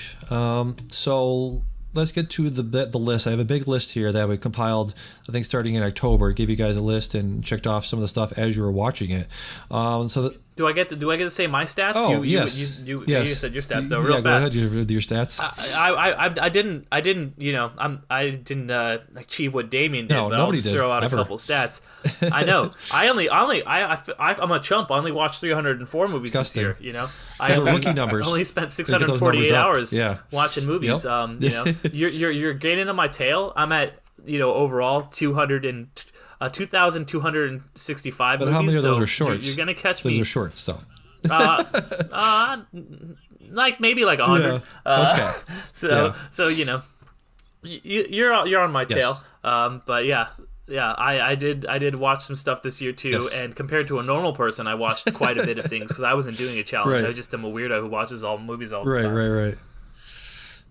So let's get to the list. I have a big list here that we compiled, I think, starting in October. Gave you guys a list and checked off some of the stuff as you were watching it. Do I get to say my stats? Oh, yes. Yes. You said your stats though. Real yeah, fast. go ahead with your stats. I didn't I didn't achieve what Damian did, No, but I'll nobody just did, throw out ever. a couple stats. I know. I'm a chump. I only watched 304 movies Disgusting. this year. You know, Those are rookie numbers. I only spent Gotta get those 648 numbers up. hours watching movies. Yep. You know, you're gaining on my tail. I'm at overall 2,265 But movies. how many of those so are shorts? You're gonna catch Those me. are shorts, so. Like maybe like 100. Okay. So you're on my tail. Yes. But I did watch some stuff this year too, Yes. and compared to a normal person, I watched quite a bit of things because I wasn't doing a challenge. Right. I just am a weirdo who watches all movies all the Right, time. right.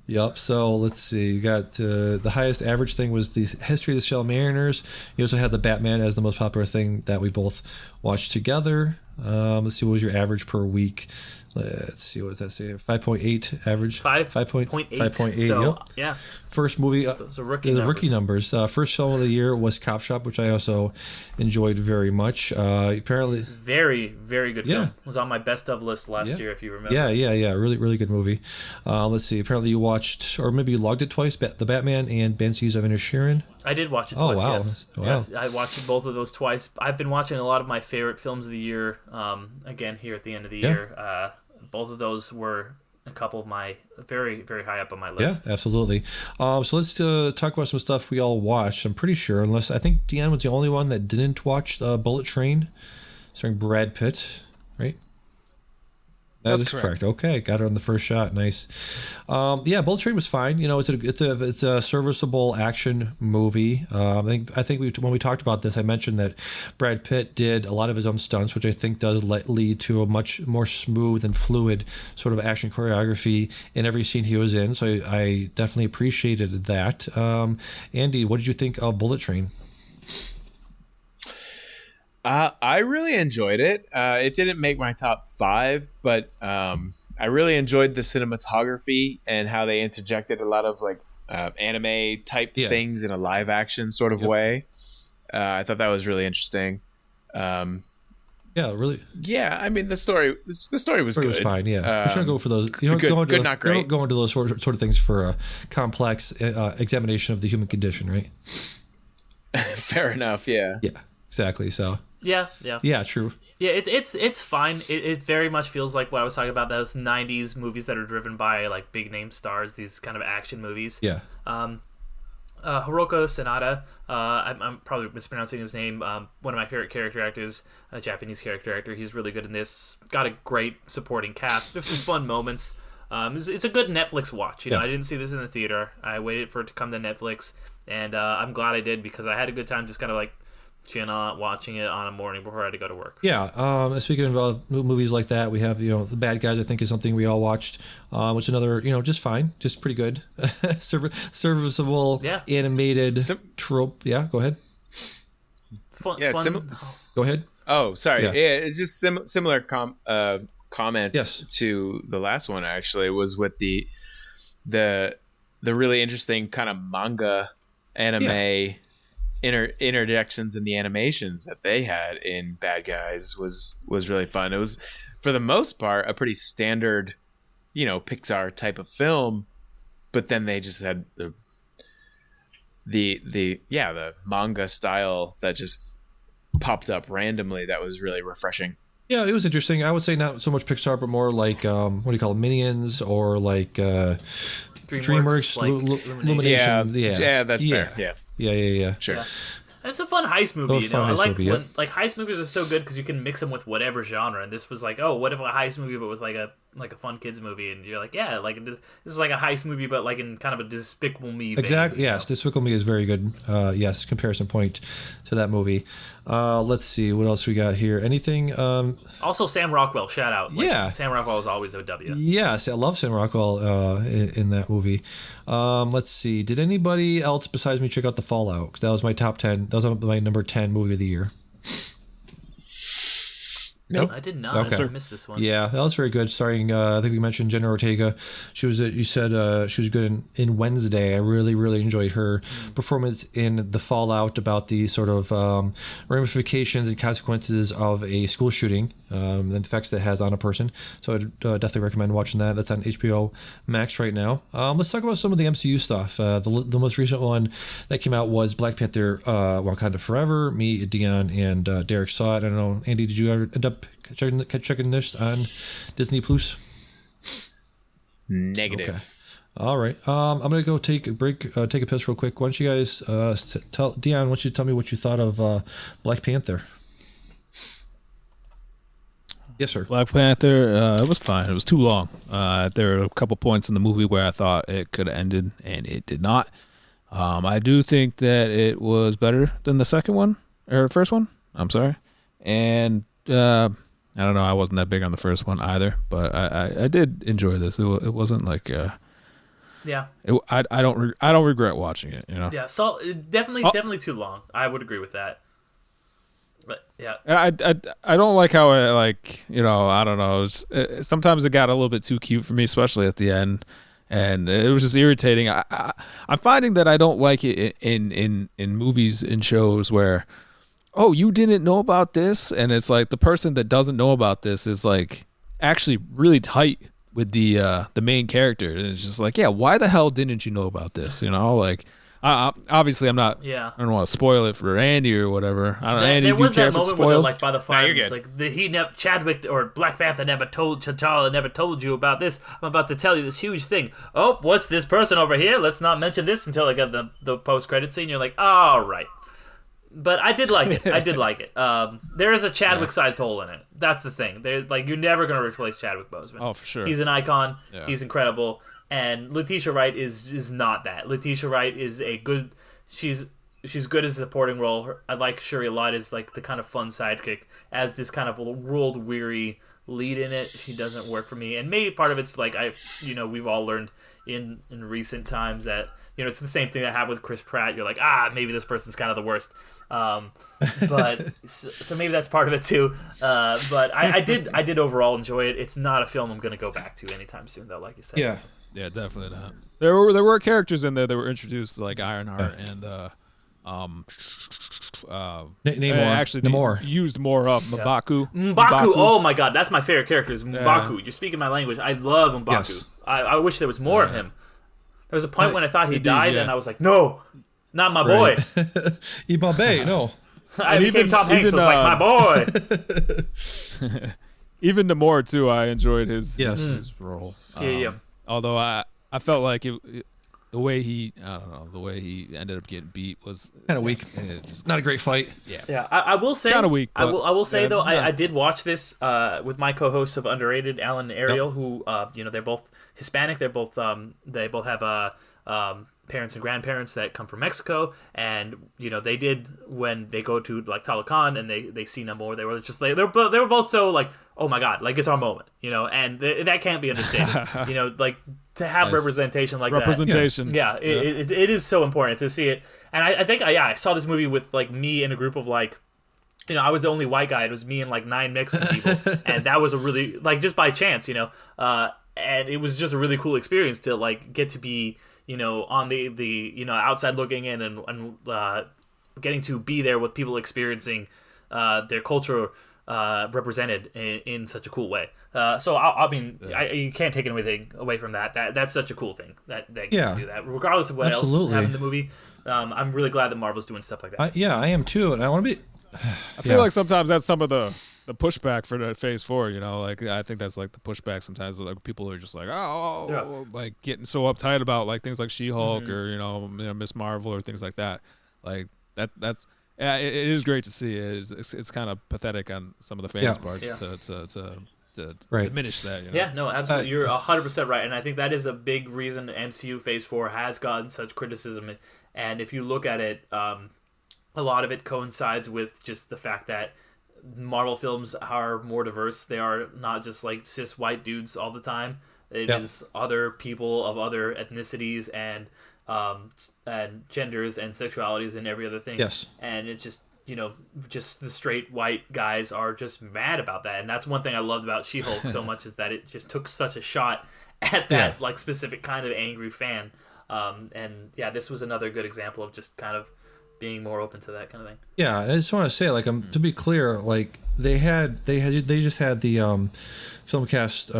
Yep. So let's see. You got the highest average thing was the History of the Shell Mariners. You also had the Batman as the most popular thing that we both watched together. Let's see. What was your average per week? Let's see. What does that say? 5.8 average. 5.8. 5.8. So, Yep. yeah. First movie. Those are rookie rookie numbers. First film of the year was Cop Shop, which I also enjoyed very much. Apparently. Very, very good Yeah. film. It was on my best of list last year, if you remember. Yeah. Really, really good movie. Let's see. Apparently you watched, or maybe you logged it twice, the Batman and Banshees of Inisherin. I did watch it Oh, twice, wow. yes. Wow. Yes, I watched both of those twice. I've been watching a lot of my favorite films of the year, again, here at the end of the year. Both of those were a couple of my very, very high up on my list. Yeah, absolutely. So let's talk about some stuff we all watched. I'm pretty sure, unless I think Deanne was the only one that didn't watch Bullet Train, starring Brad Pitt, right? That is correct. Okay, got it on the first shot. Nice. Bullet Train was fine. It's a serviceable action movie. I think when we talked about this, I mentioned that Brad Pitt did a lot of his own stunts, which I think does lead to a much more smooth and fluid sort of action choreography in every scene he was in. So I definitely appreciated that. Andy, what did you think of Bullet Train? I really enjoyed it. It didn't make my top 5, but I really enjoyed the cinematography and how they interjected a lot of like anime type things in a live action sort of way. I thought that was really interesting. Really. Yeah, I mean the story was good. It was fine. Yeah, we're trying to go for those. Not great. Go into those sort of things for a complex examination of the human condition, right? Fair enough. Yeah. Yeah. Exactly. So. Yeah. Yeah. True. Yeah, it's fine. It very much feels like what I was talking about, those 90s movies that are driven by like big name stars, these kind of action movies. Yeah. Hiroko Sanada, I'm probably mispronouncing his name, one of my favorite character actors, a Japanese character actor. He's really good in this. Got a great supporting cast. There's some fun moments. It's a good Netflix watch. I didn't see this in the theater. I waited for it to come to Netflix, and I'm glad I did because I had a good time just kind of like chilling out, watching it on a morning before I had to go to work. Yeah. Speaking of movies like that, we have The Bad Guys. I think is something we all watched. Which another just fine, just pretty good, serviceable, animated trope. Yeah, go ahead. Fun. Go ahead. Oh, sorry. Yeah, it's just similar comments Yes. to the last one. Actually, was with the really interesting kind of manga anime. Interjections in the animations that they had in Bad Guys was really fun. It was, for the most part, a pretty standard, Pixar type of film, but then they just had the manga style that just popped up randomly. That was really refreshing. Yeah, it was interesting. I would say not so much Pixar, but more like what do you call it, Minions or like DreamWorks, Illumination. Yeah, that's fair. Yeah. Sure. Yeah. It's a fun heist movie, I like when like heist movies are so good because you can mix them with whatever genre. And this was like, oh, what if a heist movie but with like a fun kids movie? And you're like, yeah, like this is like a heist movie but like in kind of a Despicable Me. Exactly. Vein, yes, Despicable Me is very good. Yes, comparison point to that movie. Let's see what else we got here. Anything? Also, Sam Rockwell. Shout out. Sam Rockwell is always a W. Yes, I love Sam Rockwell in that movie. Let's see. Did anybody else besides me check out The Fallout? Because that was my top 10. That was my number 10 movie of the year. Nope. I did not. Okay. I missed this one. Yeah, that was very good. Starring, I think we mentioned Jenna Ortega. She was, you said she was good in Wednesday. I really, really enjoyed her performance in The Fallout about the sort of ramifications and consequences of a school shooting and the effects that has on a person. So I'd definitely recommend watching that. That's on HBO Max right now. Let's talk about some of the MCU stuff. The most recent one that came out was Black Panther Wakanda Forever. Me, Dion, and Derek saw it. I don't know, Andy, did you ever end up checking this on Disney Plus? Negative. Okay. All right. I'm gonna go take a break, take a piss real quick. Why don't you guys tell Dion? Why don't you tell me what you thought of Black Panther? Yes, sir. Black Panther, it was fine. It was too long. There were a couple points in the movie where I thought it could have ended, and it did not. I do think that it was better than the second one, or first one. I'm sorry. And I don't know. I wasn't that big on the first one either, but I did enjoy this. It wasn't like yeah. I don't regret watching it. You know. Yeah. So definitely too long. I would agree with that. But yeah. I don't like how it, like, you know, I don't know. Sometimes it got a little bit too cute for me, especially at the end, and it was just irritating. I'm finding that I don't like it in movies and shows where, oh, you didn't know about this, and it's like the person that doesn't know about this is like actually really tight with the main character, and it's just like, yeah, why the hell didn't you know about this? You know, like. Obviously, I'm not. Yeah. I don't want to spoil it for Andy or whatever. I don't know. Andy, there was that moment where they're spoiled? like by the fire. It's like Chadwick or Black Panther T'Challa never told you about this. I'm about to tell you this huge thing. Oh, what's this person over here? Let's not mention this until I get the post credit scene. You're like, all right. But I did like it. I did like it. There is a Chadwick-sized hole in it. That's the thing. Like, you're never going to replace Chadwick Boseman. Oh, for sure. He's an icon. Yeah. He's incredible. And Letitia Wright is not that. Letitia Wright is a good. She's good as a supporting role. I like Shuri a lot as like the kind of fun sidekick. As this kind of world weary lead in it, she doesn't work for me. And maybe part of it's like we've all learned in recent times that it's the same thing that happened with Chris Pratt. You're like, maybe this person's kind of the worst. But so maybe that's part of it too. But I did overall enjoy it. It's not a film I'm gonna go back to anytime soon, though. Like you said. Yeah. Yeah, definitely not. There were characters in there that were introduced, like Ironheart and Namor. Actually, Namor used more of M'Baku. M'Baku. Oh my god, that's my favorite character. Is M'Baku. You're speaking my language. I love M'Baku. Yes. I wish there was more of him. There was a point when I thought he died, and I was like, no, not my boy. Ibabe, no. I became Tom Hanks. I was like, my boy. Even Namor too. I enjoyed his role. Yeah. Although I felt like the way he ended up getting beat was kind of weak. Not a great fight. Yeah. I will say kind of weak. I will say though, I did watch this with my co-hosts of Underrated, Alan and Ariel, who they're both Hispanic. They both have parents and grandparents that come from Mexico, and they did when they go to like Talocan and they see Namor, they were just like they were both so like, oh my god, like it's our moment, and that can't be understated. Like to have representation like representation. that. It is so important to see it, and I think I saw this movie with like me and a group of like. I was the only white guy. It was me and like 9 Mexican people, and that was a really like just by chance, and it was just a really cool experience to like get to be on the outside looking in and getting to be there with people experiencing their culture represented in such a cool way. So you can't take anything away from that. That's such a cool thing that you can do that regardless of what else happened in the movie. I'm really glad that Marvel's doing stuff like that. I am too, and I want to be. I feel like sometimes that's some of the pushback for the Phase 4, like I think that's like the pushback sometimes. Like people are just like, like getting so uptight about like things like She-Hulk or Miss Marvel or things like that. Like that's it is great to see. It's kind of pathetic on some of the fans' part to diminish that. Yeah, no, absolutely. You're 100% right, and I think that is a big reason MCU Phase 4 has gotten such criticism. And if you look at it, a lot of it coincides with just the fact that Marvel films are more diverse. They are not just like cis white dudes all the time. It is other people of other ethnicities and genders and sexualities and every other thing. Yes. And it's just just the straight white guys are just mad about that. And that's one thing I loved about She-Hulk so much, is that it just took such a shot at that like specific kind of angry fan. And yeah, this was another good example of just kind of being more open to that kind of thing. Yeah, I just want to say, like, to be clear, like they just had the Filmcast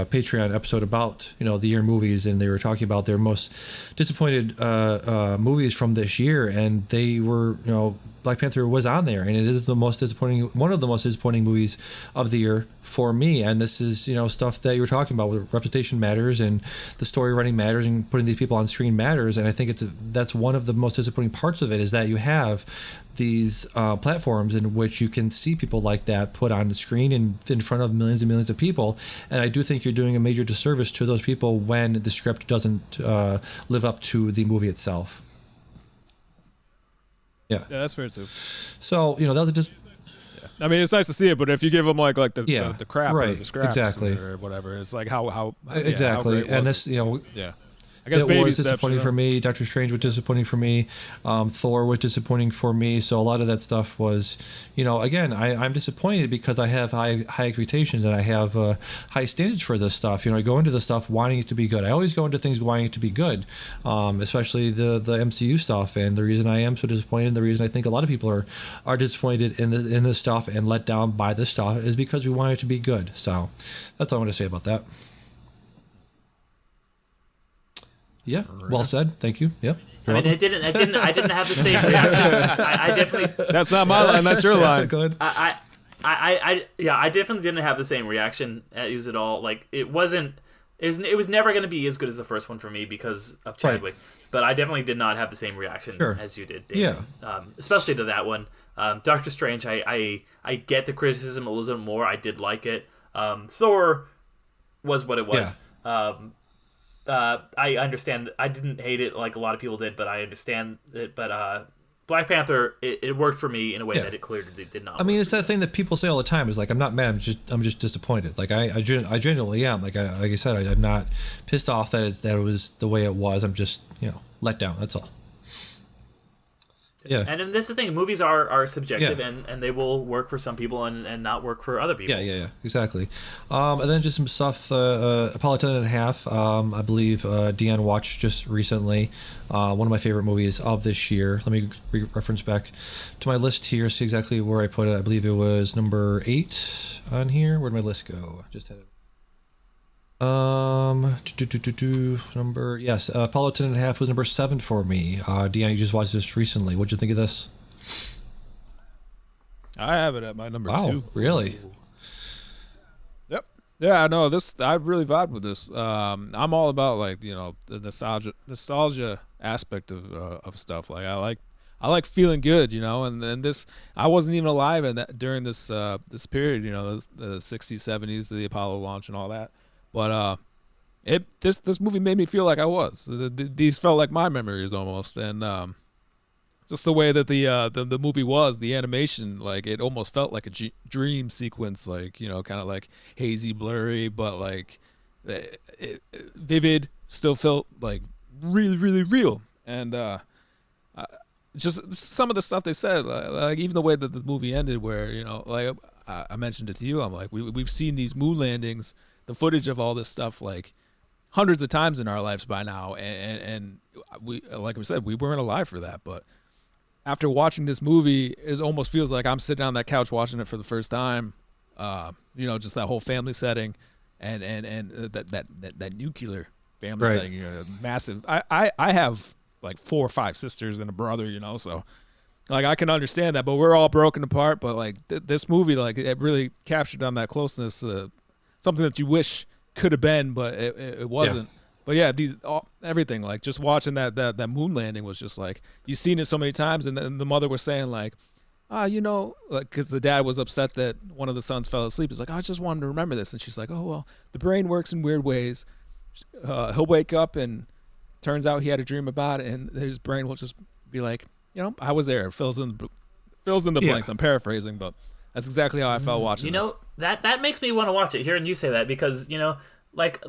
Patreon episode about the year movies, and they were talking about their most disappointed movies from this year, and they were Black Panther was on there, and it is one of the most disappointing movies of the year for me. And this is stuff that you were talking about, with representation matters and the story writing matters and putting these people on screen matters. And I think that's one of the most disappointing parts of it, is that you have these platforms in which you can see people like that put on the screen and in front of millions and millions of people. And I do think you're doing a major disservice to those people when the script doesn't live up to the movie itself. Yeah, that's fair too. So that was just. I mean, it's nice to see it, but if you give them like the crap or the scraps or whatever, it's like how exactly. How and this I guess it was disappointing for me. Doctor Strange was disappointing for me. Thor was disappointing for me. So a lot of that stuff was, again, I'm disappointed because I have high expectations and I have high standards for this stuff. I go into the stuff wanting it to be good. I always go into things wanting it to be good, especially the MCU stuff. And the reason I am so disappointed, the reason I think a lot of people are disappointed in this stuff and let down by this stuff, is because we want it to be good. So that's all I want to say about that. Yeah, well said. Thank you. Yeah. I mean, I didn't have the same reaction. I definitely. That's not my line. That's your line. Go ahead. I definitely didn't have the same reaction at Use It All. Like, it wasn't. It was never going to be as good as the first one for me because of Chadwick. Right. But I definitely did not have the same reaction as you did, Dave. Yeah. Especially to that one. Doctor Strange, I get the criticism a little bit more. I did like it. Thor was what it was. Yeah. I understand. I didn't hate it like a lot of people did, but I understand it. But Black Panther, it worked for me in a way that it clearly did not. I mean, it's that thing that people say all the time. Is like, I'm not mad. I'm just disappointed. Like I genuinely am. Like I said, I'm not pissed off that it was the way it was. I'm just let down. That's all. Yeah. And that's the thing. Movies are subjective, and they will work for some people and not work for other people. Yeah, exactly. And then just some stuff. Apollo 10.5. I believe Dion watched just recently. One of my favorite movies of this year. Let me reference back to my list here. See exactly where I put it. I believe it was number 8 on here. Where'd my list go? Just had it. Apollo 10.5 was number 7 for me. Dion, you just watched this recently. What'd you think of this? I have it at my number 2. Wow, really? Yep. Yeah, I know this. I really vibe with this. I'm all about like the nostalgia aspect of stuff. Like I like feeling good, and this, I wasn't even alive during this period, the 60s, 70s, the Apollo launch and all that. But this movie made me feel like I was. These felt like my memories almost, and just the way that the movie was, the animation, like it almost felt like a dream sequence, like kind of like hazy, blurry, but like vivid. Still felt like really, really real, and just some of the stuff they said, like even the way that the movie ended, where like I mentioned it to you, I'm like we've seen these moon landings. The footage of all this stuff like hundreds of times in our lives by now, and we, like we said, we weren't alive for that. But after watching this movie, it almost feels like I'm sitting on that couch watching it for the first time. Just that whole family setting, and that nuclear family setting, massive. I have like 4 or 5 sisters and a brother, so like I can understand that. But we're all broken apart. But like this movie, like it really captured on that closeness. Something that you wish could have been, but it wasn't. Yeah. But yeah, everything, like just watching that moon landing was just like, you've seen it so many times, and then the mother was saying like, like, because the dad was upset that one of the sons fell asleep. He's like, I just wanted to remember this, and she's like, oh well, the brain works in weird ways. He'll wake up and turns out he had a dream about it, and his brain will just be like, I was there. It fills in the blanks. I'm paraphrasing, but that's exactly how I felt watching this. That makes me want to watch it, hearing you say that, because, like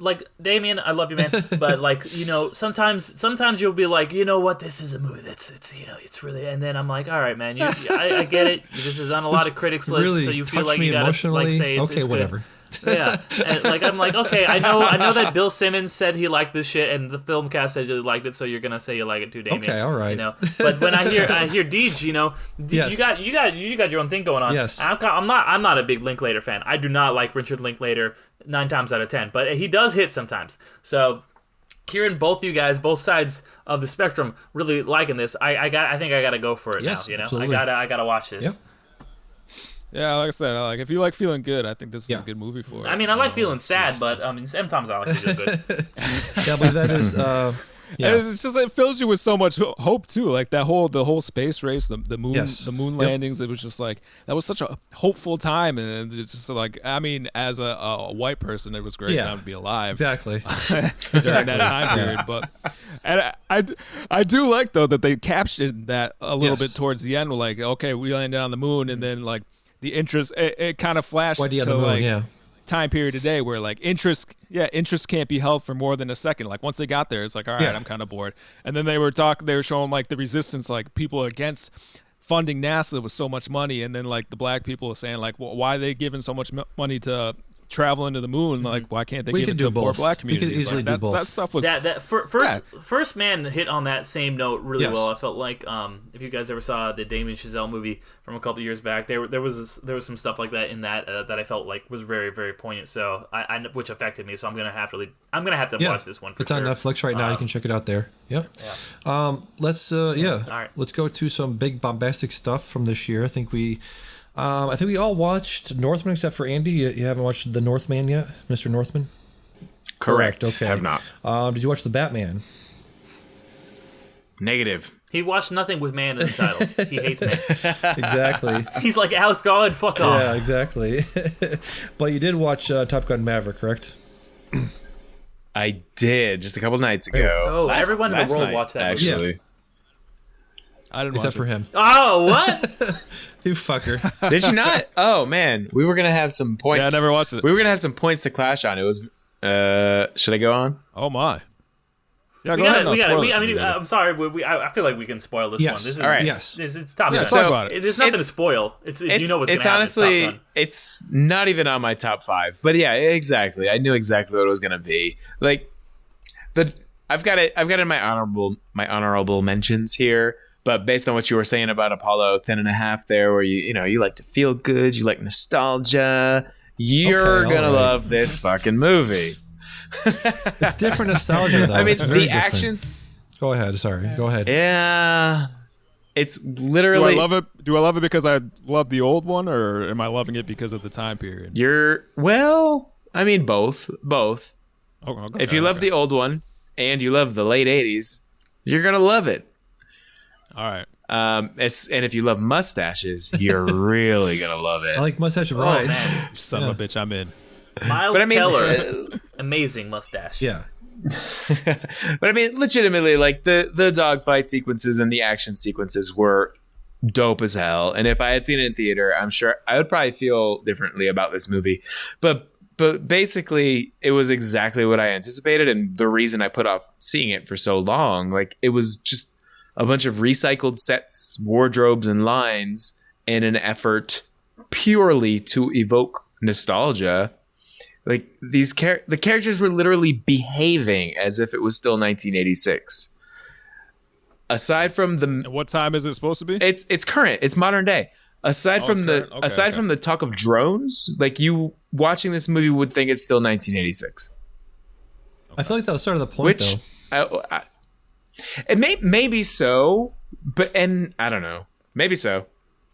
Damian, I love you, man, but like, you know, sometimes you'll be like, you know what, this is a movie it's you know, it's really, and then I'm like, all right, man, I get it. This is on a lot of critics lists, really so you feel like you gotta emotionally. like say it's, okay, it's whatever. Good. Yeah, and like I'm like, okay, I know that Bill Simmons said he liked this shit, and the film cast said he liked it, so you're gonna say you like it too, Damian. Okay, all right. You know, but when I hear Deej, you know, Yes. you got your own thing going on. Yes. I'm not a big Linklater fan. I do not like Richard Linklater 9 times out of 10, but he does hit sometimes. So hearing both you guys, both sides of the spectrum, really liking this, I think I gotta go for it now. You know, absolutely. I gotta watch this. Yep. Yeah, like I said, like if you like feeling good, I think this is a good movie for it. I mean, I like feeling sad, but I mean, sometimes I like to feel good. Yeah, but that is. Yeah. And it's just, it fills you with so much hope too. Like the whole space race, the moon, the moon landings. It was just like that was such a hopeful time, and it's just like, I mean, as a white person, it was a great time to be alive. Exactly. During that time period, but and I do like though that they captured that a little bit towards the end. Like, okay, we landed on the moon, and then like the interest, it kind of flashed Why do you to on the moon? like time period today where like interest can't be held for more than a second. Like once they got there, it's like, all right, I'm kind of bored. And then they were showing like the resistance, like people against funding NASA with so much money, and then like the black people were saying like, well, why are they giving so much money to travel into the moon? Like, why can't they give it to poor black communities? We could easily like, do both. That stuff was first man hit on that same note really well. I felt like if you guys ever saw the Damien Chazelle movie from a couple years back, there was some stuff like that in that that I felt like was very, very poignant. So I which affected me. So I'm gonna have to watch this one. It's on Netflix right now. You can check it out there. Yep. Yeah. Let's All right. Let's go to some big bombastic stuff from this year. I think we all watched Northman except for Andy. You haven't watched The Northman yet, Mr. Northman? Correct. Okay. I have not. Did you watch The Batman? Negative. He watched nothing with man in the title. He hates man. Exactly. He's like, Alex Garland, fuck off. Yeah, exactly. But you did watch Top Gun Maverick, correct? I did just a couple nights ago. Oh, everyone in the world watched that movie. Actually. Yeah. I didn't Except watch for it. him. Oh, what? You fucker. Did you not? Oh man, we were gonna have some points. Yeah, I never watched it. We were gonna have some points to clash on. It was. Should I go on? Oh my. Yeah, we go ahead. I'm sorry. I feel like we can spoil this one. This is, all right. It's Top Gun. Let's talk about it. There's nothing to spoil. It's you know what's going to happen. Honestly, it's not even on my top 5. But yeah, exactly. I knew exactly what it was going to be. Like, I've got it in my honorable mentions here. But based on what you were saying about Apollo 10.5 there, where you like to feel good, you like nostalgia, you're gonna love this fucking movie. It's different nostalgia, though. I mean, it's very the different. actions. Go ahead. Sorry. Go ahead. Yeah, it's literally. Do I love it? Do I love it because I love the old one, or am I loving it because of the time period? I mean, both. Okay, if you love the old one and you love the late 80s, you're gonna love it. All right. And if you love mustaches, you're really gonna love it. I like mustache rides. Man. Son of a bitch, I'm in. Miles Teller, amazing mustache. Yeah. But I mean, legitimately, like the dogfight sequences and the action sequences were dope as hell. And if I had seen it in theater, I'm sure I would probably feel differently about this movie. But basically, it was exactly what I anticipated, and the reason I put off seeing it for so long. Like, it was just a bunch of recycled sets, wardrobes, and lines in an effort purely to evoke nostalgia. Like, the characters were literally behaving as if it was still 1986. Aside from the... And what time is it supposed to be? It's current. It's modern day. Aside from the talk of drones, like, you watching this movie would think it's still 1986. I feel like that was sort of the point, though. It maybe so, and I don't know. Maybe so.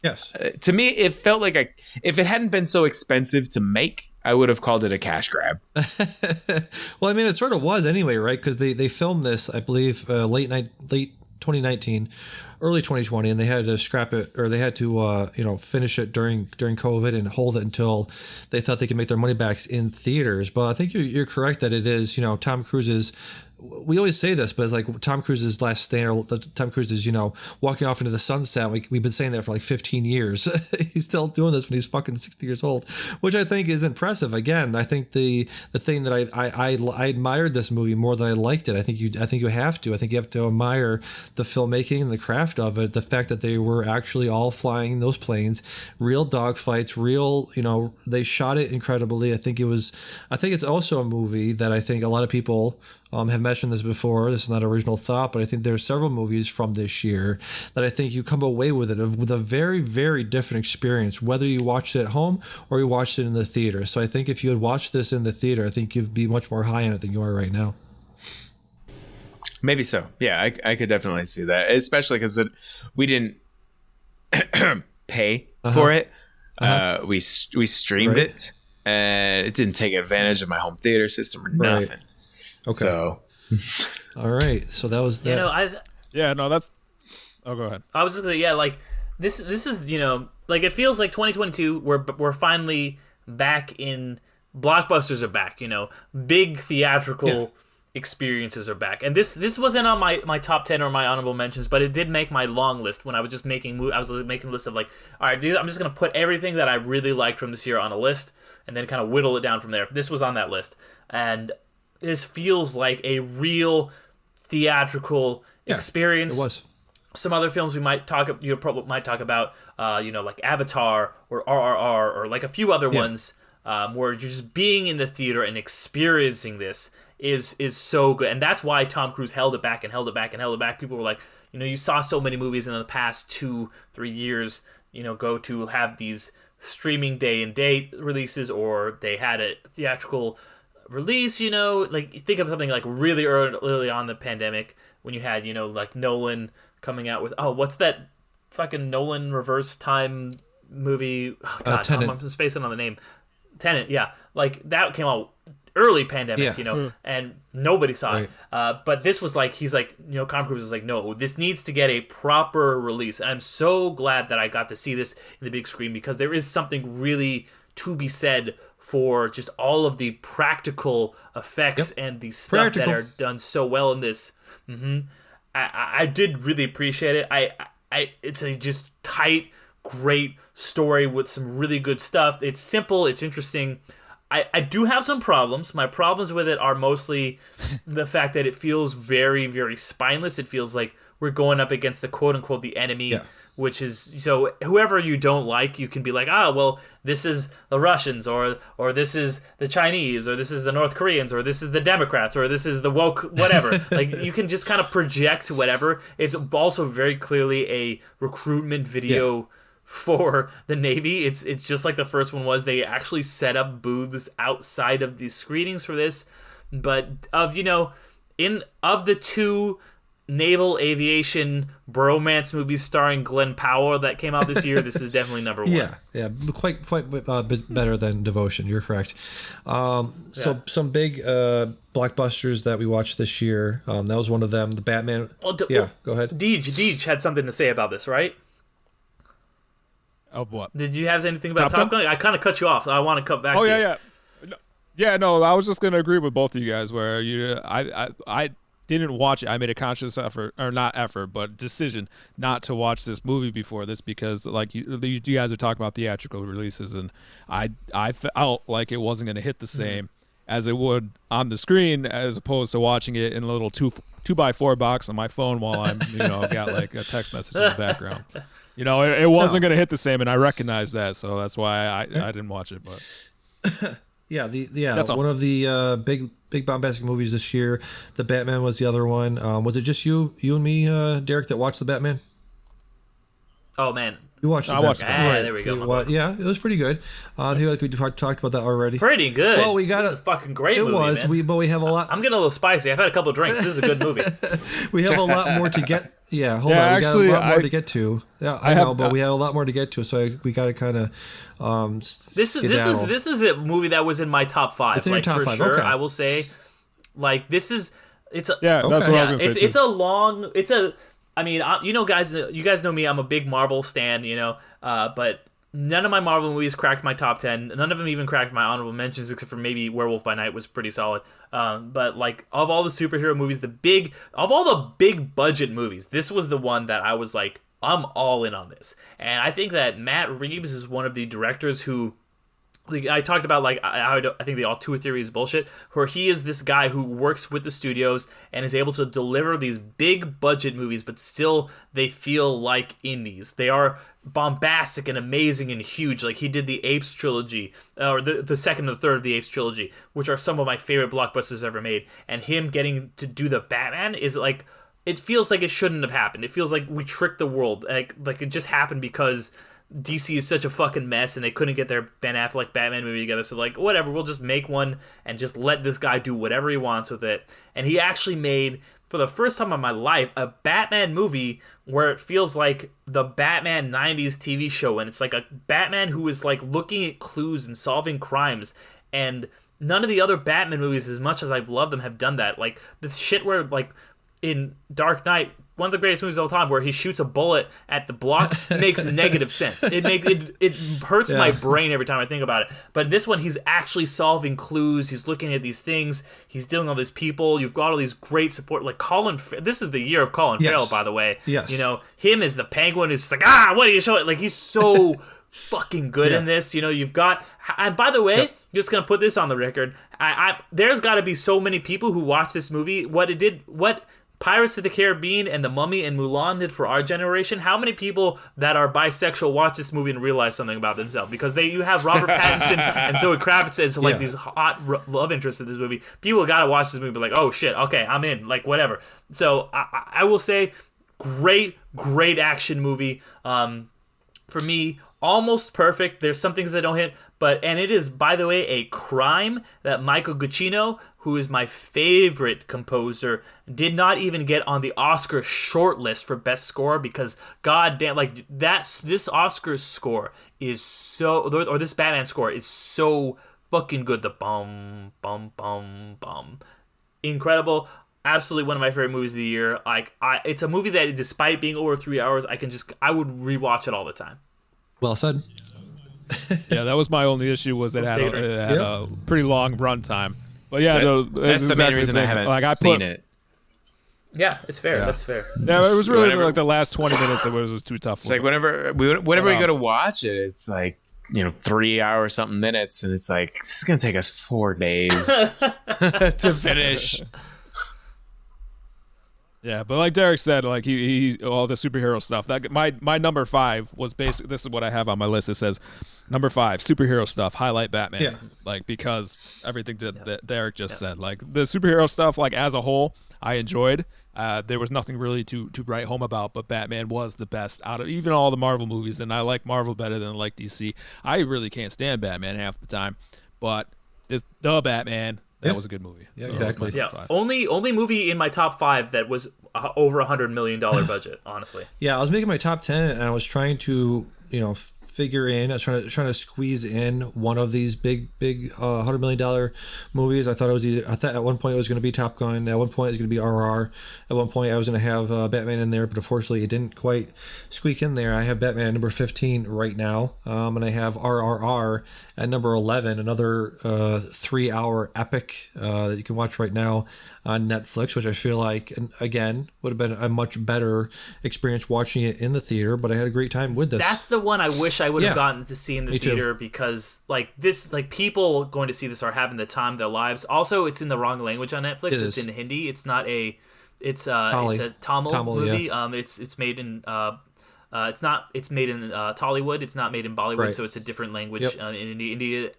Yes. To me, it felt like if it hadn't been so expensive to make, I would have called it a cash grab. Well, I mean, it sort of was anyway, right? Because they filmed this, I believe, late 2019, early 2020, and they had to scrap it, or they had to finish it during COVID and hold it until they thought they could make their money backs in theaters. But I think you're correct that it is, Tom Cruise's we always say this, but it's like Tom Cruise's last stand, or Tom Cruise is, walking off into the sunset. We've been saying that for like 15 years. He's still doing this when he's fucking 60 years old, which I think is impressive. Again, I think the thing that I admired this movie more than I liked it. I think you have to. I think you have to admire the filmmaking and the craft of it. The fact that they were actually all flying those planes, real dogfights, real, they shot it incredibly. I think it's also a movie that I think a lot of people have mentioned this before. This is not original thought, but I think there are several movies from this year that I think you come away with a very, very different experience, whether you watched it at home or you watched it in the theater. So I think if you had watched this in the theater, I think you'd be much more high on it than you are right now. Maybe so. Yeah, I could definitely see that, especially because we didn't pay for it. We streamed it, and it didn't take advantage of my home theater system or nothing. Right. Okay. So, all right. So that was that. Oh, go ahead. I was just gonna like this is like it feels like 2022. We're finally back in blockbusters are back. Big theatrical experiences are back, and this wasn't on my top 10 or my honorable mentions, but it did make my long list when I was just making a list of like, all right, I'm just gonna put everything that I really liked from this year on a list, and then kind of whittle it down from there. This was on that list, and this feels like a real theatrical experience. It was. Some other films we might talk about, like Avatar or RRR or like a few other ones, where just being in the theater and experiencing this is so good, and that's why Tom Cruise held it back. People were like, you saw so many movies in the past 2-3 years, go to have these streaming day and date releases, or they had a theatrical release, like think of something like really early on the pandemic when you had, like Nolan coming out with, what's that fucking Nolan reverse time movie? Oh, God, I'm spacing on the name. Tenet, yeah. Like that came out early pandemic, and nobody saw it. But this was like, he's like, Tom Cruise is like, no, this needs to get a proper release. And I'm so glad that I got to see this in the big screen, because there is something really to be said for just all of the practical effects and the stuff that are done so well in this. I did really appreciate it. It's a just tight, great story with some really good stuff. It's simple, it's interesting. I do have some problems. My problems with it are mostly the fact that it feels very, very spineless. It feels like we're going up against the quote-unquote the enemy, which is, so whoever you don't like, you can be like, well, this is the Russians, or this is the Chinese, or this is the North Koreans, or this is the Democrats, or this is the woke, whatever. Like, you can just kind of project whatever. It's also very clearly a recruitment video for the Navy. It's just like the first one was. They actually set up booths outside of these screenings for this. But of the two naval aviation bromance movies starring Glenn Powell that came out this year, this is definitely number one. Yeah, quite bit better than Devotion. You're correct. So some big blockbusters that we watched this year. That was one of them. The Batman. Go ahead. Deej had something to say about this, right? Of what? Did you have anything about Top Gun? I kind of cut you off, so I want to cut back. No, I was just gonna agree with both of you guys. Where I didn't watch it. I made a conscious effort, or not effort, but decision not to watch this movie before this, because like you guys are talking about theatrical releases, and I felt like it wasn't gonna hit the same as it would on the screen, as opposed to watching it in a little 2x4 box on my phone while I'm got like a text message in the background. It wasn't going to hit the same, and I recognized that, so that's why I didn't watch it. But one of the big bombastic movies this year. The Batman was the other one. Was it just you and me, Derek, that watched the Batman? Oh man, you watched it. I watched it. Right. There we go. It was pretty good. I feel like we talked about that already. Pretty good. Well, we got this is a fucking great movie. It was. Man. But we have a lot. I'm getting a little spicy. I've had a couple of drinks. This is a good movie. We have a lot more to get. Yeah, hold on. Actually, we got a lot more to get to. Yeah, I know, but we have a lot more to get to, so we got to kind of This is a movie that was in my top 5. It's in your top 5. Sure, okay. I will say, like, this is that's what I was gonna say too. I mean, you guys know me. I'm a big Marvel stan, but none of my Marvel movies cracked my top 10. None of them even cracked my honorable mentions, except for maybe Werewolf by Night was pretty solid. But like of all the superhero movies, of all the big budget movies, this was the one that I was like, I'm all in on this. And I think that Matt Reeves is one of the directors who, like, I talked about, like, I think the auteur theory is bullshit, where he is this guy who works with the studios and is able to deliver these big budget movies, but still they feel like indies. They are bombastic and amazing and huge. Like, he did the Apes trilogy, or the second and the third of the Apes trilogy, which are some of my favorite blockbusters ever made. And him getting to do the Batman is like, it feels like it shouldn't have happened. It feels like we tricked the world. Like it just happened because DC is such a fucking mess and they couldn't get their Ben Affleck Batman movie together. So like, whatever, we'll just make one and just let this guy do whatever he wants with it. And he actually made, for the first time in my life, a Batman movie where it feels like the Batman 90s TV show. And it's like a Batman who is like looking at clues and solving crimes. And none of the other Batman movies, as much as I've loved them, have done that. Like the shit where, like, in Dark Knight, one of the greatest movies of all time, where he shoots a bullet at the block, makes negative sense. It hurts my brain every time I think about it. But this one, he's actually solving clues. He's looking at these things. He's dealing with all these people. You've got all these great support. Like Colin, this is the year of Colin Farrell, by the way. Yes. You know, him as the Penguin who's like, what are you showing? Like, he's so fucking good in this. You know, you've got, and by the way, just gonna put this on the record. There's got to be so many people who watch this movie. What Pirates of the Caribbean and The Mummy and Mulan did for our generation. How many people that are bisexual watch this movie and realize something about themselves? Because you have Robert Pattinson and Zoe Kravitz as like these hot love interests in this movie. People gotta watch this movie and be like, oh shit, okay, I'm in, like whatever. So I will say, great action movie. For me, almost perfect. There's some things that don't hit, and it is, by the way, a crime that Michael Giacchino, who is my favorite composer, did not even get on the Oscar shortlist for best score, because goddamn, like this Oscar score is so, or this Batman score is so fucking good. The bum bum bum bum, incredible. Absolutely one of my favorite movies of the year. Like it's a movie that, despite being over 3 hours, I would rewatch it all the time. Well said. Yeah, that was my only issue, was it had a pretty long run time. But yeah, that's the main reason I haven't seen it. Yeah, it's fair. Yeah. That's fair. Yeah, it was really like the last 20 minutes that was too tough. It's like whenever we go to watch it, it's like, 3 hours something minutes, and it's like, this is gonna take us 4 days to finish. Yeah, but like Derek said, like he all the superhero stuff. That my number 5 was basically, this is what I have on my list. It says number 5, superhero stuff, highlight Batman. Yeah. Like, because everything that Derek just said, like the superhero stuff, like as a whole, I enjoyed. There was nothing really to write home about, but Batman was the best out of even all the Marvel movies, and I like Marvel better than I like DC. I really can't stand Batman half the time, but the Batman. That was a good movie. Yeah, so exactly. Yeah, only movie in my top 5 that was over $100 million budget. Honestly. Yeah, I was making my top 10, and I was trying to, figure in. I was trying to squeeze in one of these big $100 million movies. I thought at one point it was going to be Top Gun. At one point it was going to be RR. At one point I was going to have Batman in there, but unfortunately it didn't quite squeak in there. I have Batman at number 15 right now, and I have RRR at number 11. Another 3-hour epic that you can watch right now on Netflix, which I feel like, again, would have been a much better experience watching it in the theater, but I had a great time with this. That's the one I wish I would have gotten to see in the theater, because people going to see this are having the time of their lives. Also, it's in the wrong language on Netflix. It's in Hindi. It's not it's a Tamil movie. Yeah. It's made in it's made in Tollywood. It's not made in Bollywood, right. So it's a different language. In India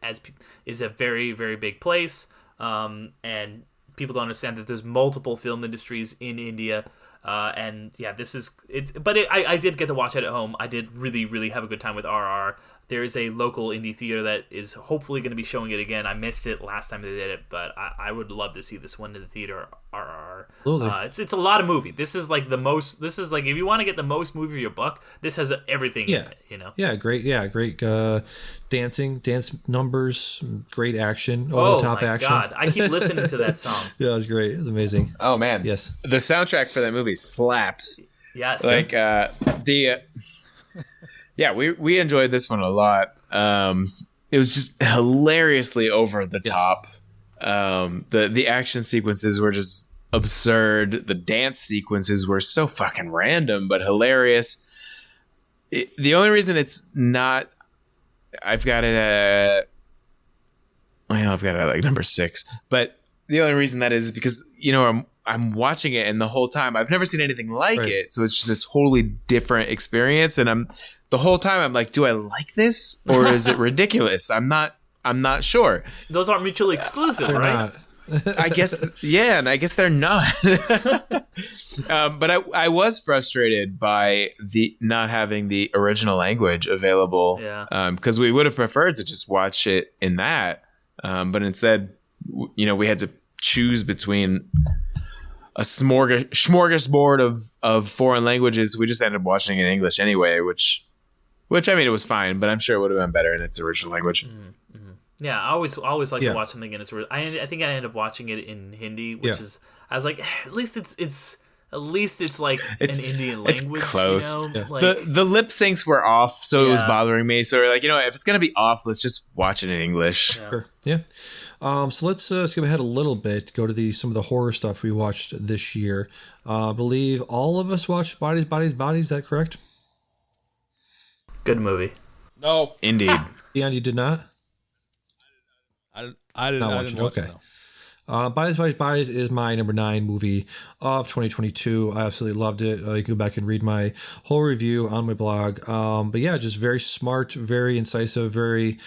is a very, very big place, and people don't understand that there's multiple film industries in India. And yeah, this is it. But I did get to watch it at home. I did really, really have a good time with RR. There is a local indie theater that is hopefully going to be showing it again. I missed it last time they did it, but I would love to see this one in the theater. RR. It's a lot of movie. This is like the most. This is like, if you want to get the most movie of your buck, this has everything in it. Yeah, great. Yeah, great dance numbers, great action, over the top action. Oh my God, I keep listening to that song. Yeah, it was great. It was amazing. Oh man, yes. The soundtrack for that movie slaps. Yes. Like Yeah, we enjoyed this one a lot. It was just hilariously over the top. The action sequences were just absurd. The dance sequences were so fucking random but hilarious. The only reason it's not, I've got it at like number 6, but the only reason that is because, you know, I'm watching it, and the whole time I've never seen anything like it, so it's just a totally different experience, and the whole time I'm like, do I like this or is it ridiculous? I'm not sure. Those aren't mutually exclusive, right? I guess, yeah, and I guess they're not. But I was frustrated by the not having the original language available. Yeah. Because we would have preferred to just watch it in that, but instead, you know, we had to choose between a smorgasbord of foreign languages. We just ended up watching it in English anyway, which I mean, it was fine, but I'm sure it would have been better in its original language. Mm-hmm. Yeah, I always like to watch something in its. I think I ended up watching it in Hindi, which is, I was like, at least it's like an Indian language. It's close. You know? Like, the lip syncs were off, so it was bothering me. So we're like, you know, if it's gonna be off, let's just watch it in English. Yeah. Sure. Yeah. So let's skip ahead a little bit. Go to some of the horror stuff we watched this year. I believe all of us watched Bodies. Is that correct? Good movie. No. Indeed. Dion, you did not? I didn't watch it. Okay. No. Bodies is my number 9 movie of 2022. I absolutely loved it. You can go back and read my whole review on my blog. But yeah, just very smart, very incisive, very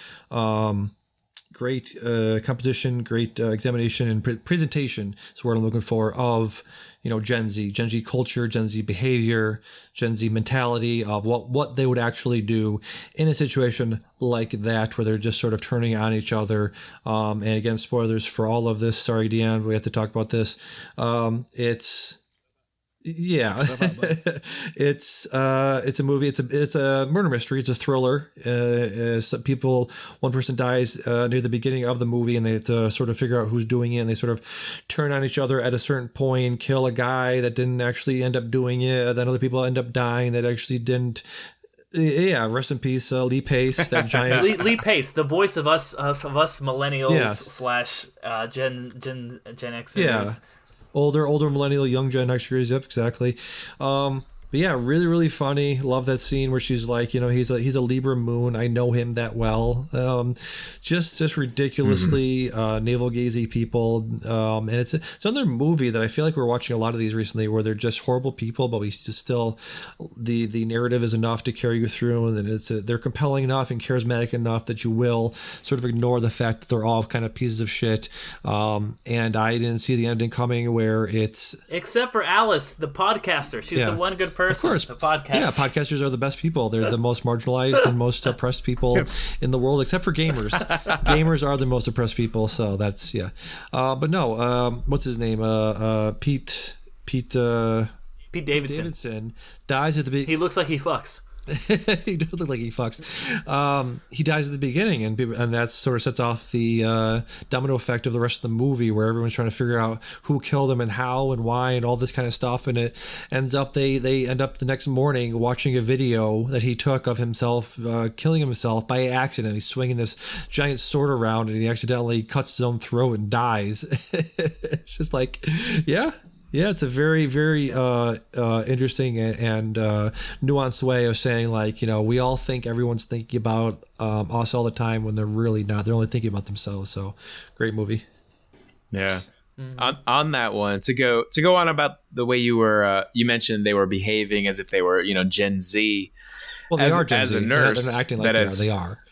great composition, great examination and presentation is what I'm looking for of, you know, Gen Z culture, Gen Z behavior, Gen Z mentality of what they would actually do in a situation like that where they're just sort of turning on each other. And again, spoilers for all of this. Sorry, Deanne, we have to talk about this. It's a movie. It's a murder mystery. It's a thriller. One person dies near the beginning of the movie, and they have to sort of figure out who's doing it. And they sort of turn on each other at a certain point, kill a guy that didn't actually end up doing it. Then other people end up dying that actually didn't. Yeah, rest in peace, Lee Pace, that giant. Lee Pace, the voice of us millennials / Gen Xers. Yeah. Older millennial, young Gen Xers. Yep, exactly. But yeah, really, really funny. Love that scene where she's like, you know, he's a Libra moon. I know him that well. Just ridiculously navel gazy people. And it's another movie that I feel like we're watching a lot of these recently where they're just horrible people, but we just still the narrative is enough to carry you through, and they're compelling enough and charismatic enough that you will sort of ignore the fact that they're all kind of pieces of shit. And I didn't see the ending coming where it's except for Alice, the podcaster. She's the one good person. Of course. The podcast. Yeah, podcasters are the best people. They're the most marginalized and most oppressed people in the world, except for gamers. Gamers are the most oppressed people, so that's, yeah. But no, what's his name? Pete Davidson dies at the beginning. He looks like he fucks. He does look like he fucks. He dies at the beginning, and that sort of sets off the domino effect of the rest of the movie, where everyone's trying to figure out who killed him and how and why and all this kind of stuff. And it ends up they end up the next morning watching a video that he took of himself killing himself by accident. He's swinging this giant sword around, and he accidentally cuts his own throat and dies. It's just like, yeah. Yeah, it's a very, very interesting and nuanced way of saying, like, you know, we all think everyone's thinking about us all the time when they're really not. They're only thinking about themselves. So, great movie. Yeah. Mm-hmm. On that one, to go on about the way you mentioned they were behaving as if they were, you know, Gen Z. Well, they are Gen as Z. A nurse. They're not acting like they are.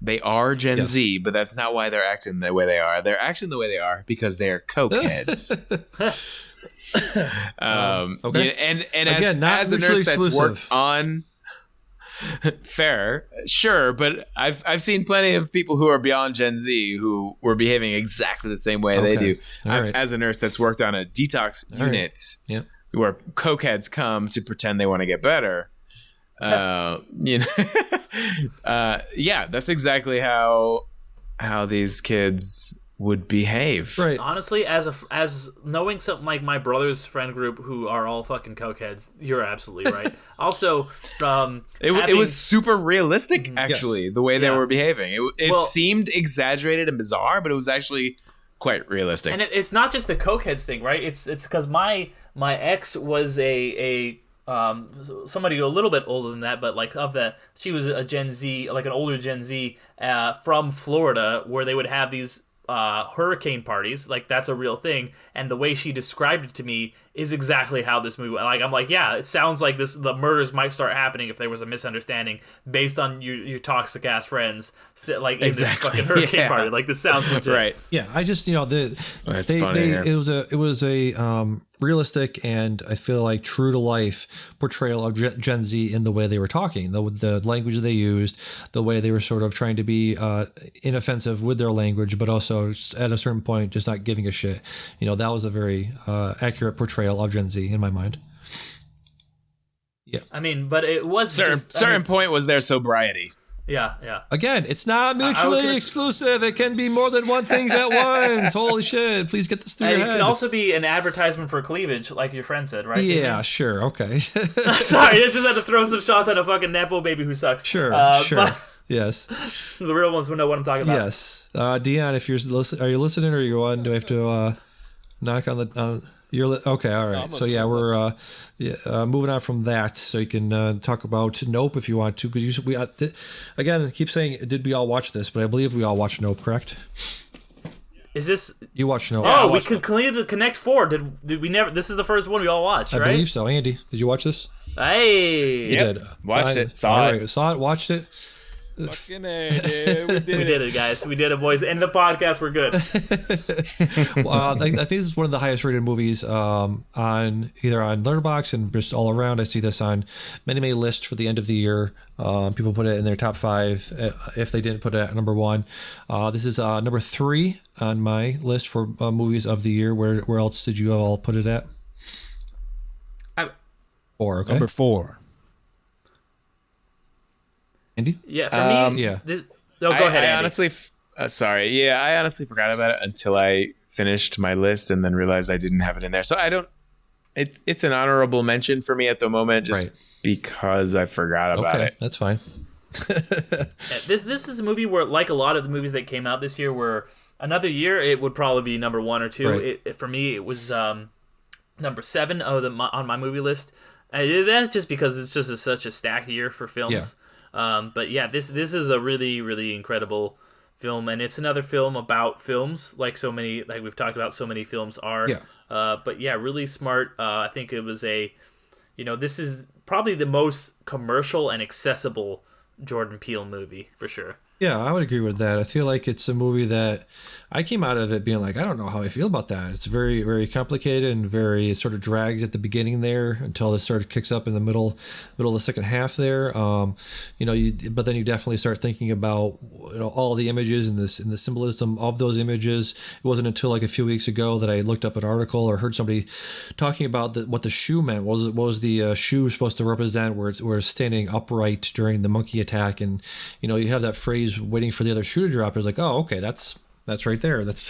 They are Gen Z, but that's not why they're acting the way they are. They're acting the way they are because they're cokeheads. Okay. And again, as a nurse exclusive. that's worked on, fair, sure, but I've seen plenty of people who are beyond Gen Z who were behaving exactly the same way they do. Right. As a nurse that's worked on a detox unit, where cokeheads come to pretend they want to get better. You know, yeah, that's exactly how these kids would behave. Right. Honestly, as knowing something like my brother's friend group who are all fucking cokeheads, you're absolutely right. Also, it was super realistic, actually, the way they Yeah. were behaving. It seemed exaggerated and bizarre, but it was actually quite realistic. And it's not just the cokeheads thing, right? It's because my ex was a somebody a little bit older than that, but like she was a Gen Z, like an older Gen Z from Florida, where they would have these hurricane parties. Like, that's a real thing, and the way she described it to me is exactly how this movie, like, I'm like, yeah, it sounds like the murders might start happening if there was a misunderstanding based on your toxic ass friends like in this fucking hurricane party. Like, this sounds legit. Right. Yeah, I just it was a realistic and I feel like true to life portrayal of Gen Z in the way they were talking, the language they used, the way they were sort of trying to be inoffensive with their language, but also just at a certain point just not giving a shit. That was a very accurate portrayal of Gen Z in my mind. Yeah, I mean, but it was certain point was their sobriety. Yeah. Again, it's not mutually exclusive. It can be more than one things at once. Holy shit! Please get this through your And it head. can also be an advertisement for cleavage, like your friend said, right? Yeah, sure, okay. Sorry, I just had to throw some shots at a fucking Nepo baby who sucks. Sure. But Yes. the real ones will know what I'm talking about. Yes. Dion, if are you listening, or you want? Do I have to knock on the? Okay, all right. So yeah, we're moving on from that, so you can talk about Nope if you want to, because again, I keep saying, did we all watch this? But I believe we all watched Nope, correct? Is this? You watched Nope? Oh, we completed the Connect 4. Did we never? This is the first one we all watched, right? I believe so. Andy, did you watch this? Hey, You did. Watched it. Saw all it. right, saw it. Watched it. Fucking A, dude. We we did it, guys. We did it, boys. End the podcast. We're good. I think this is one of the highest rated movies on either on Letterboxd and just all around. I see this on many lists for the end of the year. People put it in their top 5 if they didn't put it at number 1. This is number 3 on my list for movies of the year. Where else did you all put it at? 4. Okay. Number 4. Andy? Yeah, for me. Yeah. Go ahead, Andy. I honestly, sorry. Yeah, I honestly forgot about it until I finished my list and then realized I didn't have it in there. So I don't. It's an honorable mention for me at the moment, just because I forgot about it. That's fine. This is a movie where, like a lot of the movies that came out this year, where another year it would probably be number 1 or 2. Right. For me, it was number 7 on my movie list. That's just because it's just such a stacked year for films. Yeah. But yeah, this is a really, really incredible film, and it's another film about films, like we've talked about, so many films are. Yeah. But yeah, really smart. I think it was this is probably the most commercial and accessible Jordan Peele movie for sure. Yeah, I would agree with that. I feel like it's a movie that I came out of it being like, I don't know how I feel about that. It's very, very complicated and it sort of drags at the beginning there until it sort of kicks up in the middle of the second half there. But then you definitely start thinking about all the images and the symbolism of those images. It wasn't until like a few weeks ago that I looked up an article or heard somebody talking about what the shoe meant. What was the shoe supposed to represent? Where it's standing upright during the monkey attack, and you have that phrase, waiting for the other shoe to drop. It's like, oh, okay, that's right there. That's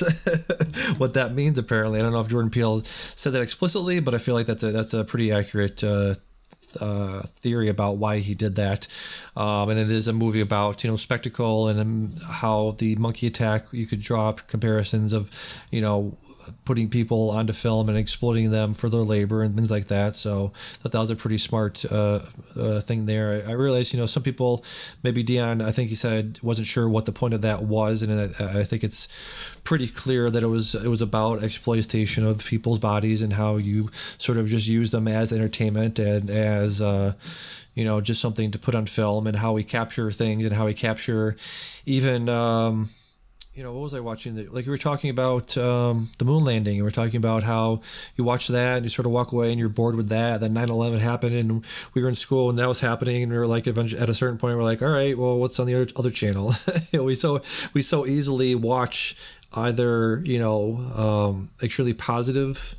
what that means, apparently. I don't know if Jordan Peele said that explicitly, but I feel like that's a pretty accurate theory about why he did that. And it is a movie about spectacle and how the monkey attack, you could draw up comparisons of putting people onto film and exploiting them for their labor and things like that. So I thought that was a pretty smart thing there. I realized, some people, maybe Dion, I think he said, wasn't sure what the point of that was, and I think it's pretty clear that it was about exploitation of people's bodies and how you sort of just use them as entertainment and as just something to put on film, and how we capture things and how we capture even what was I watching? Like, we were talking about the moon landing, and we're talking about how you watch that and you sort of walk away and you're bored with that. Then 9/11 happened, and we were in school and that was happening, and we were like, eventually, at a certain point, we're like, all right, well, what's on the other channel? we so easily watch either extremely positive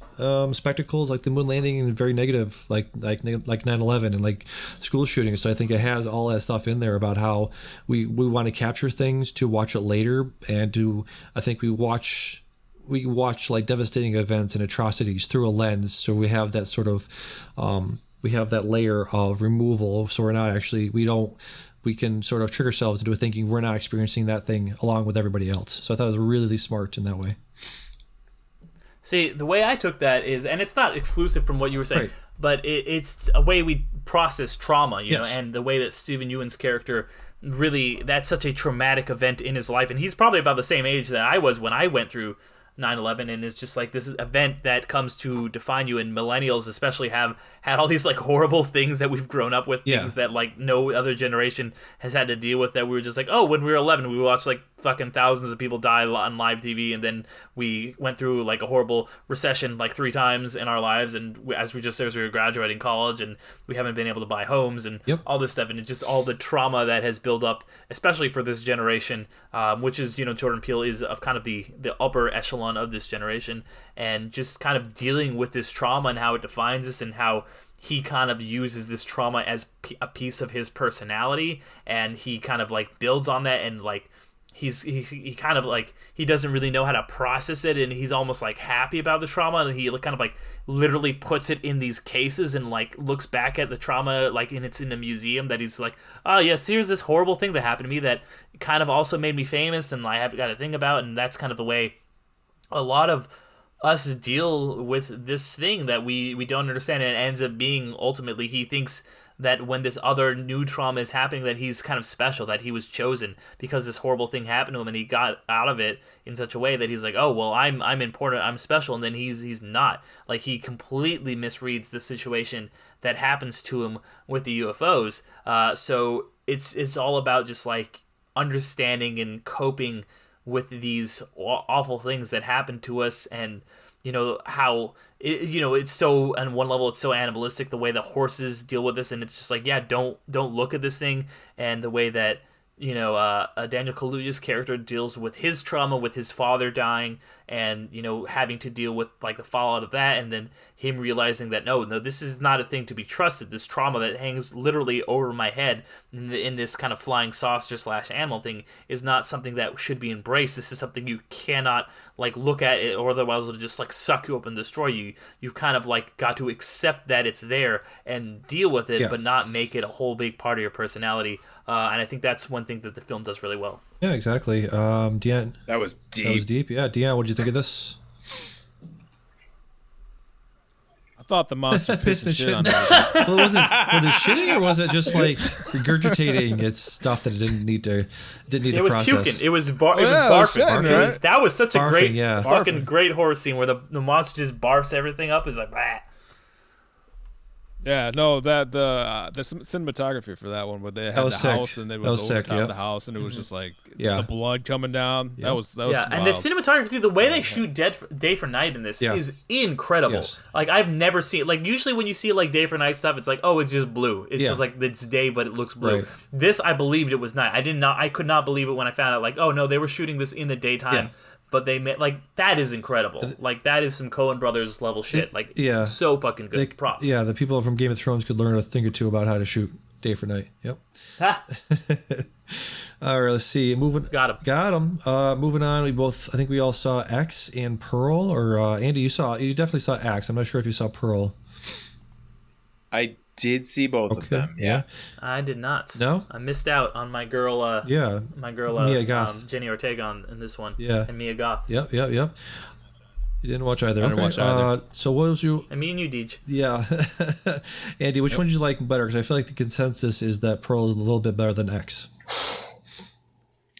spectacles, like the moon landing, and very negative, like 9/11 and like school shootings. So I think it has all that stuff in there about how we want to capture things to watch it later, and I think we watch like devastating events and atrocities through a lens. So we have that sort of we have that layer of removal. So we're not actually we can sort of trick ourselves into thinking we're not experiencing that thing along with everybody else. So I thought it was really smart in that way. See, the way I took that is, and it's not exclusive from what you were saying, but it's a way we process trauma, you know, and the way that Stephen Ewan's character really, that's such a traumatic event in his life. And he's probably about the same age that I was when I went through 9/11, and it's just like this event that comes to define you, and millennials especially have had all these like horrible things that we've grown up with, things that like no other generation has had to deal with, that we were just like, oh, when we were 11 we watched like fucking thousands of people die on live TV, and then we went through like a horrible recession like 3 times in our lives, and as we were graduating college, and we haven't been able to buy homes, and all this stuff, and it's just all the trauma that has built up, especially for this generation, which is, you know, Jordan Peele is of kind of the upper echelon of this generation, and just kind of dealing with this trauma and how it defines us, and how he kind of uses this trauma as a piece of his personality, and he kind of like builds on that, and like he kind of like, he doesn't really know how to process it, and he's almost like happy about the trauma, and he kind of like literally puts it in these cases and like looks back at the trauma like, and it's in a museum, that he's like, oh yes, here's this horrible thing that happened to me that kind of also made me famous, and I have got to think about. And that's kind of the way a lot of us deal with this thing that we don't understand, and it ends up being, ultimately, he thinks that when this other new trauma is happening, that he's kind of special, that he was chosen because this horrible thing happened to him, and he got out of it in such a way that he's like, oh well, I'm important, I'm special, and then he's not. Like, he completely misreads the situation that happens to him with the UFOs. So it's all about just like understanding and coping with these awful things that happen to us, and you know how it's so, on one level it's so animalistic, the way the horses deal with this, and it's just like, yeah, don't look at this thing, and the way that Daniel Kaluuya's character deals with his trauma, with his father dying, and having to deal with like the fallout of that, and then him realizing that no, this is not a thing to be trusted. This trauma that hangs literally over my head in this kind of flying saucer / animal thing is not something that should be embraced. This is something you cannot like look at it, or otherwise it'll just like suck you up and destroy you. You've kind of like got to accept that it's there and deal with it, but not make it a whole big part of your personality. And I think that's one thing that the film does really well. Yeah, exactly. Deanne. That was deep. That was deep. Yeah, Deanne, what did you think of this? I thought the monster pissed the shit on it. Well, was it shitting, or was it just like regurgitating its stuff that it didn't need to process? It was puking. It was barfing. Right? That was such a great, fucking barfing. Great horror scene where the monster just barfs everything up. It's like, bah. Yeah, no, that the cinematography for that one, where they had the house and it was over top of the house, and it was just like the blood coming down. That was yeah, wild. and the cinematography, the way they shoot Day for Night in this is incredible. Yes. Like, I've never seen, like, usually when you see like Day for Night stuff, it's like, oh, it's just blue. It's just like it's day, but it looks blue. Right. This, I believed it was night. I could not believe it when I found out, like, oh no, they were shooting this in the daytime. Yeah. But they made, like, that is incredible. Like, that is some Coen Brothers level shit. Like, so fucking good. Props. Yeah, the people from Game of Thrones could learn a thing or two about how to shoot Day for Night. Yep. All right, let's see. Got him. Moving on, I think we all saw X and Pearl. Or Andy, you definitely saw X. I'm not sure if you saw Pearl. I did see both of them. Yeah. I did not. No? I missed out on my girl. My girl. Mia Goth. Jenny Ortega in this one. Yeah. And Mia Goth. Yep. You didn't watch either. I didn't watch either. So what was you? And me and you, Deej. Yeah. Andy, which one did you like better? Because I feel like the consensus is that Pearl is a little bit better than X.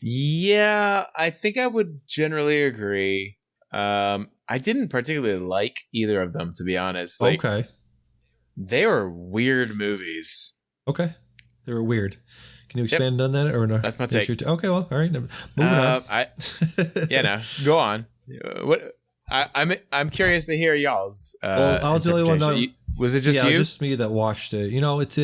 Yeah, I think I would generally agree. I didn't particularly like either of them, to be honest. Like, okay. They were weird movies. Okay. They were weird. Can you expand on that or no? That's my take. Okay, well, all right. Moving on. Go on. I'm curious to hear y'all's. Well, I was the only one. Was it just yeah, you? Just me that watched it. You know, it's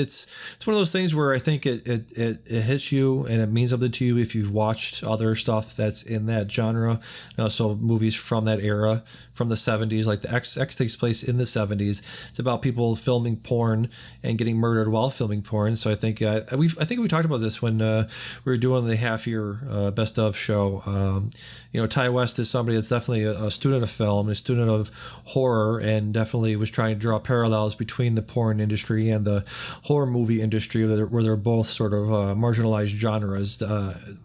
one of those things where I think it hits you and it means something to you if you've watched other stuff that's in that genre. You know, so movies from that era, from the 70s, like the X takes place in the 70s. It's about people filming porn and getting murdered while filming porn. So I think we talked about this when we were doing the half year best of show. You know, Ty West is somebody that's definitely a student of film, a student of horror, and definitely was trying to draw parallels between the porn industry and the horror movie industry, where they're both sort of marginalized genres,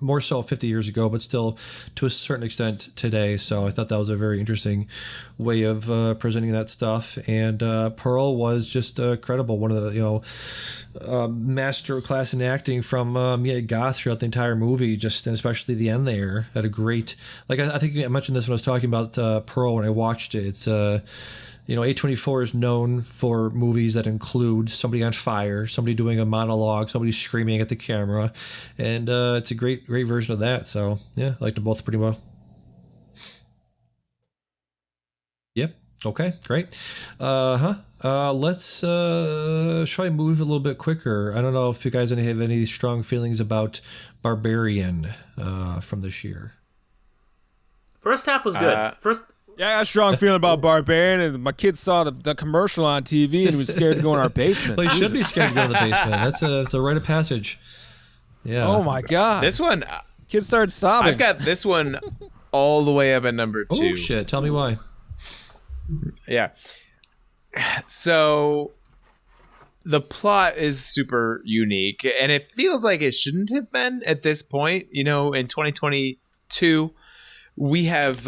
more so 50 years ago, but still to a certain extent today. So I thought that was a very interesting way of presenting that stuff. And Pearl was just credible. One of the, master class in acting from Goth throughout the entire movie, just especially the end there. Had a great, like I think I mentioned this when I was talking about Pearl when I watched it. It's A24 is known for movies that include somebody on fire, somebody doing a monologue, somebody screaming at the camera, and it's a great version of that. So yeah, I liked them both pretty well. Yep. Okay. Great. Let's try and move a little bit quicker. I don't know if you guys have any strong feelings about Barbarian from this year. First half was good. Yeah, I got a strong feeling about Barbarian, and my kid saw the commercial on TV and he was scared to go in our basement. Well, he should be scared to go in the basement. That's a rite of passage. Yeah. Oh my God. This one, kid started sobbing. I've got this one all the way up at number 2. Oh shit! Tell me why. Yeah. So the plot is super unique, and it feels like it shouldn't have been at this point. You know, in 2022, we have,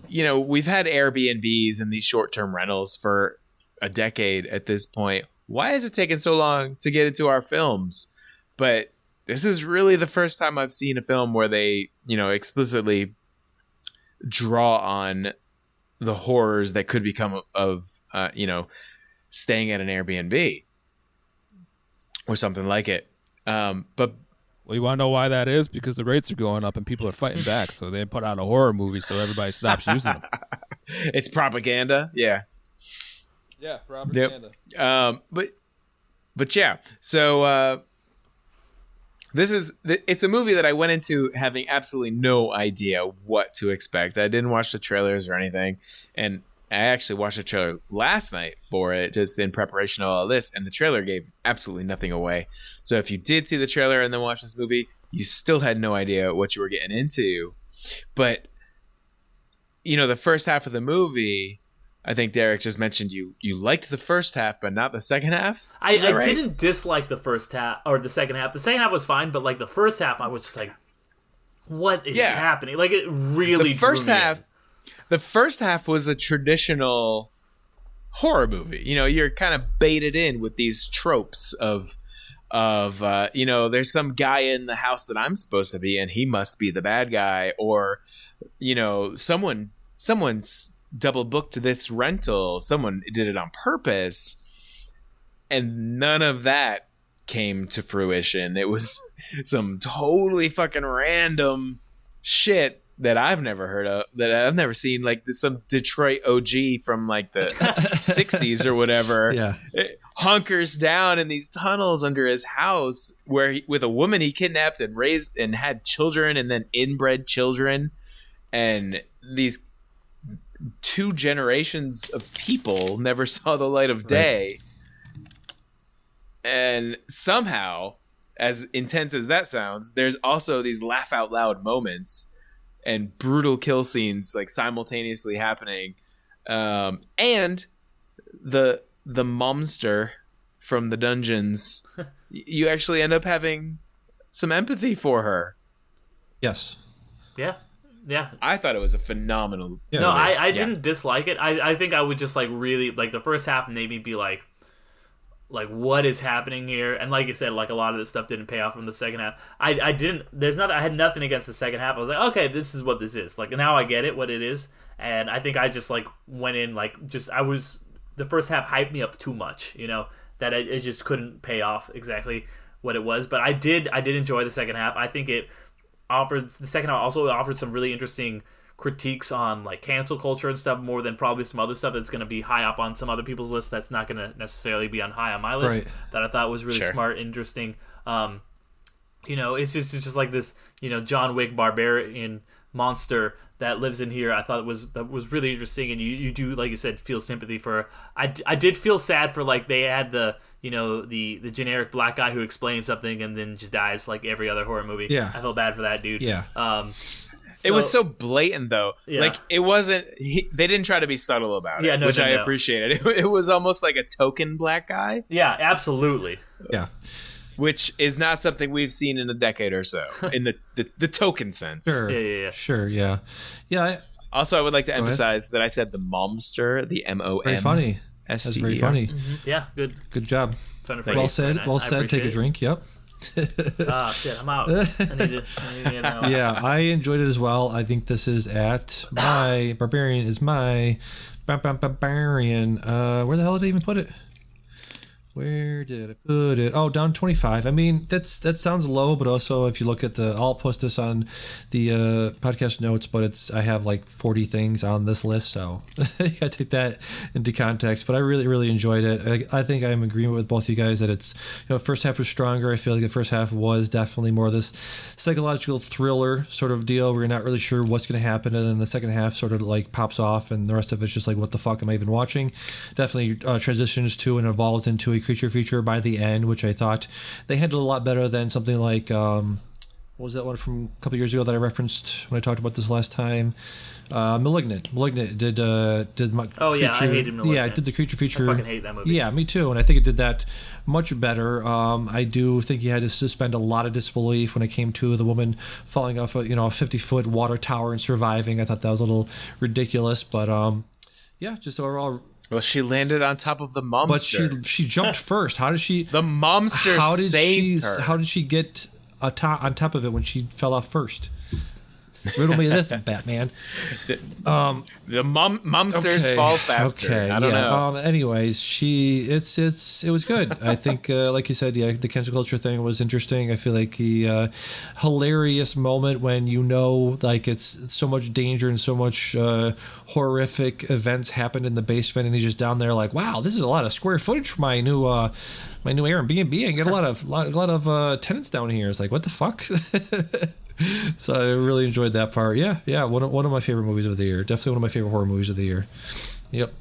we've had Airbnbs and these short-term rentals for a decade at this point. Why has it taken so long to get into our films? But this is really the first time I've seen a film where they, explicitly draw on the horrors that could become of, staying at an Airbnb or something like it. But well, you want to know why that is? Because the rates are going up and people are fighting back. So they put out a horror movie so everybody stops using them. It's propaganda. Yeah. Yeah, propaganda. Yep. But yeah. So it's a movie that I went into having absolutely no idea what to expect. I didn't watch the trailers or anything, and I actually watched the trailer last night for it, just in preparation of all this, and the trailer gave absolutely nothing away. So if you did see the trailer and then watch this movie, you still had no idea what you were getting into. But the first half of the movie, I think Derek just mentioned you liked the first half, but not the second half. I didn't dislike the first half or the second half. The second half was fine, but like the first half, I was just like, "What is happening?" Like it really. The first half was a traditional horror movie. You're kind of baited in with these tropes of there's some guy in the house that I'm supposed to be in, he must be the bad guy, or someone's double booked this rental, someone did it on purpose, and none of that came to fruition. It was some totally fucking random shit that I've never heard of, that I've never seen, like some Detroit OG from like the 60s or whatever. Yeah. It hunkers down in these tunnels under his house with a woman he kidnapped and raised and had children, and then inbred children, and these 2 generations of people never saw the light of day. Right. And somehow, as intense as that sounds, there's also these laugh out loud moments and brutal kill scenes like simultaneously happening. And the monster from the dungeons, you actually end up having some empathy for her. Yes. Yeah. Yeah, I thought it was a phenomenal. No, I didn't dislike it. I think I would just like really like the first half made me be like what is happening here? And like you said, like a lot of this stuff didn't pay off from the second half. I had nothing against the second half. I was like, okay, this is what this is. Like now I get it what it is, and I think I just like went in like the first half hyped me up too much. That it just couldn't pay off exactly what it was. But I did enjoy the second half. I think the second half also offered some really interesting critiques on like cancel culture and stuff more than probably some other stuff that's going to be high up on some other people's list that's not going to necessarily be high on my list. Right. That I thought was really smart, interesting. It's just like this, John Wick barbarian monster that lives in here. I thought that was really interesting, and you do, like you said, feel sympathy for. I did feel sad for, like, they had the the generic black guy who explains something and then just dies like every other horror movie. Yeah, I felt bad for that dude. Yeah. It was so blatant, though. Yeah. Like, it wasn't. They didn't try to be subtle about it, Yeah, no, which no, I no. appreciated. It was almost like a token black guy. Yeah, absolutely. Yeah. Which is not something we've seen in a decade or so, in the token sense. Sure. Yeah. Sure. Yeah. Yeah. Also, I would like to emphasize that I said the momster, the M-O-M. Very funny. That's very funny. Mm-hmm. Yeah, good. Good job. Well said. Nice. Well said. Take a drink. Yep. Shit, I'm out. I need to get out. Yeah, I enjoyed it as well. I think this is at my barbarian is my barbarian. Where the hell did I even put it? Where did I put it? Oh, down 25. I mean, that sounds low, but also if you look at I'll post this on the podcast notes, but I have like 40 things on this list, so you gotta take that into context. But I really, really enjoyed it. I think I'm in agreement with both of you guys that it's, first half was stronger. I feel like the first half was definitely more this psychological thriller sort of deal where you're not really sure what's going to happen, and then the second half sort of like pops off, and the rest of it's just like, what the fuck am I even watching? Definitely transitions to and evolves into a creature feature by the end, which I thought they handled a lot better than something like what was that one from a couple years ago that I referenced when I talked about this last time? Malignant did my I hated Malignant. Yeah, it did the creature feature. I fucking hate that movie. Yeah, me too, and I think it did that much better. I do think you had to suspend a lot of disbelief when it came to the woman falling off a 50-foot water tower and surviving. I thought that was a little ridiculous, but yeah, just overall. Well, she landed on top of the monster. But she jumped first. How did she? The monster saved her. How did she get on top of it when she fell off first? Riddle me this, Batman. The monsters fall faster. Okay, I don't know. Anyways, it was good. I think, like you said, yeah, the cancel culture thing was interesting. I feel like the hilarious moment when like it's so much danger and so much horrific events happened in the basement, and he's just down there like, wow, this is a lot of square footage for my new Airbnb. I get a lot of tenants down here. It's like, what the fuck? So I really enjoyed that part. Yeah. One of my favorite movies of the year. Definitely one of my favorite horror movies of the year. Yep.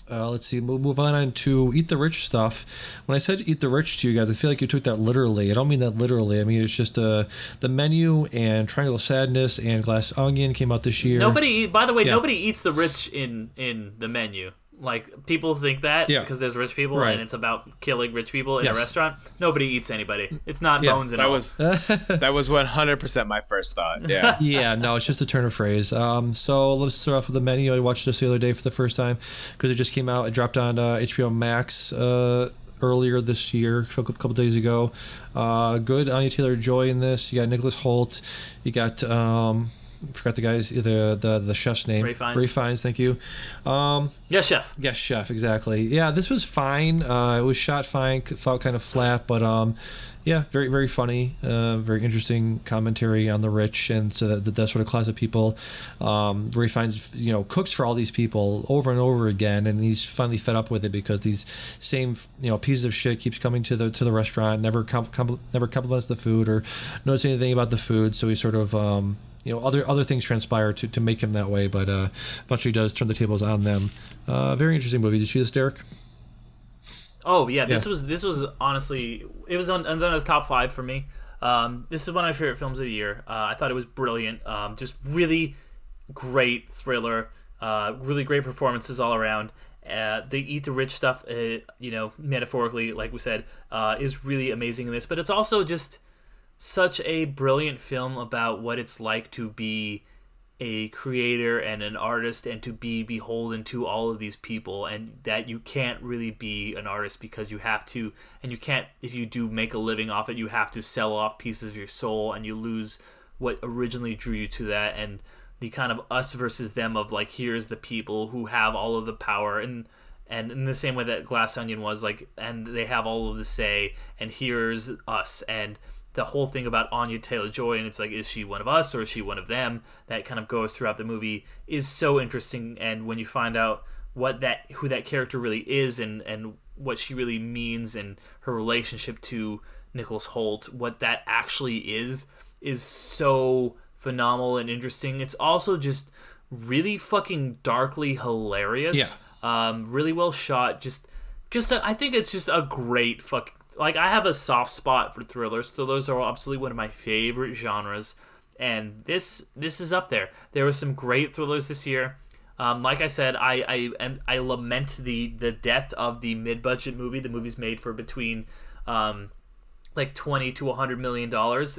Let's see. We'll move on to Eat the Rich stuff. When I said Eat the Rich to you guys, I feel like you took that literally. I don't mean that literally. I mean, it's just the Menu and Triangle of Sadness and Glass Onion came out this year. By the way, nobody eats the rich in the Menu. Like, people think that because there's rich people and it's about killing rich people in a restaurant. Nobody eats anybody. It's not bones and all. That was 100% my first thought. Yeah. Yeah, no, it's just a turn of phrase. So let's start off with the Menu. I watched this the other day for the first time because it just came out. It dropped on HBO Max earlier this year, a couple days ago. Good Anya Taylor-Joy in this. You got Nicholas Hoult. You got I forgot the guy's the chef's name. Ray Fiennes. Ray Fiennes, thank you. Yes, chef. Yes, chef, exactly. Yeah, this was fine. It was shot fine, felt kind of flat, but yeah, very, very funny. Very interesting commentary on the rich and so that sort of class of people. Ray Fiennes, cooks for all these people over and over again, and he's finally fed up with it because these same pieces of shit keeps coming to the restaurant, never compliments the food or knows anything about the food, so he sort of other things transpire to make him that way, but eventually does turn the tables on them. Very interesting movie. Did you see this, Derek? Oh yeah, this was honestly, it was on the top 5 for me. This is one of my favorite films of the year. I thought it was brilliant. Just really great thriller. Really great performances all around. They eat the rich stuff, metaphorically, like we said, is really amazing in this. But it's also just such a brilliant film about what it's like to be a creator and an artist and to be beholden to all of these people, and that you can't really be an artist because you have to, and you can't, if you do make a living off it, you have to sell off pieces of your soul and you lose what originally drew you to that, and the kind of us versus them of like, here's the people who have all of the power, and in the same way that Glass Onion was like, and they have all of the say, and here's us, and the whole thing about Anya Taylor-Joy, and it's like, is she one of us or is she one of them? That kind of goes throughout the movie is so interesting. And when you find out who that character really is and what she really means and her relationship to Nicholas Hoult, what that actually is so phenomenal and interesting. It's also just really fucking darkly hilarious. Really well shot. I think it's just a great fucking, like, I have a soft spot for thrillers. Thrillers are absolutely one of my favorite genres, and this is up there. There were some great thrillers this year. Like I said, I lament the death of the mid-budget movie. The movies made for between like $20 to $100 million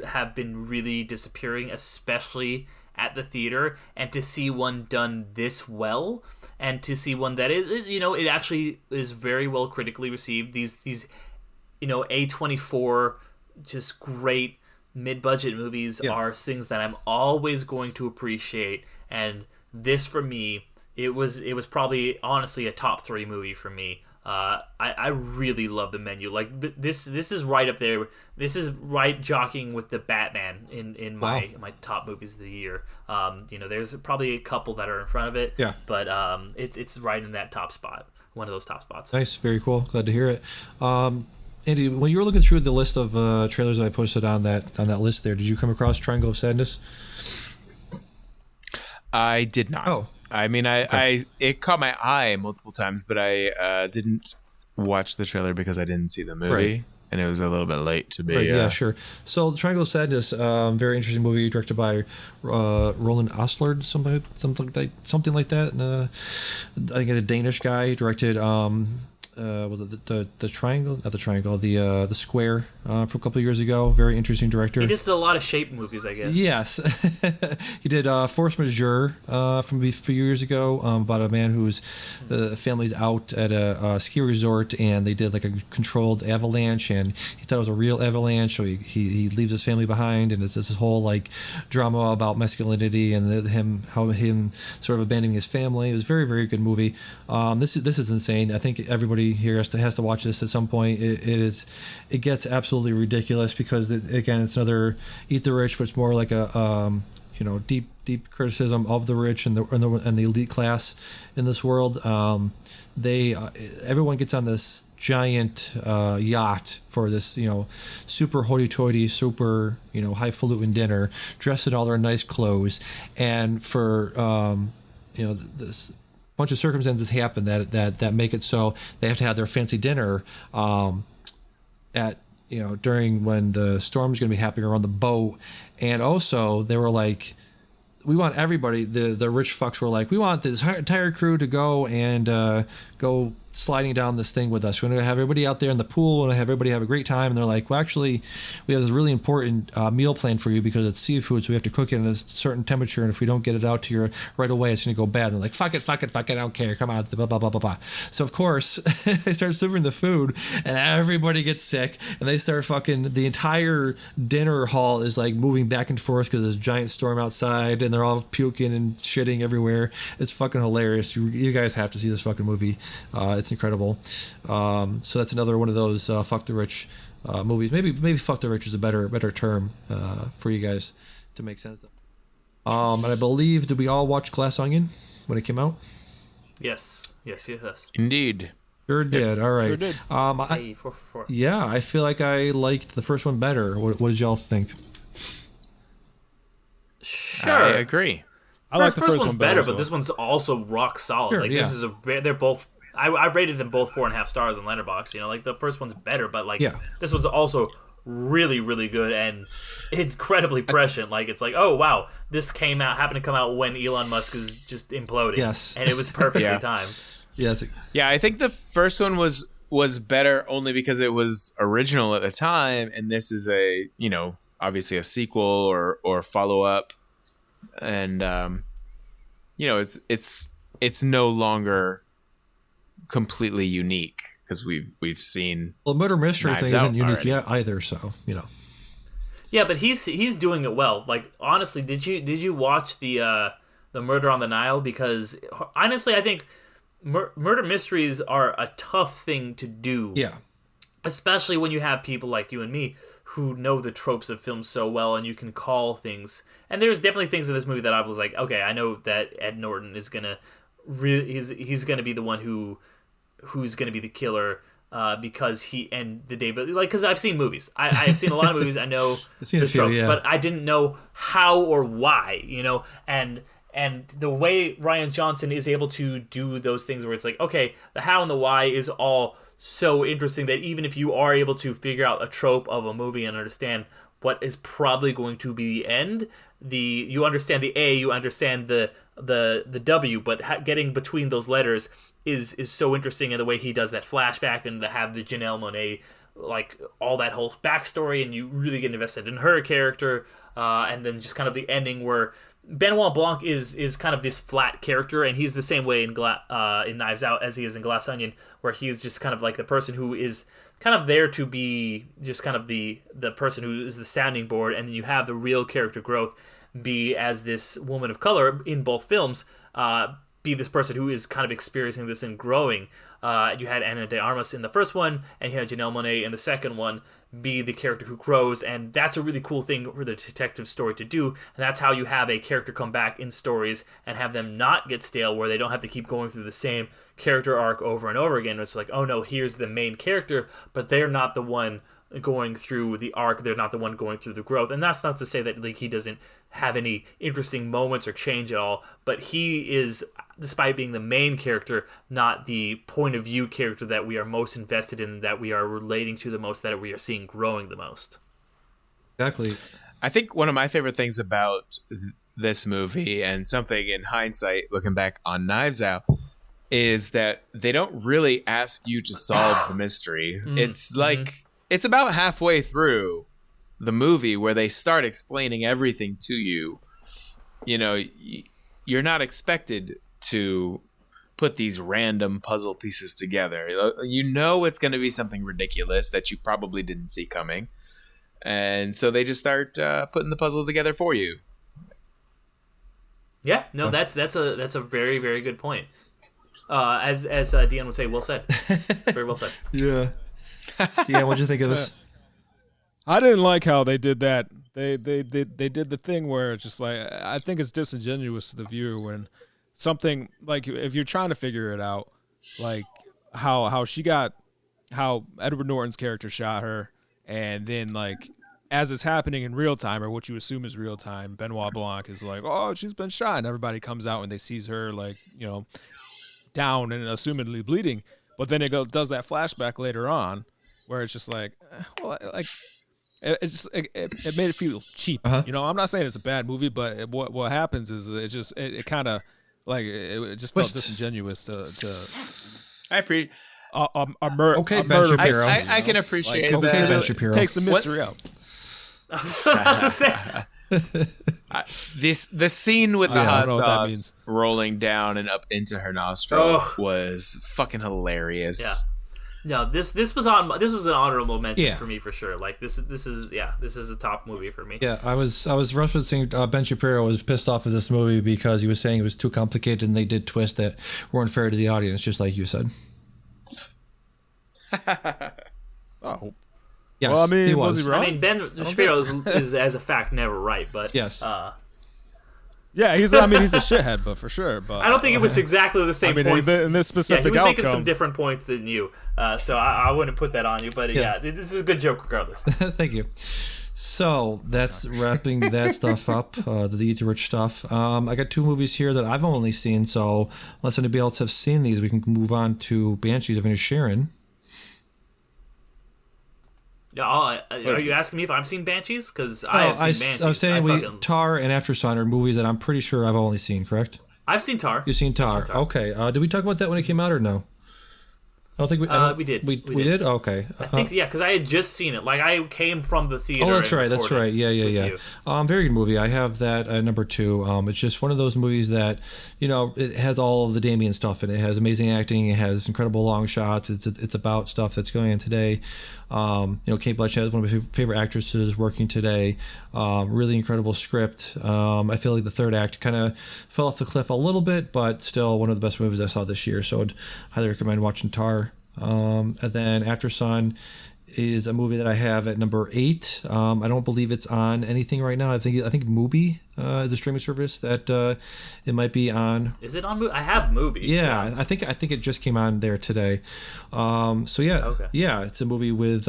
have been really disappearing, especially at the theater. And to see one done this well, and to see one that it actually is very well critically received. These A24 just great mid-budget movies are things that I'm always going to appreciate. And this, for me, it was probably honestly a top 3 movie for me. I really love the menu. Like, this is right up there. This is right jockeying with the Batman in my top movies of the year. There's probably a couple that are in front of it. Yeah. But it's right in that top spot. One of those top spots. Nice, very cool. Glad to hear it. Andy, when you were looking through the list of trailers that I posted on that list there, did you come across Triangle of Sadness? I did not. Oh. I mean, it caught my eye multiple times, but I didn't watch the trailer because I didn't see the movie, right. And it was a little bit late to be. Right, yeah, sure. So, The Triangle of Sadness, very interesting movie, directed by Roland Oslund, something like that. And, I think it's a Danish guy. Directed was it the triangle? Not the triangle. The square from a couple of years ago. Very interesting director. He just did a lot of shape movies, I guess. Yes, he did Force Majeure from a few years ago about a man whose family's out at a ski resort, and they did like a controlled avalanche, and he thought it was a real avalanche, so he leaves his family behind, and it's this whole like drama about masculinity and him sort of abandoning his family. It was a very, very good movie. This is insane. I think everybody here has to watch this at some point. It gets absolutely ridiculous because again it's another Eat the Rich, but it's more like a deep criticism of the rich and the elite class in this world. Everyone gets on this giant yacht for this super hoity-toity, super highfalutin dinner, dressed in all their nice clothes, and for this bunch of circumstances happen that make it so they have to have their fancy dinner at during when the storm's going to be happening around the boat. And also they were like, we want everybody, the rich fucks were like, we want this entire crew to go and go sliding down this thing with us. We're going to have everybody out there in the pool and have everybody have a great time. And they're like, well, actually, we have this really important meal plan for you because it's seafood, so we have to cook it at a certain temperature. And if we don't get it out to you right away, it's going to go bad. And they're like, fuck it, I don't care. Come on, blah, blah, blah, blah, blah. So, of course, they start serving the food and everybody gets sick. And they start the entire dinner hall is like moving back and forth because there's a giant storm outside and they're all puking and shitting everywhere. It's fucking hilarious. You guys have to see this fucking movie. It's incredible. So that's another one of those fuck the rich movies. Maybe fuck the rich is a better term for you guys to make sense of. And I believe, did we all watch Glass Onion when it came out? Yes. Indeed. Sure did. All right. Sure did. 4 for 4. Yeah, I feel like I liked the first one better. What did y'all think? Sure. I agree. I like the first first one's one better, as well. but this one's also rock solid. Sure, like yeah. this is they're both. I rated them both 4.5 stars on Letterboxd. Like the first one's better, but like this one's also really, really good and incredibly prescient. Like it's like, oh wow, this happened to come out when Elon Musk is just imploding. Yes, and it was perfectly timed. Yes. Yeah, I think the first one was better only because it was original at the time, and this is a obviously a sequel or follow up, and it's no longer completely unique because we've seen. Well, murder mystery Knives thing isn't Out unique already. yet either, so Yeah, but he's doing it well. Like honestly, did you watch the Murder on the Nile? Because honestly, I think murder mysteries are a tough thing to do. Yeah. Especially when you have people like you and me who know the tropes of film so well, and you can call things. And there's definitely things in this movie that I was like, okay, I know that Ed Norton is gonna he's gonna be the one who's gonna be the killer. Because he and the David, like, because I've seen movies. I've seen a lot of movies. I know the tropes, but I didn't know how or why, and the way Rian Johnson is able to do those things where it's like, okay, the how and the why is all so interesting that even if you are able to figure out a trope of a movie and understand what is probably going to be the end, you understand the A, you understand the W, but getting between those letters is so interesting, in the way he does that flashback and to have the Janelle Monáe, like all that whole backstory, and you really get invested in her character, and then just kind of the ending where Benoit Blanc is kind of this flat character, and he's the same way in Knives Out as he is in Glass Onion, where he's just kind of like the person who is kind of there to be just kind of the person who is the sounding board, and then you have the real character growth be as this woman of color in both films, be this person who is kind of experiencing this and growing. You had Ana de Armas in the first one, and you had Janelle Monáe in the second one be the character who grows, and that's a really cool thing for the detective story to do, and that's how you have a character come back in stories and have them not get stale, where they don't have to keep going through the same character arc over and over again. It's like, oh no, here's the main character, but they're not the one going through the arc, they're not the one going through the growth. And that's not to say that like he doesn't have any interesting moments or change at all, but he is, despite being the main character, not the point of view character that we are most invested in, that we are relating to the most, that we are seeing growing the most. Exactly. I think one of my favorite things about this movie, and something in hindsight looking back on Knives Out, is that they don't really ask you to solve the mystery. It's like it's about halfway through the movie where they start explaining everything to you. You're not expected to put these random puzzle pieces together. It's going to be something ridiculous that you probably didn't see coming, and so they just start putting the puzzle together for you. Yeah, no, that's a very, very good point. As Dion would say, well said. Very well said. Yeah. Yeah, what'd you think of this? I didn't like how they did that. They did the thing where it's just like, I think it's disingenuous to the viewer when something like, if you're trying to figure it out, like how Edward Norton's character shot her, and then like as it's happening in real time, or what you assume is real time, Benoit Blanc is like, oh, she's been shot, and everybody comes out and they sees her like, down and assumedly bleeding, but then it does that flashback later on where it's just like, it made it feel cheap. I'm not saying it's a bad movie, but what happens is it kind of like it just felt disingenuous to I appreciate Ben Shapiro. I can appreciate that. Okay, Ben Shapiro. Takes the mystery out. I was about to say the scene with the hot sauce rolling down and up into her nostril was fucking hilarious. Yeah. No, this was an honorable mention for me for sure. Like this is a top movie for me. Yeah, I was referencing Ben Shapiro was pissed off at this movie because he was saying it was too complicated and they did twists that weren't fair to the audience, just like you said. Oh. Yes, well, I mean, he was. he wrong? I mean, Ben Shapiro is as a fact never right, but yes. Yeah, he's a shithead, but for sure. But I don't think it was exactly the same points. In this specific he was outcome, making some different points than you, so I wouldn't put that on you. But this is a good joke regardless. Thank you. So that's wrapping that stuff up, the Eat the Rich stuff. I got two movies here that I've only seen, so unless anybody else has seen these, we can move on to Banshees of Inisherin. Yeah, are you asking me if I've seen Banshees? Because I have seen Banshees. I was saying Tar and After Sun are movies that I'm pretty sure I've only seen, correct? I've seen Tar. You've seen Tar. Okay. Did we talk about that when it came out or no? I don't think we did. We did? Okay. I think, because I had just seen it. Like, I came from the theater. Oh, that's right. Yeah. Very good movie. I have that at number 2. It's just one of those movies that, it has all of the Damian stuff in it. It has amazing acting. It has incredible long shots. It's about stuff that's going on today. Kate Blanchett is one of my favorite actresses working today. Really incredible script. I feel like the third act kind of fell off the cliff a little bit, but still one of the best movies I saw this year. So I'd highly recommend watching Tar. And then After Sun is a movie that I have at number 8. I don't believe it's on anything right now. I think Mubi is a streaming service that it might be on. Is it on Mubi? I have Mubi. Yeah, I think it just came on there today. So yeah, okay. Yeah, it's a movie with.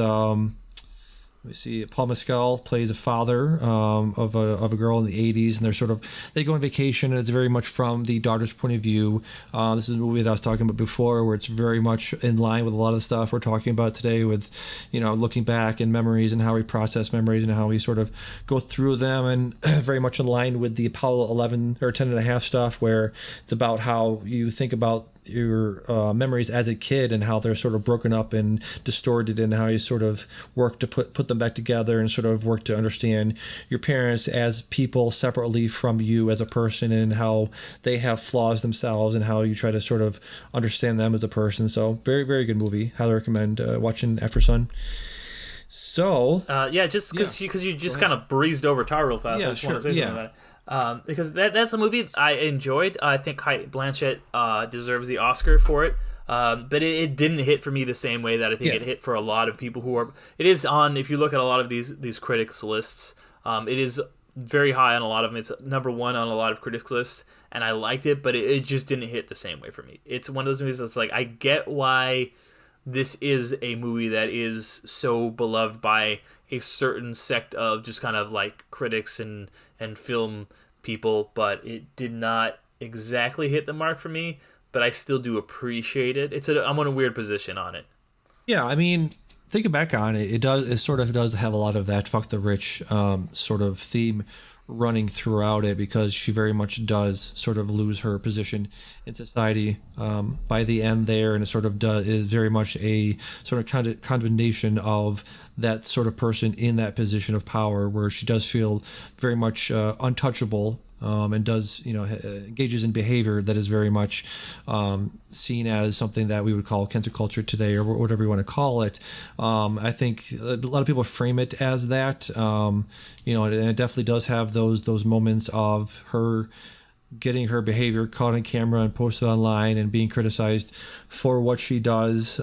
Let me see. Paul Mescal plays a father of a girl in the 80s, and they go on vacation, and it's very much from the daughter's point of view. This is a movie that I was talking about before, where it's very much in line with a lot of the stuff we're talking about today, with looking back and memories and how we process memories and how we sort of go through them, and very much in line with the Apollo 11 or 10 and a half stuff, where it's about how you think about your memories as a kid and how they're sort of broken up and distorted, and how you sort of work to put them back together and sort of work to understand your parents as people separately from you as a person, and how they have flaws themselves and how you try to sort of understand them as a person. So very, very good movie. Highly recommend watching After Sun. So just because you just kind of breezed over Tar real fast. I just want to say something about it. Because that's a movie I enjoyed. I think Cate Blanchett deserves the Oscar for it. But it didn't hit for me the same way that I think it hit for a lot of people who are. It is on. If you look at a lot of these critics lists, it is very high on a lot of them. It's number 1 on a lot of critics lists, and I liked it, but it just didn't hit the same way for me. It's one of those movies that's like, I get why this is a movie that is so beloved by a certain sect of just kind of like critics and film people, but it did not exactly hit the mark for me. But I still do appreciate it. I'm in a weird position on it. Yeah, I mean, thinking back on it, it sort of does have a lot of that fuck the rich sort of theme running throughout it, because she very much does sort of lose her position in society by the end there, and it sort of is very much a sort of condemnation of that sort of person in that position of power, where she does feel very much untouchable. And does, engages in behavior that is very much seen as something that we would call cancel culture today, or whatever you want to call it. I think a lot of people frame it as that, and it definitely does have those moments of her getting her behavior caught on camera and posted online and being criticized for what she does.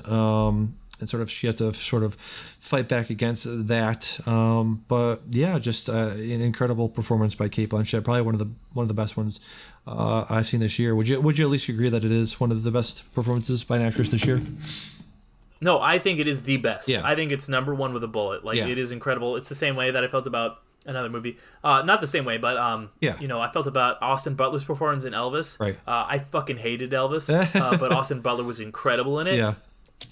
And sort of she has to sort of fight back against that. But yeah, just an incredible performance by Cate Blanchett. Probably one of the best ones I've seen this year. Would you at least agree that it is one of the best performances by an actress this year? No, I think it is the best. Yeah. I think it's number 1 with a bullet. It is incredible. It's the same way that I felt about another movie. Not the same way, but I felt about Austin Butler's performance in Elvis. Right. I fucking hated Elvis, but Austin Butler was incredible in it. Yeah.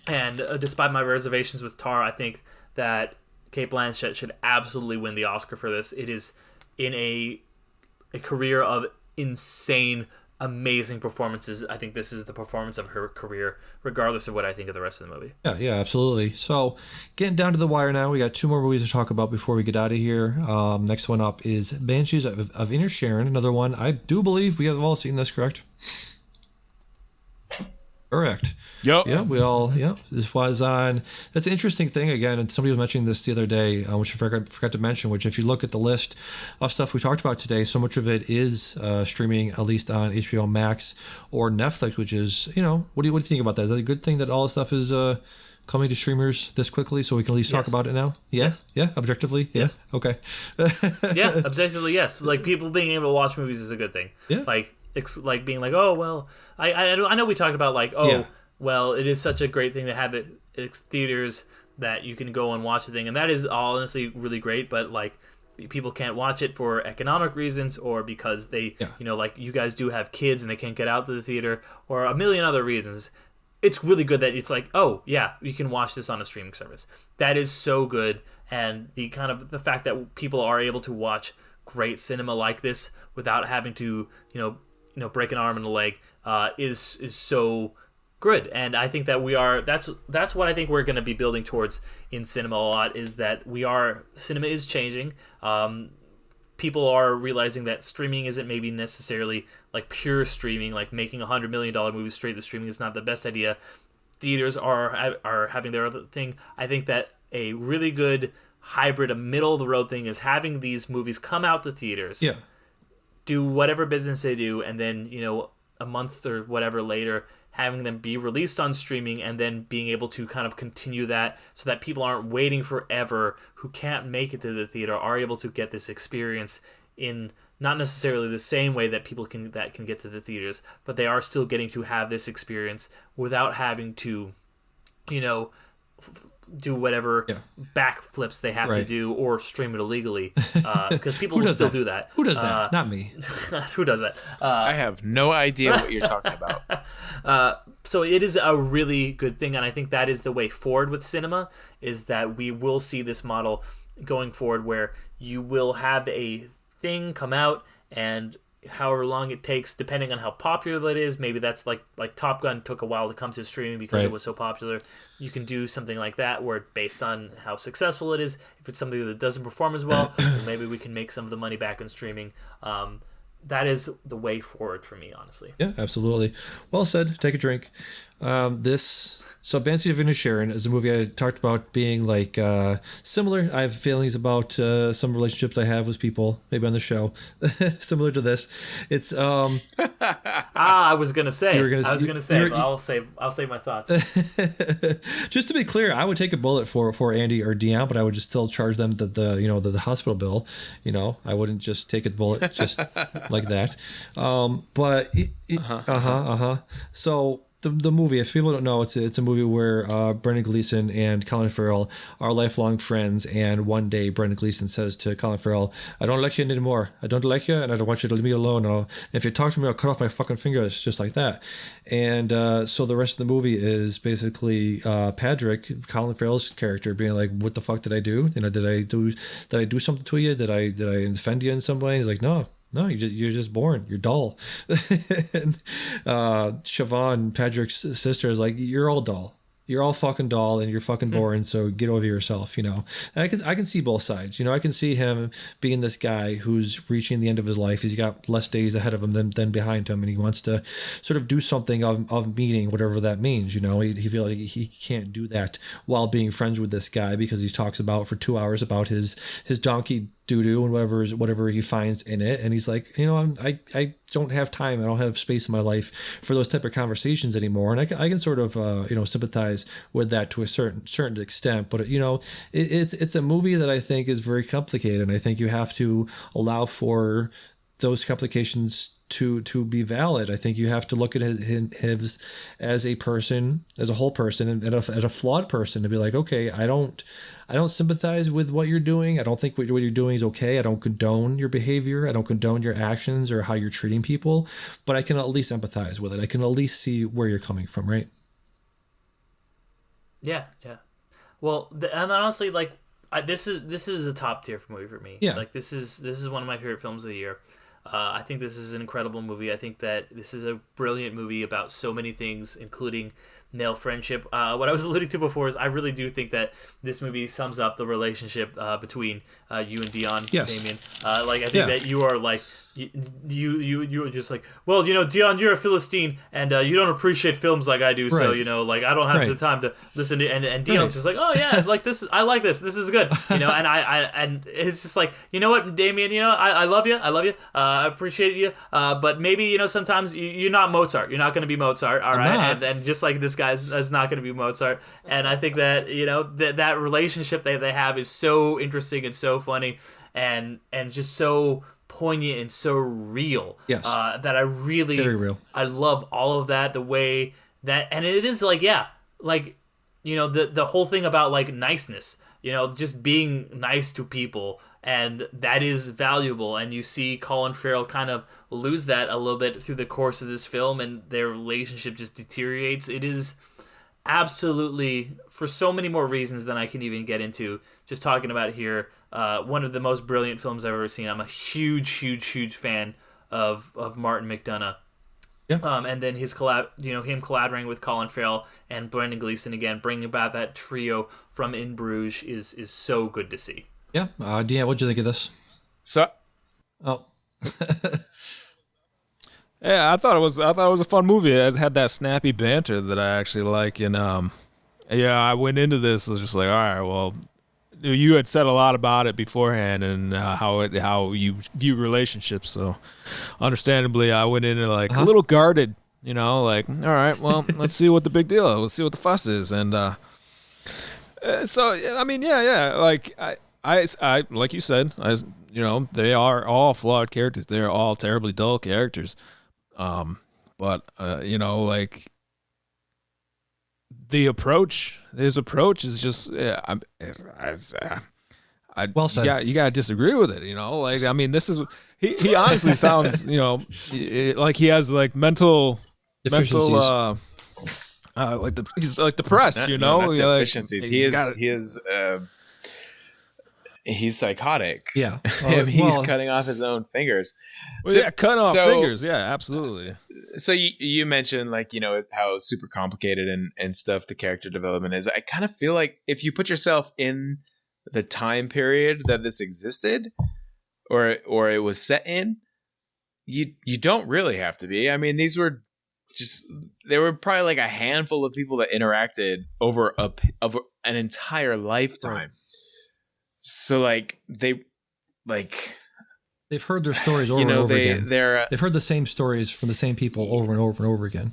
And despite my reservations with Tar, I think that Cate Blanchett should absolutely win the Oscar for this. It is in a career of insane, amazing performances. I think this is the performance of her career, regardless of what I think of the rest of the movie. Yeah, absolutely. So, getting down to the wire now, we got 2 more movies to talk about before we get out of here. Next one up is Banshees of Inisherin, another one. I do believe we have all seen this, correct? Correct. Yep. Yeah, we all. Yeah, this was on. That's an interesting thing again, and somebody was mentioning this the other day, which I forgot to mention. Which, if you look at the list of stuff we talked about today, so much of it is streaming, at least on HBO Max or Netflix. Which is, what do you think about that? Is that a good thing that all this stuff is coming to streamers this quickly, so we can at least talk about it now? Yes. Yeah. Objectively, yes. Okay. Yeah. Objectively, yes. Like, people being able to watch movies is a good thing. Yeah. It's like being like, oh well, I know we talked about like, well, it is such a great thing to have it theaters that you can go and watch the thing, and that is honestly really great. But like, people can't watch it for economic reasons, or because they, like you guys do have kids and they can't get out to the theater, or a million other reasons. It's really good that it's like, oh yeah, you can watch this on a streaming service. That is so good, and the fact that people are able to watch great cinema like this without having to, break an arm and a leg, is so good. And I think that that's what I think we're going to be building towards in cinema a lot, is that cinema is changing. People are realizing that streaming isn't maybe necessarily like pure streaming, like making $100 million movies straight to streaming is not the best idea. Theaters are having their other thing. I think that a really good hybrid, a middle of the road thing, is having these movies come out to theaters. Yeah. Do whatever business they do, and then, a month or whatever later, having them be released on streaming and then being able to kind of continue that so that people aren't waiting forever who can't make it to the theater are able to get this experience in not necessarily the same way that people can get to the theaters, but they are still getting to have this experience without having to, do whatever backflips they have to do or stream it illegally, because people will still do that. Who does that? Not me. Who does that? I have no idea what you're talking about. So it is a really good thing, and I think that is the way forward with cinema, is that we will see this model going forward where you will have a thing come out, and however long it takes, depending on how popular it is, maybe that's like Top Gun took a while to come to streaming because it was so popular. You can do something like that where based on how successful it is, if it's something that doesn't perform as well, then maybe we can make some of the money back on streaming. That is the way forward for me, honestly. Yeah, absolutely. Well said. Take a drink. So Banshee of Inisherin is a movie I talked about being like similar. I have feelings about some relationships I have with people, maybe on the show, similar to this. It's I was gonna say. I'll save my thoughts. Just to be clear, I would take a bullet for Andy or Dion, but I would just still charge them the hospital bill. I wouldn't just take a bullet just like that. So. The movie, if people don't know, it's a movie where Brendan Gleeson and Colin Farrell are lifelong friends, and one day Brendan Gleeson says to Colin Farrell, "I don't like you anymore. I don't like you, and I don't want you to leave me alone. If you talk to me, I'll cut off my fucking fingers," just like that. And so the rest of the movie is basically Patrick, Colin Farrell's character, being like, "What the fuck did I do? Did I do something to you? Did I offend you in some way?" And he's like, "No, you're just born. You're dull." And Siobhan, Patrick's sister, is like, "You're all dull. You're all fucking dull, and you're fucking boring. So get over yourself." And I can see both sides. I can see him being this guy who's reaching the end of his life. He's got less days ahead of him than behind him, and he wants to sort of do something of meaning, whatever that means. He feels like he can't do that while being friends with this guy, because he talks about for 2 hours about his donkey doo-doo and whatever he finds in it, and he's like, I don't have time, I don't have space in my life for those type of conversations anymore. And I can sort of sympathize with that to a certain extent, but it's a movie that I think is very complicated, and I think you have to allow for those complications to be valid. I think you have to look at him as a person, as a whole person, and as a flawed person, to be like, okay, I don't sympathize with what you're doing. I don't think what you're doing is okay. I don't condone your behavior. I don't condone your actions or how you're treating people, but I can at least empathize with it. I can at least see where you're coming from, right? Yeah. Well, and honestly, this is a top tier movie for me. Yeah. This is one of my favorite films of the year. I think this is an incredible movie. I think that this is a brilliant movie about so many things, including male friendship. What I was alluding to before is I really do think that this movie sums up the relationship between you and Dion, yes. Damian. I think that you are like you were just like, well, Dion, you're a Philistine, and you don't appreciate films like I do, so I don't have the time to listen to. And Dion's just like, oh yeah, this. I like this. This is good, and it's just like, you know what, Damian, I love you. I appreciate you, but maybe sometimes you're not Mozart. You're not going to be Mozart, all right? And just like this guy is not going to be Mozart. And I think that that relationship they have is so interesting and so funny, and just so poignant and so real. Yes. That I really, very real. I love all of that, the way that, and it is the whole thing about niceness, just being nice to people, and that is valuable. And you see Colin Farrell kind of lose that a little bit through the course of this film, and their relationship just deteriorates. It is absolutely, for so many more reasons than I can even get into, just talking about it here, one of the most brilliant films I've ever seen. I'm a huge fan of Martin McDonagh. Yeah. And then his him collaborating with Colin Farrell and Brendan Gleeson again, bringing about that trio from In Bruges is so good to see. Yeah. Deanne, what'd you think of this? Yeah, I thought it was a fun movie. It had that snappy banter that I actually like, and I went into this, I was just like, all right, well, you had said a lot about it beforehand, and how you view relationships. So, understandably, I went in a little guarded, You know, like, all right, well, let's see what the big deal is. Let's see what the fuss is. And so, I mean, yeah. Like, I like you said, you know, they are all flawed characters. They're all terribly dull characters. But, you know, like, his approach is just, well said. You gotta disagree with it, you know. Like, I mean, this is he honestly sounds, you know, like he has like mental, like he's like depressed, you know. Not deficiencies. He's psychotic. Yeah, he's cutting off his own fingers. Cutting off fingers. Yeah, absolutely. So you mentioned, like, you know, how super complicated and stuff the character development is. I kind of feel like if you put yourself in the time period that this existed, or it was set in, you don't really have to be. I mean, there were probably like a handful of people that interacted over an entire lifetime. Right. So like they've heard their stories over and over again. They've heard the same stories from the same people over and over and over again.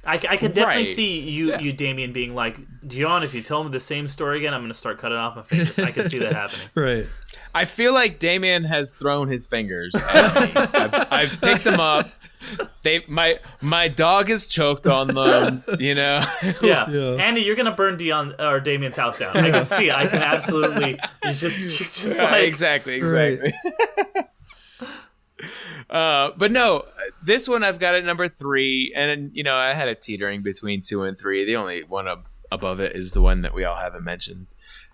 I can definitely see you, Damian, being like, Dion, if you tell me the same story again, I'm going to start cutting off my fingers. I can see that happening. Right. I feel like Damian has thrown his fingers at me. I've picked them up. My dog is choked on them, you know? Yeah. Andy, you're going to burn Damian's house down. I can see it. I can absolutely. It's just like... Exactly. Right. But no, this one I've got at number 3, and you know, I had a teetering between 2 and 3. The only one above it is the one that we all haven't mentioned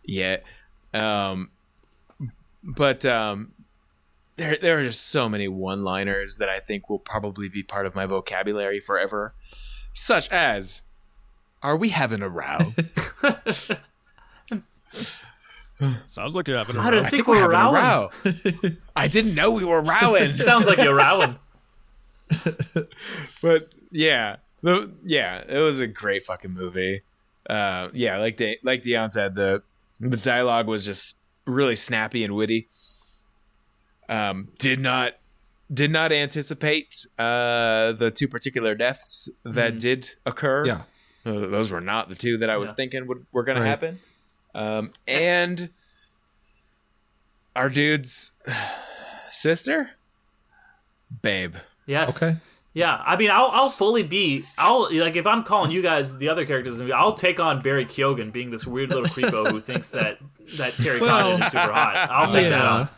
yet. But there are just so many one-liners that I think will probably be part of my vocabulary forever, such as, "Are we having a row?" Sounds like you're having a row. I didn't think we were rowing. I didn't know we were rowing. Sounds like you're rowing. But yeah, it was a great fucking movie. Like Dion said, the dialogue was just really snappy and witty. Did not anticipate the 2 particular deaths that did occur. Yeah, those were not the 2 that I was thinking were going to happen. And our dude's sister, Babe. Yes. Okay. Yeah, I mean, I'll fully be. Like, if I'm calling you guys the other characters, I'll take on Barry Keoghan being this weird little creepo who thinks that Carrie Condon is super hot. I'll take that on.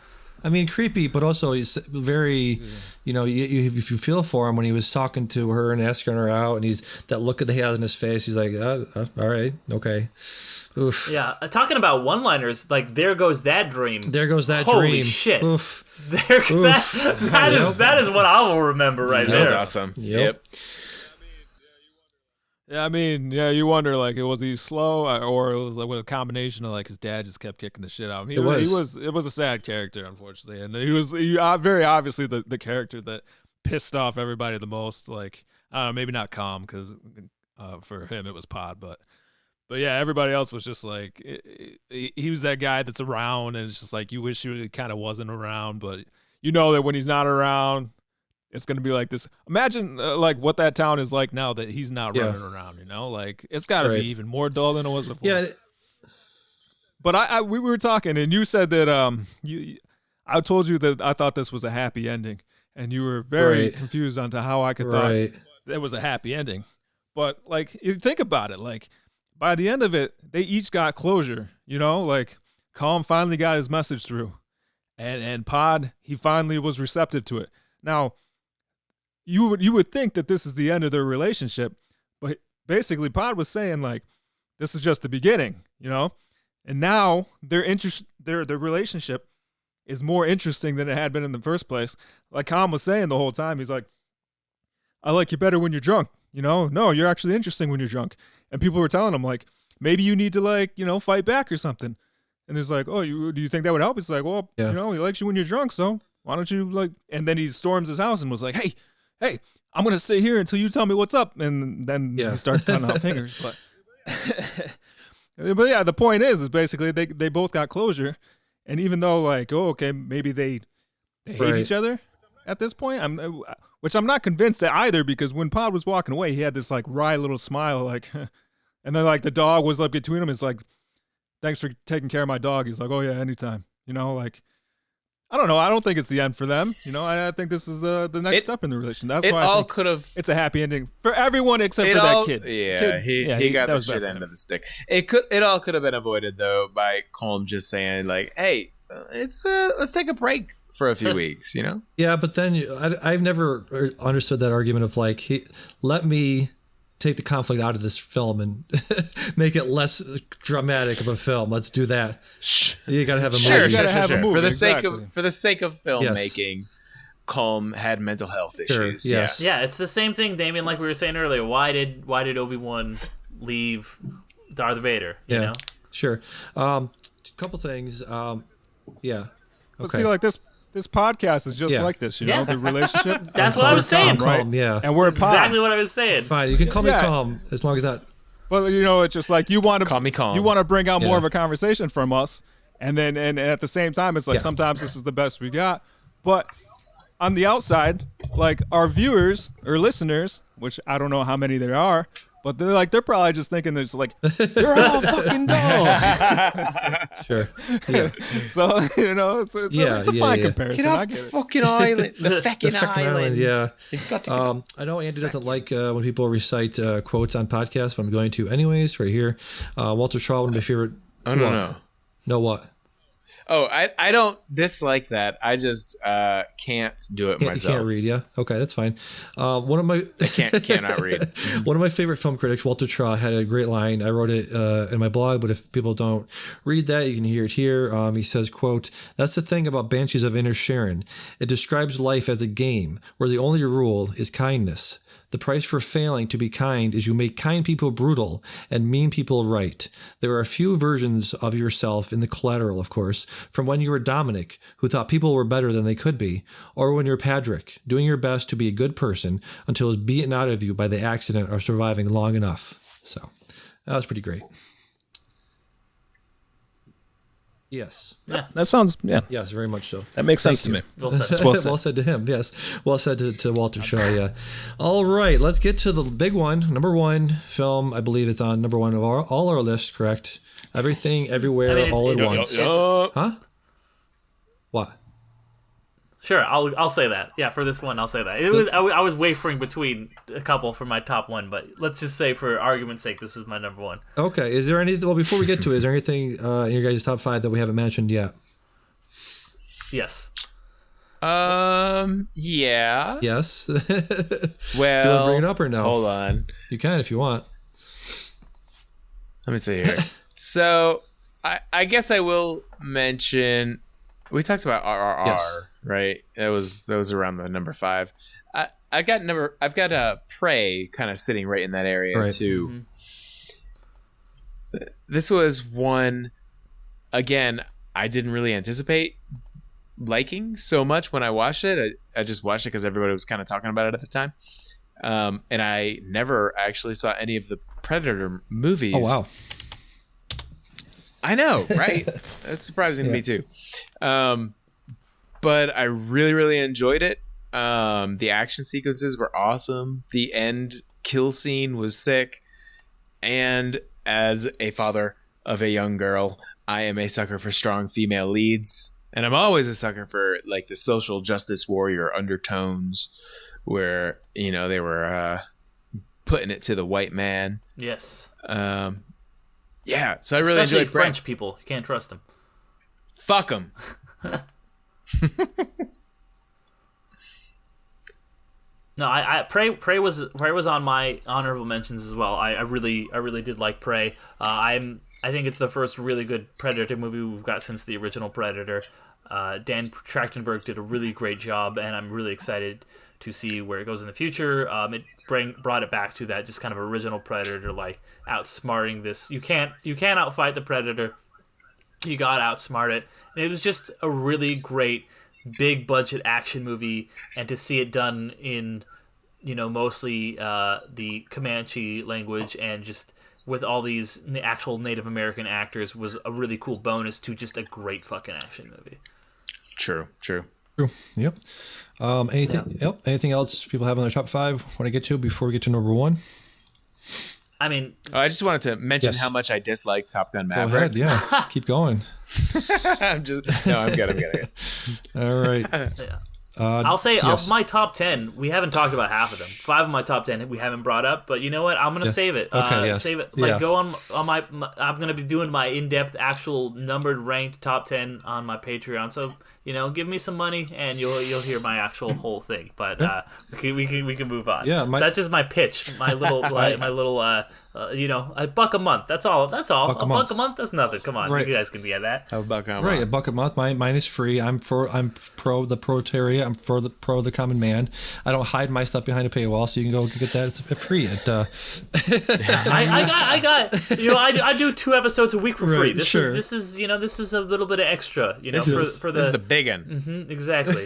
I mean, creepy, but also he's very, you know, if you feel for him when he was talking to her and asking her out, and he's that look that he has in his face, he's like, all right, okay. Oof. Yeah, talking about one-liners, like, there goes that dream. There goes that Holy dream. Shit. Oof. That is what I will remember right there. That was awesome. Yep. Yeah, I mean, you wonder, like, was he slow, or it was like with a combination of, like, his dad just kept kicking the shit out of him. It was a sad character, unfortunately, and he was very obviously the character that pissed off everybody the most. Like, maybe not Calm, because for him it was Pod, but yeah, everybody else was just like, he was that guy that's around, and it's just like, you wish he kind of wasn't around, but you know that when he's not around, it's going to be like this. Imagine like what that town is like now that he's not running around, you know? Like, it's got to be even more dull than it was before. Yeah. But we were talking, and you said that I told you that I thought this was a happy ending, and you were very confused onto how I could thought it was a happy ending. But, like, you think about it, like, by the end of it, they each got closure, you know? Like, Calm finally got his message through, and Pod, he finally was receptive to it. Now, you would think that this is the end of their relationship, but basically Pod was saying, like, this is just the beginning, you know? And now their relationship is more interesting than it had been in the first place. Like Calm was saying the whole time, he's like, I like you better when you're drunk, you know? No, you're actually interesting when you're drunk. And people were telling him, like, maybe you need to, like, you know, fight back or something. And he's like, oh, do you think that would help? It's like, well, you know, he likes you when you're drunk, so why don't you, like, and then he storms his house and was like, hey, I'm going to sit here until you tell me what's up. And then he starts cutting off fingers. But yeah, the point is basically they both got closure. And even though, like, maybe they hate each other at this point. which I'm not convinced that either, because when Pod was walking away, he had this like wry little smile, like, and then like the dog was up between them. It's like, thanks for taking care of my dog. He's like, oh yeah, anytime. You know, like, I don't know. I don't think it's the end for them. You know, I think this is the next step in the relation. That's why I think it's a happy ending for everyone except for that kid. Yeah, he got the shit end of the stick. It all could have been avoided though by Colm just saying like, "Hey, let's take a break for a few weeks." You know? Yeah, but then I've never understood that argument of like, let me take the conflict out of this film and make it less dramatic of a film. Let's do that. You gotta have a movie. Sure. For the sake of filmmaking, Colm had mental health issues. Yes. Yeah, it's the same thing, Damian. Like we were saying earlier, why did Obi-Wan leave Darth Vader? You know? Sure. A couple things. Yeah. But see, like this podcast is just like this, you know, the relationship. That's what I was saying, right? Yeah. And we're exactly what I was saying. Fine, you can call me Calm as long as that. But you know, it's just like you want to call me Calm. You want to bring out more of a conversation from us, and then and at the same time, it's like sometimes this is the best we got. But on the outside, like our viewers or listeners, which I don't know how many there are, but they're probably just thinking it's like you're all fucking dumb. Sure. Yeah. So you know, it's a fine comparison. Get off I get the it. fucking island, the fucking island. Yeah. You've got to I know Andy doesn't like when people recite quotes on podcasts, but I'm going to anyways. Right here, Walter Shaw, one of my favorite. Oh no. No what? Oh, I don't dislike that. I just can't do it myself. You can't read, yeah? Okay, that's fine. One of my I cannot read. One of my favorite film critics, Walter Shaw, had a great line. I wrote it in my blog, but if people don't read that, you can hear it here. He says, quote, "That's the thing about Banshees of Inisherin. It describes life as a game where the only rule is kindness. The price for failing to be kind is you make kind people brutal and mean people right. There are a few versions of yourself in the collateral, of course, from when you were Dominic, who thought people were better than they could be, or when you're Patrick, doing your best to be a good person until it's beaten out of you by the accident of surviving long enough." So that was pretty great. Yes. Yeah, that sounds, Yes, very much so. That makes sense to me. Well said. It's well said. Well said to him, yes. Well said to Walter Shaw, yeah. All right, let's get to the big one. Number one film, I believe it's on number one of all our lists, correct? Everything, Everywhere, All at Once. Huh? What? Sure, I'll say that. Yeah, for this one, I'll say that. It was I was wavering between a couple for my top one, but let's just say for argument's sake, this is my number one. Okay. Is there anything? Well, before we get to it, is there anything in your guys' top five that we haven't mentioned yet? Yes. Yeah. Yes. Well, do you want to bring it up or no? Hold on. You can if you want. Let me see here. So, I guess I will mention. We talked about RRR. Yes. Right, that was around the number 5. I've got a Prey kind of sitting right in that area too. Mm-hmm. This was one, again, I didn't really anticipate liking so much when I watched it. I just watched it because everybody was kind of talking about it at the time, and I never actually saw any of the Predator movies. Oh wow! I know, right? That's surprising to me too. But I really, really enjoyed it. The action sequences were awesome. The end kill scene was sick. And as a father of a young girl, I am a sucker for strong female leads. And I'm always a sucker for like the social justice warrior undertones where, you know, they were putting it to the white man. Yes. Yeah, so I really enjoyed French people. You can't trust them. Fuck them. No, Prey was on my honorable mentions as well. I really did like Prey. I think it's the first really good Predator movie we've got since the original Predator. Dan Trachtenberg did a really great job, and I'm really excited to see where it goes in the future. It brought it back to that just kind of original Predator, like outsmarting this. You can't outfight the Predator. You got to outsmart it. And it was just a really great big budget action movie, and to see it done in, you know, mostly the Comanche language and just with all these actual Native American actors was a really cool bonus to just a great fucking action movie. True. True. Yep. Anything else people have on their top 5 want to get to before we get to number 1? I mean, I just wanted to mention Yes. how much I dislike Top Gun Maverick. Go ahead. Yeah. Keep going. I'm good. All right. yeah. I'll say yes. of my top 10, we haven't talked about half of them. 5 of my top 10 we haven't brought up, but you know what? I'm gonna save it. Okay, yes. Save it. Like Yeah. go on my. I'm gonna be doing my in-depth, actual numbered, ranked top 10 on my Patreon. So give me some money and you'll hear my actual whole thing. But we can move on. Yeah, that's just my pitch. My little a buck a month. That's all. Buck a month. That's nothing. Come on, Right. you guys can get that. A buck a month. Right, a buck a month. Mine is free. I'm pro the proletariat. I'm pro the common man. I don't hide my stuff behind a paywall, so you can go get that. It's free. I do 2 episodes a week for free. Right, This sure. is this is a little bit of extra. This is the big one. Exactly.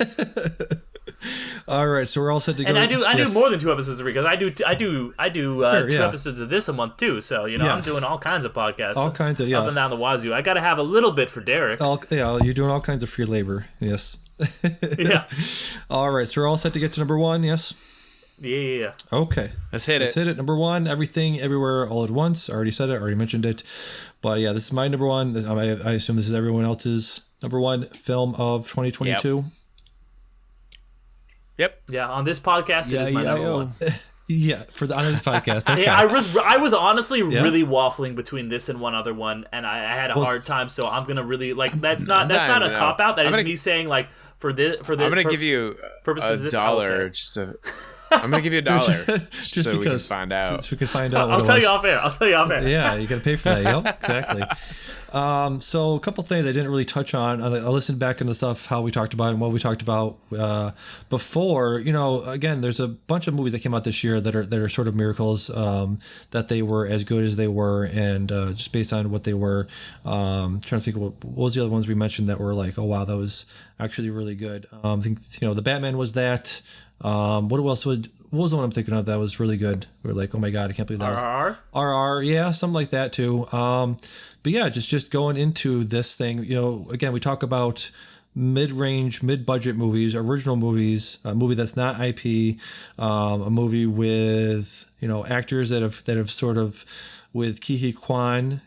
All right, so we're all set to go. And I do Yes. more than 2 episodes a week because I do 2 yeah. episodes of this a month too. So I'm Yes. doing all kinds of podcasts, All kinds of, yeah. up and down the wazoo. I got to have a little bit for Derek. You're doing all kinds of free labor. Yes. Yeah. All right, so we're all set to get to number 1. Yes. Yeah. Okay. Let's hit it. Number 1, Everything, Everywhere, All at Once. I already said it. Already mentioned it. But yeah, this is my number 1. I assume this is everyone else's number 1 film of 2022. Yep. Yeah. On this podcast, it is my number 1. Yeah, on this podcast. Okay. Yeah, I was honestly really waffling between this and one other one, and I had a hard time. So I'm gonna really that's not a cop out. That is me saying like for this. I'm gonna give you purposes of this, I will say. $1. I'm gonna give you $1 just so because, we can find out. Just so we can find out. I'll tell you off air. Yeah, you gotta pay for that. Yep, exactly. So a couple things I didn't really touch on. I listened back into stuff how we talked about and what we talked about before. Again, there's a bunch of movies that came out this year that are sort of miracles. That they were as good as they were, and just based on what they were. Trying to think of what was the other ones we mentioned that were like, oh wow, that was actually really good. I think the Batman was that. What was the one I'm thinking of that was really good? We were like, oh my god, I can't believe that was RR, yeah, something like that too. But yeah, just going into this thing, again, we talk about mid-range, mid-budget movies, original movies, a movie that's not IP, a movie with actors that have sort of. With Kuang,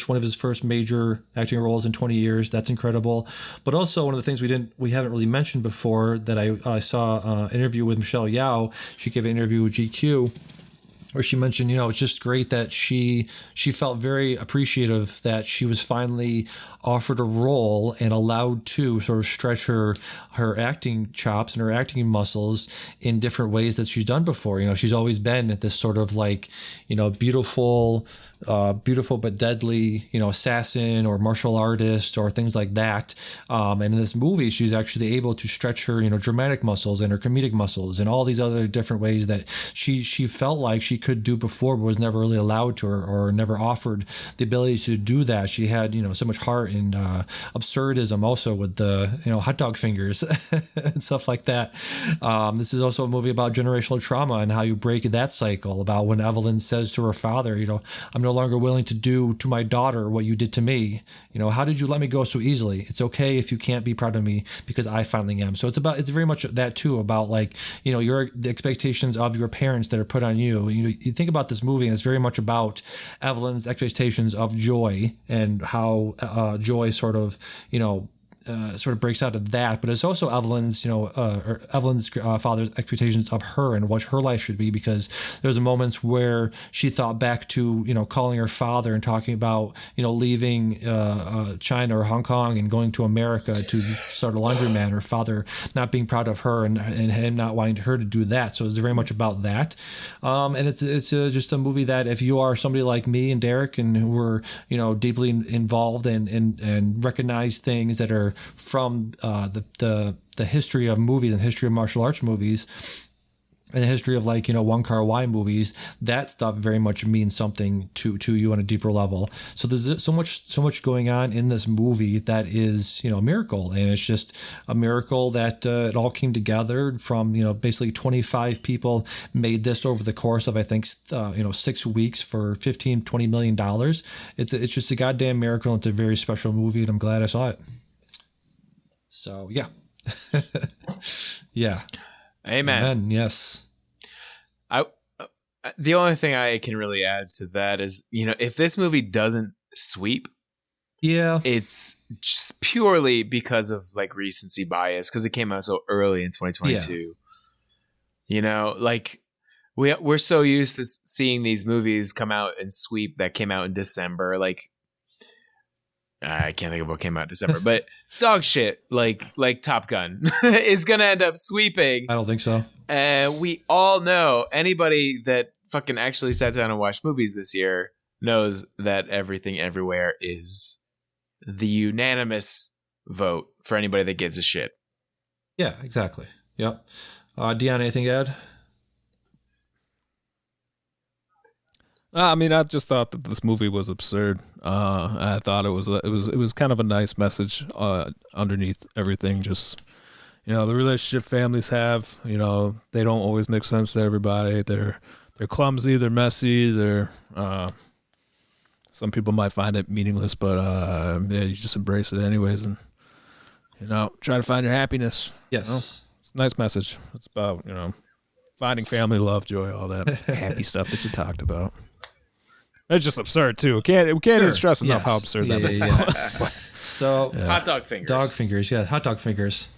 one of his first major acting roles in 20 years. That's incredible. But also one of the things we haven't really mentioned before that I saw an interview with Michelle Yeoh. She gave an interview with GQ where she mentioned, it's just great that she felt very appreciative that she was finally offered a role and allowed to sort of stretch her acting chops and her acting muscles in different ways that she's done before. She's always been this sort of like, beautiful but deadly, assassin or martial artist or things like that. And in this movie, she's actually able to stretch her, dramatic muscles and her comedic muscles and all these other different ways that she felt like she could do before, but was never really allowed to or never offered the ability to do that. She had, so much heart and absurdism also with the, hot dog fingers and stuff like that. This is also a movie about generational trauma and how you break that cycle, about when Evelyn says to her father, I'm no longer willing to do to my daughter what you did to me. How did you let me go so easily? It's okay if you can't be proud of me because I finally am. So it's very much that too, about like, the expectations of your parents that are put on you. You think about this movie and it's very much about Evelyn's expectations of Joy and how Joy sort of breaks out of that, but it's also Evelyn's, Evelyn's father's expectations of her and what her life should be, because there's moments where she thought back to, calling her father and talking about, leaving China or Hong Kong and going to America to start a laundromat, her father not being proud of her and him not wanting her to do that. So it's very much about that. And it's just a movie that if you are somebody like me and Derek and who are, deeply involved and recognize things that are from the history of movies and history of martial arts movies and the history of Wong Kar-wai movies, that stuff very much means something to you on a deeper level. So there's so much going on in this movie that is a miracle, and it's just a miracle that it all came together from basically 25 people made this over the course of I think 6 weeks for $15-20 million. It's just a goddamn miracle. It's a very special movie, and I'm glad I saw it. So yeah. Yeah. Amen. Yes. The only thing I can really add to that is, if this movie doesn't sweep, it's just purely because of like recency bias, because it came out so early in 2022. Like we're so used to seeing these movies come out and sweep that came out in December. Like I can't think of what came out in December, but dog shit like Top Gun is gonna end up sweeping. I don't think so. And we all know, anybody that fucking actually sat down and watched movies this year knows that Everything Everywhere is the unanimous vote for anybody that gives a shit. Yeah, exactly. Yep. Dion, anything to add? I mean, I just thought that this movie was absurd. I thought it was kind of a nice message underneath everything. Just the relationship families have. They don't always make sense to everybody. They're clumsy. They're messy. Some people might find it meaningless, but you just embrace it anyways, and try to find your happiness. Yes, it's a nice message. It's about finding family, love, joy, all that happy stuff that you talked about. It's just absurd too. We can't even stress enough how absurd that was. So hot dog fingers. Dog fingers, yeah, hot dog fingers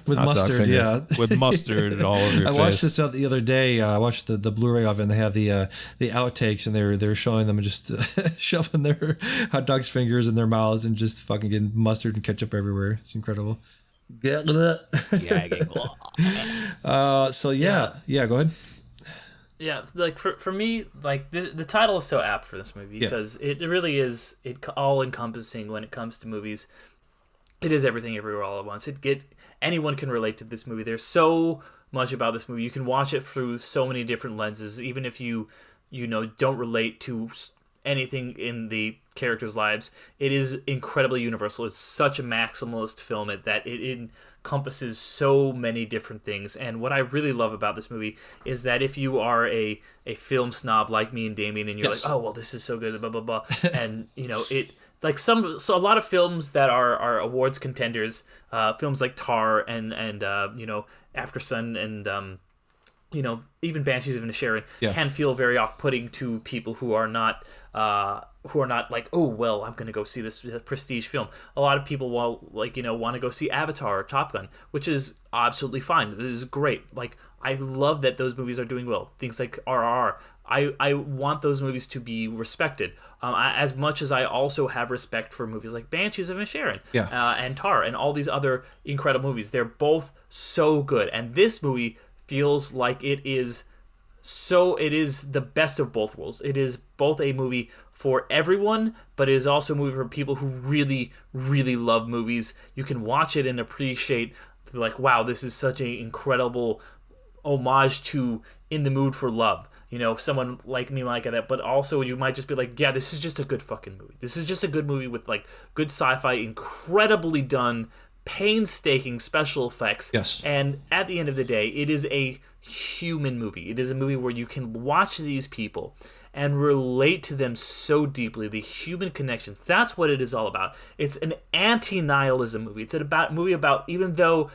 with hot mustard, yeah, with mustard all over your face. I watched this the other day. I watched the Blu-ray of it, and they have the outtakes, and they're showing them just shoving their hot dogs fingers in their mouths and just fucking getting mustard and ketchup everywhere. It's incredible. So go ahead. Yeah, like for me, like the title is so apt for this movie because it really is all encompassing when it comes to movies. It is everything everywhere all at once. Anyone can relate to this movie. There's so much about this movie. You can watch it through so many different lenses, even if you don't relate to anything in the characters' lives. It is incredibly universal. It's such a maximalist film that it encompasses so many different things. And what I really love about this movie is that if you are a film snob like me and Damian, and you're like, oh well, this is so good, blah blah blah, and it like a lot of films that are awards contenders, films like Tar and After Sun and even Banshees of Inisherin can feel very off-putting to people who are not like, oh well, I'm gonna go see this prestige film. A lot of people want to go see Avatar or Top Gun, which is absolutely fine. This is great. Like, I love that those movies are doing well. Things like RRR. I want those movies to be respected. As much as I also have respect for movies like Banshees of Inisherin and Tar and all these other incredible movies. They're both so good, and this movie feels like it is the best of both worlds. It is both a movie for everyone, but it is also a movie for people who really, really love movies. You can watch it and appreciate, like, wow, this is such an incredible homage to In the Mood for Love. Someone like me might get that, but also you might just be like, yeah, this is just a good fucking movie. This is just a good movie with, like, good sci-fi, incredibly done, painstaking special effects. Yes. And at the end of the day, it is a human movie. It is a movie where you can watch these people and relate to them so deeply. The human connections. That's what it is all about. It's an anti-nihilism movie. It's a movie about, even though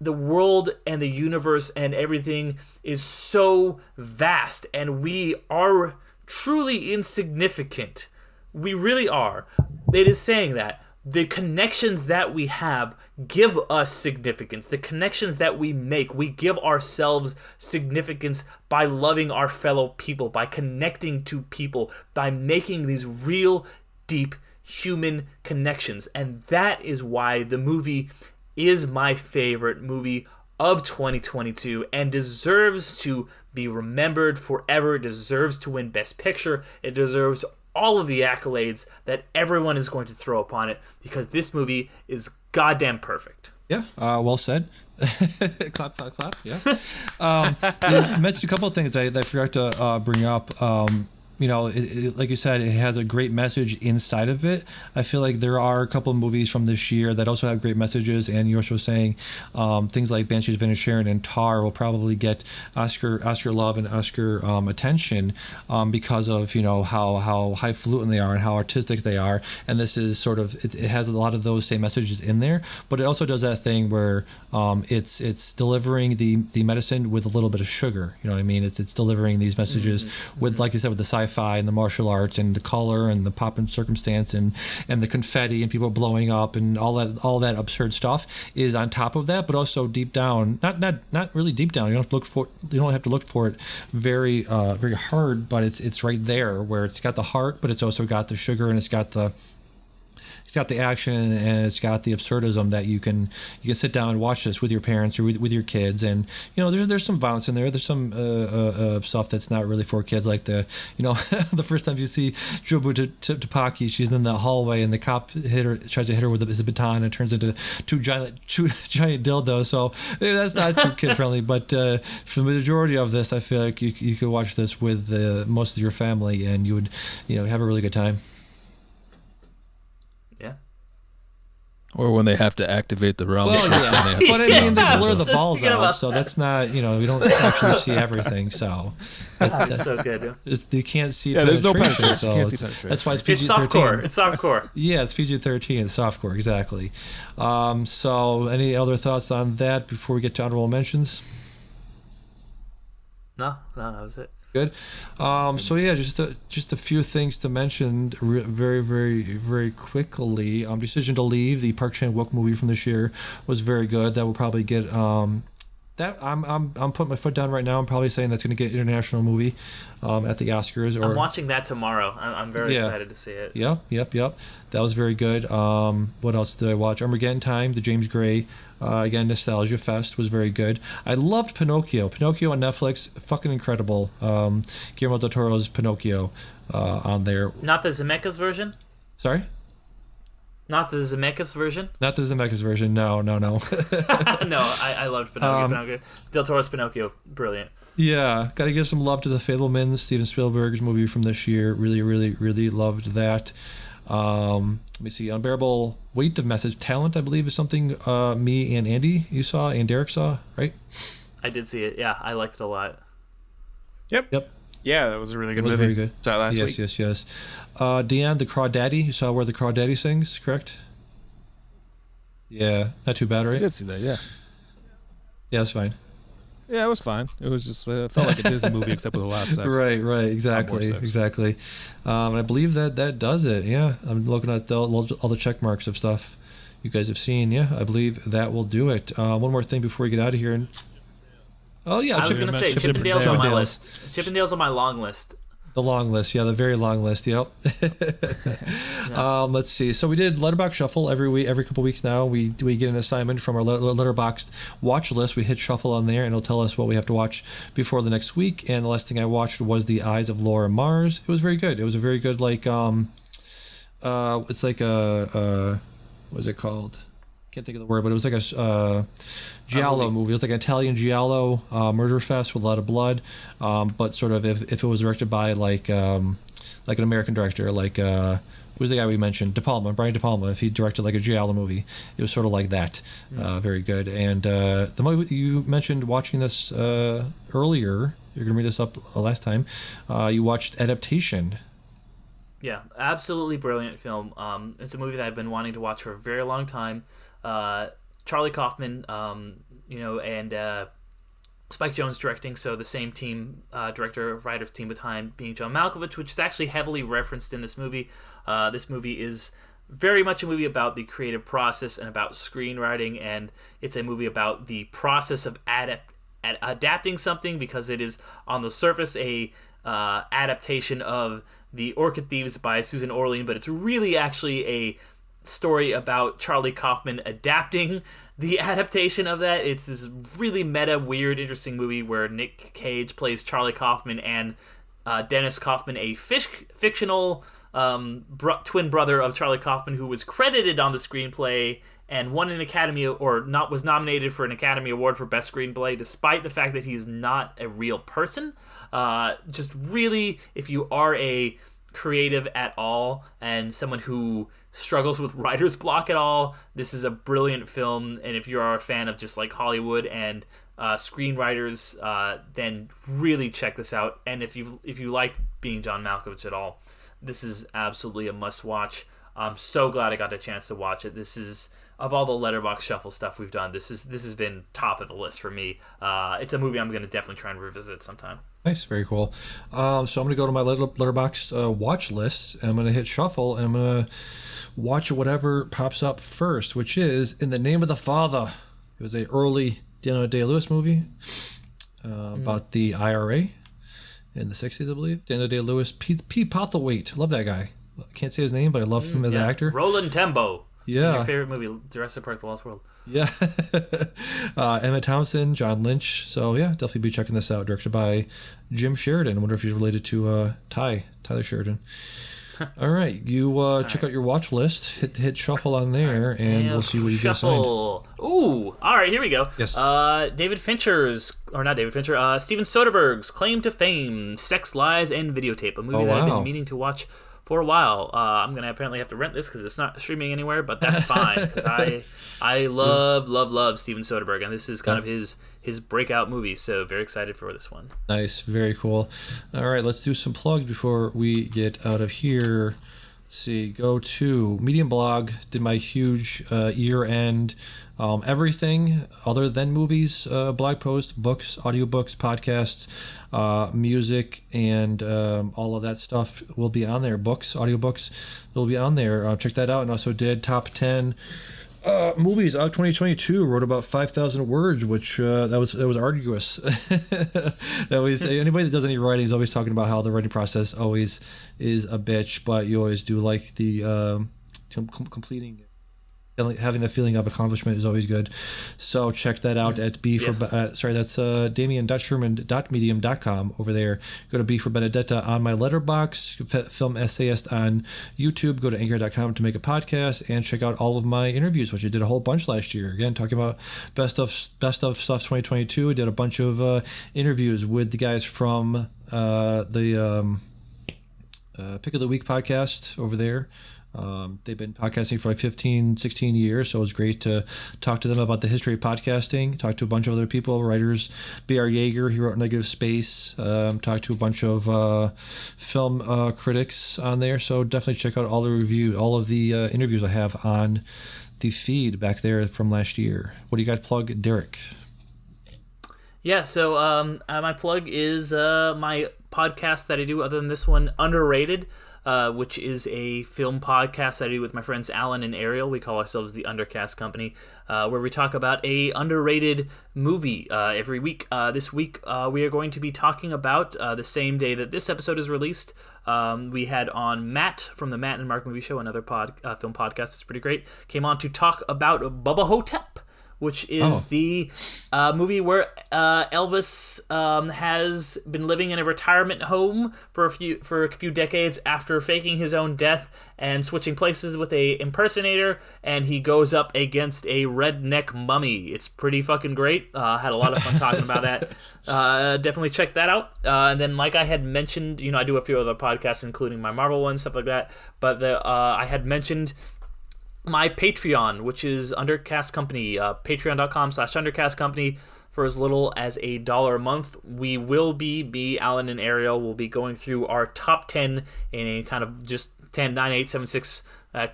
the world and the universe and everything is so vast and we are truly insignificant. We really are. It is saying that the connections that we have give us significance. The connections that we make, we give ourselves significance by loving our fellow people, by connecting to people, by making these real, deep human connections. And that is why the movie is my favorite movie of 2022 and deserves to be remembered forever. It deserves to win Best Picture. It deserves all of the accolades that everyone is going to throw upon it, because this movie is goddamn perfect. Yeah, well said. Clap, clap, clap. Yeah. You mentioned a couple of things I forgot to bring up. like you said, it has a great message inside of it. I feel like there are a couple of movies from this year that also have great messages, and you were saying things like Banshees of Inisherin and Tar will probably get Oscar love and Oscar attention because of how highfalutin they are and how artistic they are. And this is sort of it has a lot of those same messages in there, but it also does that thing where it's delivering the medicine with a little bit of sugar. You know what I mean? It's delivering these messages with, like you said, with the sci-fi and the martial arts and the color and the pop and circumstance and the confetti and people blowing up and all that absurd stuff is on top of that, but also deep down, not really deep down. You don't have to look for it very very hard, but it's right there where it's got the heart, but it's also got the sugar and it's got the action and it's got the absurdism that you can sit down and watch this with your parents or with your kids. And there's some violence in there. There's some stuff that's not really for kids, like the the first time you see Jobu Tapaki, she's in the hallway and the cop tries to hit her with his baton and it turns into two giant dildos. So that's not too kid friendly. But for the majority of this, I feel like you could watch this with most of your family and you would have a really good time. Or when they have to activate the realm. Well, yeah. But I mean, they blur the balls out, so that's not, we don't actually see everything. So that's so good. You can't see there's no penetration. So that's why it's PG-13. It's softcore. Yeah, it's PG-13. It's softcore, exactly. So any other thoughts on that before we get to honorable mentions? No, that was it. Good. So yeah, just a few things to mention very, very, very quickly. Decision to Leave, the Park Chan-wook movie from this year, was very good. That will probably get that I'm putting my foot down right now. I'm probably saying that's going to get international movie at the Oscars. I'm watching that tomorrow. I'm very excited to see it. Yep. That was very good. What else did I watch? Armageddon Time, the James Gray, again, Nostalgia Fest was very good. I loved Pinocchio. Pinocchio on Netflix, fucking incredible. Guillermo del Toro's Pinocchio on there. Not the Zemeckis version? Sorry? Not the Zemeckis version? Not the Zemeckis version, no. No, I loved Pinocchio. Del Toro's Pinocchio, brilliant. Yeah, got to give some love to The Fabelmans, Steven Spielberg's movie from this year. Really, really, really loved that. Let me see. Unbearable Weight of Message Talent, I believe, is something me and Andy you saw and Derek saw, right? I did see it. Yeah, I liked it a lot. Yep. Yeah, that was a really good movie. Very good. Saw it last week. Yes. Dion, the Crawdaddy. You saw Where the Crawdaddy Sings, correct? Yeah, not too bad, right? I did see that, yeah. Yeah, it's fine. Yeah, it was fine. It was just felt like a Disney movie except with a lot of sex. Right, exactly. And I believe that does it. Yeah, I'm looking at all the check marks of stuff you guys have seen. Yeah, I believe that will do it. One more thing before we get out of here. Oh yeah, I was going to say Chippendale's on my list. Chippendale's on my long list. The long list, yeah, the very long list. Yep. Let's see. So we did Letterboxd Shuffle every couple weeks now. We get an assignment from our Letterboxd watch list. We hit shuffle on there, and it'll tell us what we have to watch before the next week. And the last thing I watched was The Eyes of Laura Mars. It was very good. It was a very good it's like a what is it called? Can't think of the word, but it was like a giallo movie. It was like an Italian giallo murder fest with a lot of blood, but sort of if it was directed by like an American director, like who's the guy we mentioned, Brian De Palma. If he directed like a giallo movie, it was sort of like that. Very good. And the movie you mentioned watching this earlier, you're gonna read this up last time. You watched Adaptation. Yeah, absolutely brilliant film. It's a movie that I've been wanting to watch for a very long time. Charlie Kaufman, and Spike Jonze directing, so the same team, director, writers team behind being John Malkovich, which is actually heavily referenced in this movie. This movie is very much a movie about the creative process and about screenwriting, and it's a movie about the process of adapting something, because it is on the surface a adaptation of The Orchid Thieves by Susan Orlean, but it's really actually a story about Charlie Kaufman adapting the adaptation of that. It's this really meta, weird, interesting movie where Nick Cage plays Charlie Kaufman and Dennis Kaufman, a fictional twin brother of Charlie Kaufman, who was credited on the screenplay and won an Academy, was nominated for an Academy Award for Best Screenplay, despite the fact that he's not a real person. Just really, if you are a creative at all and someone who struggles with writer's block at all, this is a brilliant film. And if you are a fan of just like Hollywood and screenwriters, then really check this out. And if you like Being John Malkovich at all, this is absolutely a must-watch. I'm so glad I got a chance to watch it. This is, of all the Letterboxd Shuffle stuff we've done, this has been top of the list for me. It's a movie I'm going to definitely try and revisit sometime. Nice, very cool. So I'm going to go to my Letterboxd watch list, and I'm going to hit shuffle, and I'm going to watch whatever pops up first, which is In the Name of the Father. It was an early Daniel Day-Lewis movie about the IRA in the 60s, I believe. Daniel Day-Lewis, Pete Postlethwaite. Love that guy. I can't say his name, but I love him as an actor. Roland Tembo. Yeah. Your favorite movie, Jurassic Park: The Lost World. Yeah. Emma Thompson, John Lynch. So, yeah, definitely be checking this out. Directed by Jim Sheridan. I wonder if he's related to Tyler Sheridan. All right. You check out your watch list. Hit shuffle on there, and we'll see what you get assigned. Ooh. All right, here we go. Yes. Steven Soderbergh's claim to fame, Sex, Lies, and Videotape, a movie that I've been meaning to watch for a while. I'm going to apparently have to rent this because it's not streaming anywhere, but that's fine because I love Steven Soderbergh, and this is kind of his breakout movie, so very excited for this one. Nice, very cool. All right, let's do some plugs before we get out of here. Let's see, go to Medium Blog, did my huge year-end everything other than movies, blog posts, books, audiobooks, podcasts, music, and all of that stuff will be on there. Books, audiobooks will be on there. Check that out. And also did top 10 movies out 2022. Wrote about 5,000 words, which that was arduous. That was anybody that does any writing is always talking about how the writing process always is a bitch, but you always do like the completing. Having the feeling of accomplishment is always good. So check that out at that's Damian.Sherman.medium.com over there. Go to B for Benedetta on my Letterboxd, Film Essayist on YouTube. Go to Anchor.com to make a podcast and check out all of my interviews, which I did a whole bunch last year. Again, talking about best of stuff 2022. I did a bunch of interviews with the guys from the Pick of the Week podcast over there. They've been podcasting for like 15, 16 years, so it was great to talk to them about the history of podcasting, talk to a bunch of other people, writers, B.R. Yeager, he wrote Negative Space, talked to a bunch of film critics on there, so definitely check out all the interviews I have on the feed back there from last year. What do you got plug, Derek? Yeah, so my plug is my podcast that I do other than this one, Underrated, which is a film podcast that I do with my friends Alan and Ariel. We call ourselves the Undercast Company, where we talk about a underrated movie every week. This week, we are going to be talking about the same day that this episode is released. We had on Matt from the Matt and Mark Movie Show, another film podcast. It's pretty great. Came on to talk about Bubba Hotep, which is the movie where Elvis has been living in a retirement home for a few decades after faking his own death and switching places with a impersonator, and he goes up against a redneck mummy. It's pretty fucking great. Had a lot of fun talking about that. Definitely check that out. And then, like I had mentioned, I do a few other podcasts, including my Marvel one, stuff like that. But I had mentioned my Patreon, which is Undercast Company, patreon.com/Undercast Company, for as little as $1 a month. We will be Alan and Ariel will be going through our top 10 in a kind of just 10, 9, 8, 7, 6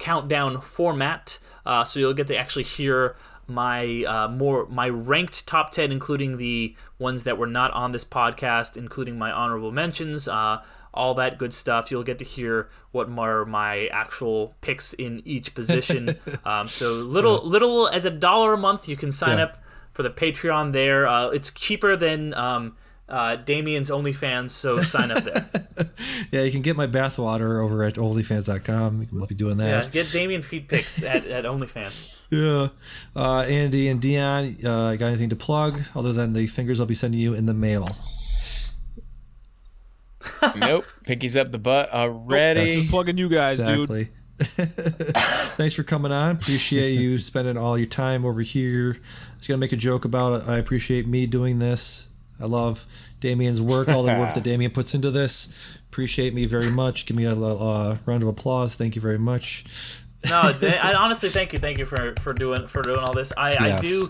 countdown format. So you'll get to actually hear my ranked top 10, including the ones that were not on this podcast, including my honorable mentions, all that good stuff. You'll get to hear what are my actual picks in each position. So little as $1 a month, you can sign up for the Patreon there. It's cheaper than Damian's OnlyFans, so sign up there. Yeah, you can get my bathwater over at OnlyFans.com. You can be doing that. Yeah, get Damian feed pics at OnlyFans. Yeah. Andy and Dion, got anything to plug other than the fingers I'll be sending you in the mail? Nope. Pickies up the butt already. Just plugging you guys, dude. Thanks for coming on. Appreciate you spending all your time over here. I was going to make a joke about it. I appreciate me doing this. I love Damian's work, all the work that Damian puts into this. Appreciate me very much. Give me a round of applause. Thank you very much. No, I honestly thank you for doing all this. I do.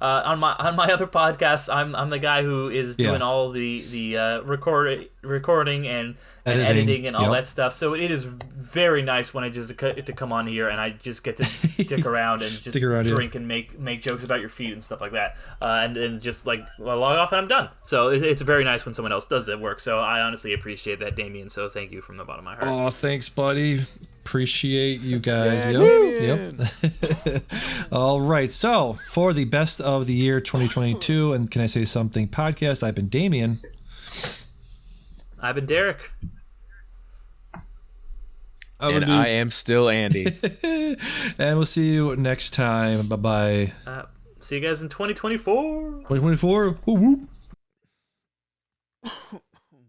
On my other podcasts, I'm the guy who is doing all the recording and editing and all that stuff. So it is very nice when I just to come on here and I just get to stick around and just drink and make jokes about your feet and stuff like that, and just like log off and I'm done. So it's very nice when someone else does that work. So I honestly appreciate that, Damian. So thank you from the bottom of my heart. Oh, thanks, buddy. Appreciate you guys. Yep. All right. So for the best of the year 2022, and Can I Say Something podcast, I've been Damian. I've been Derek. And I am still Andy. And we'll see you next time. Bye-bye. See you guys in 2024. 2024. Woo woo.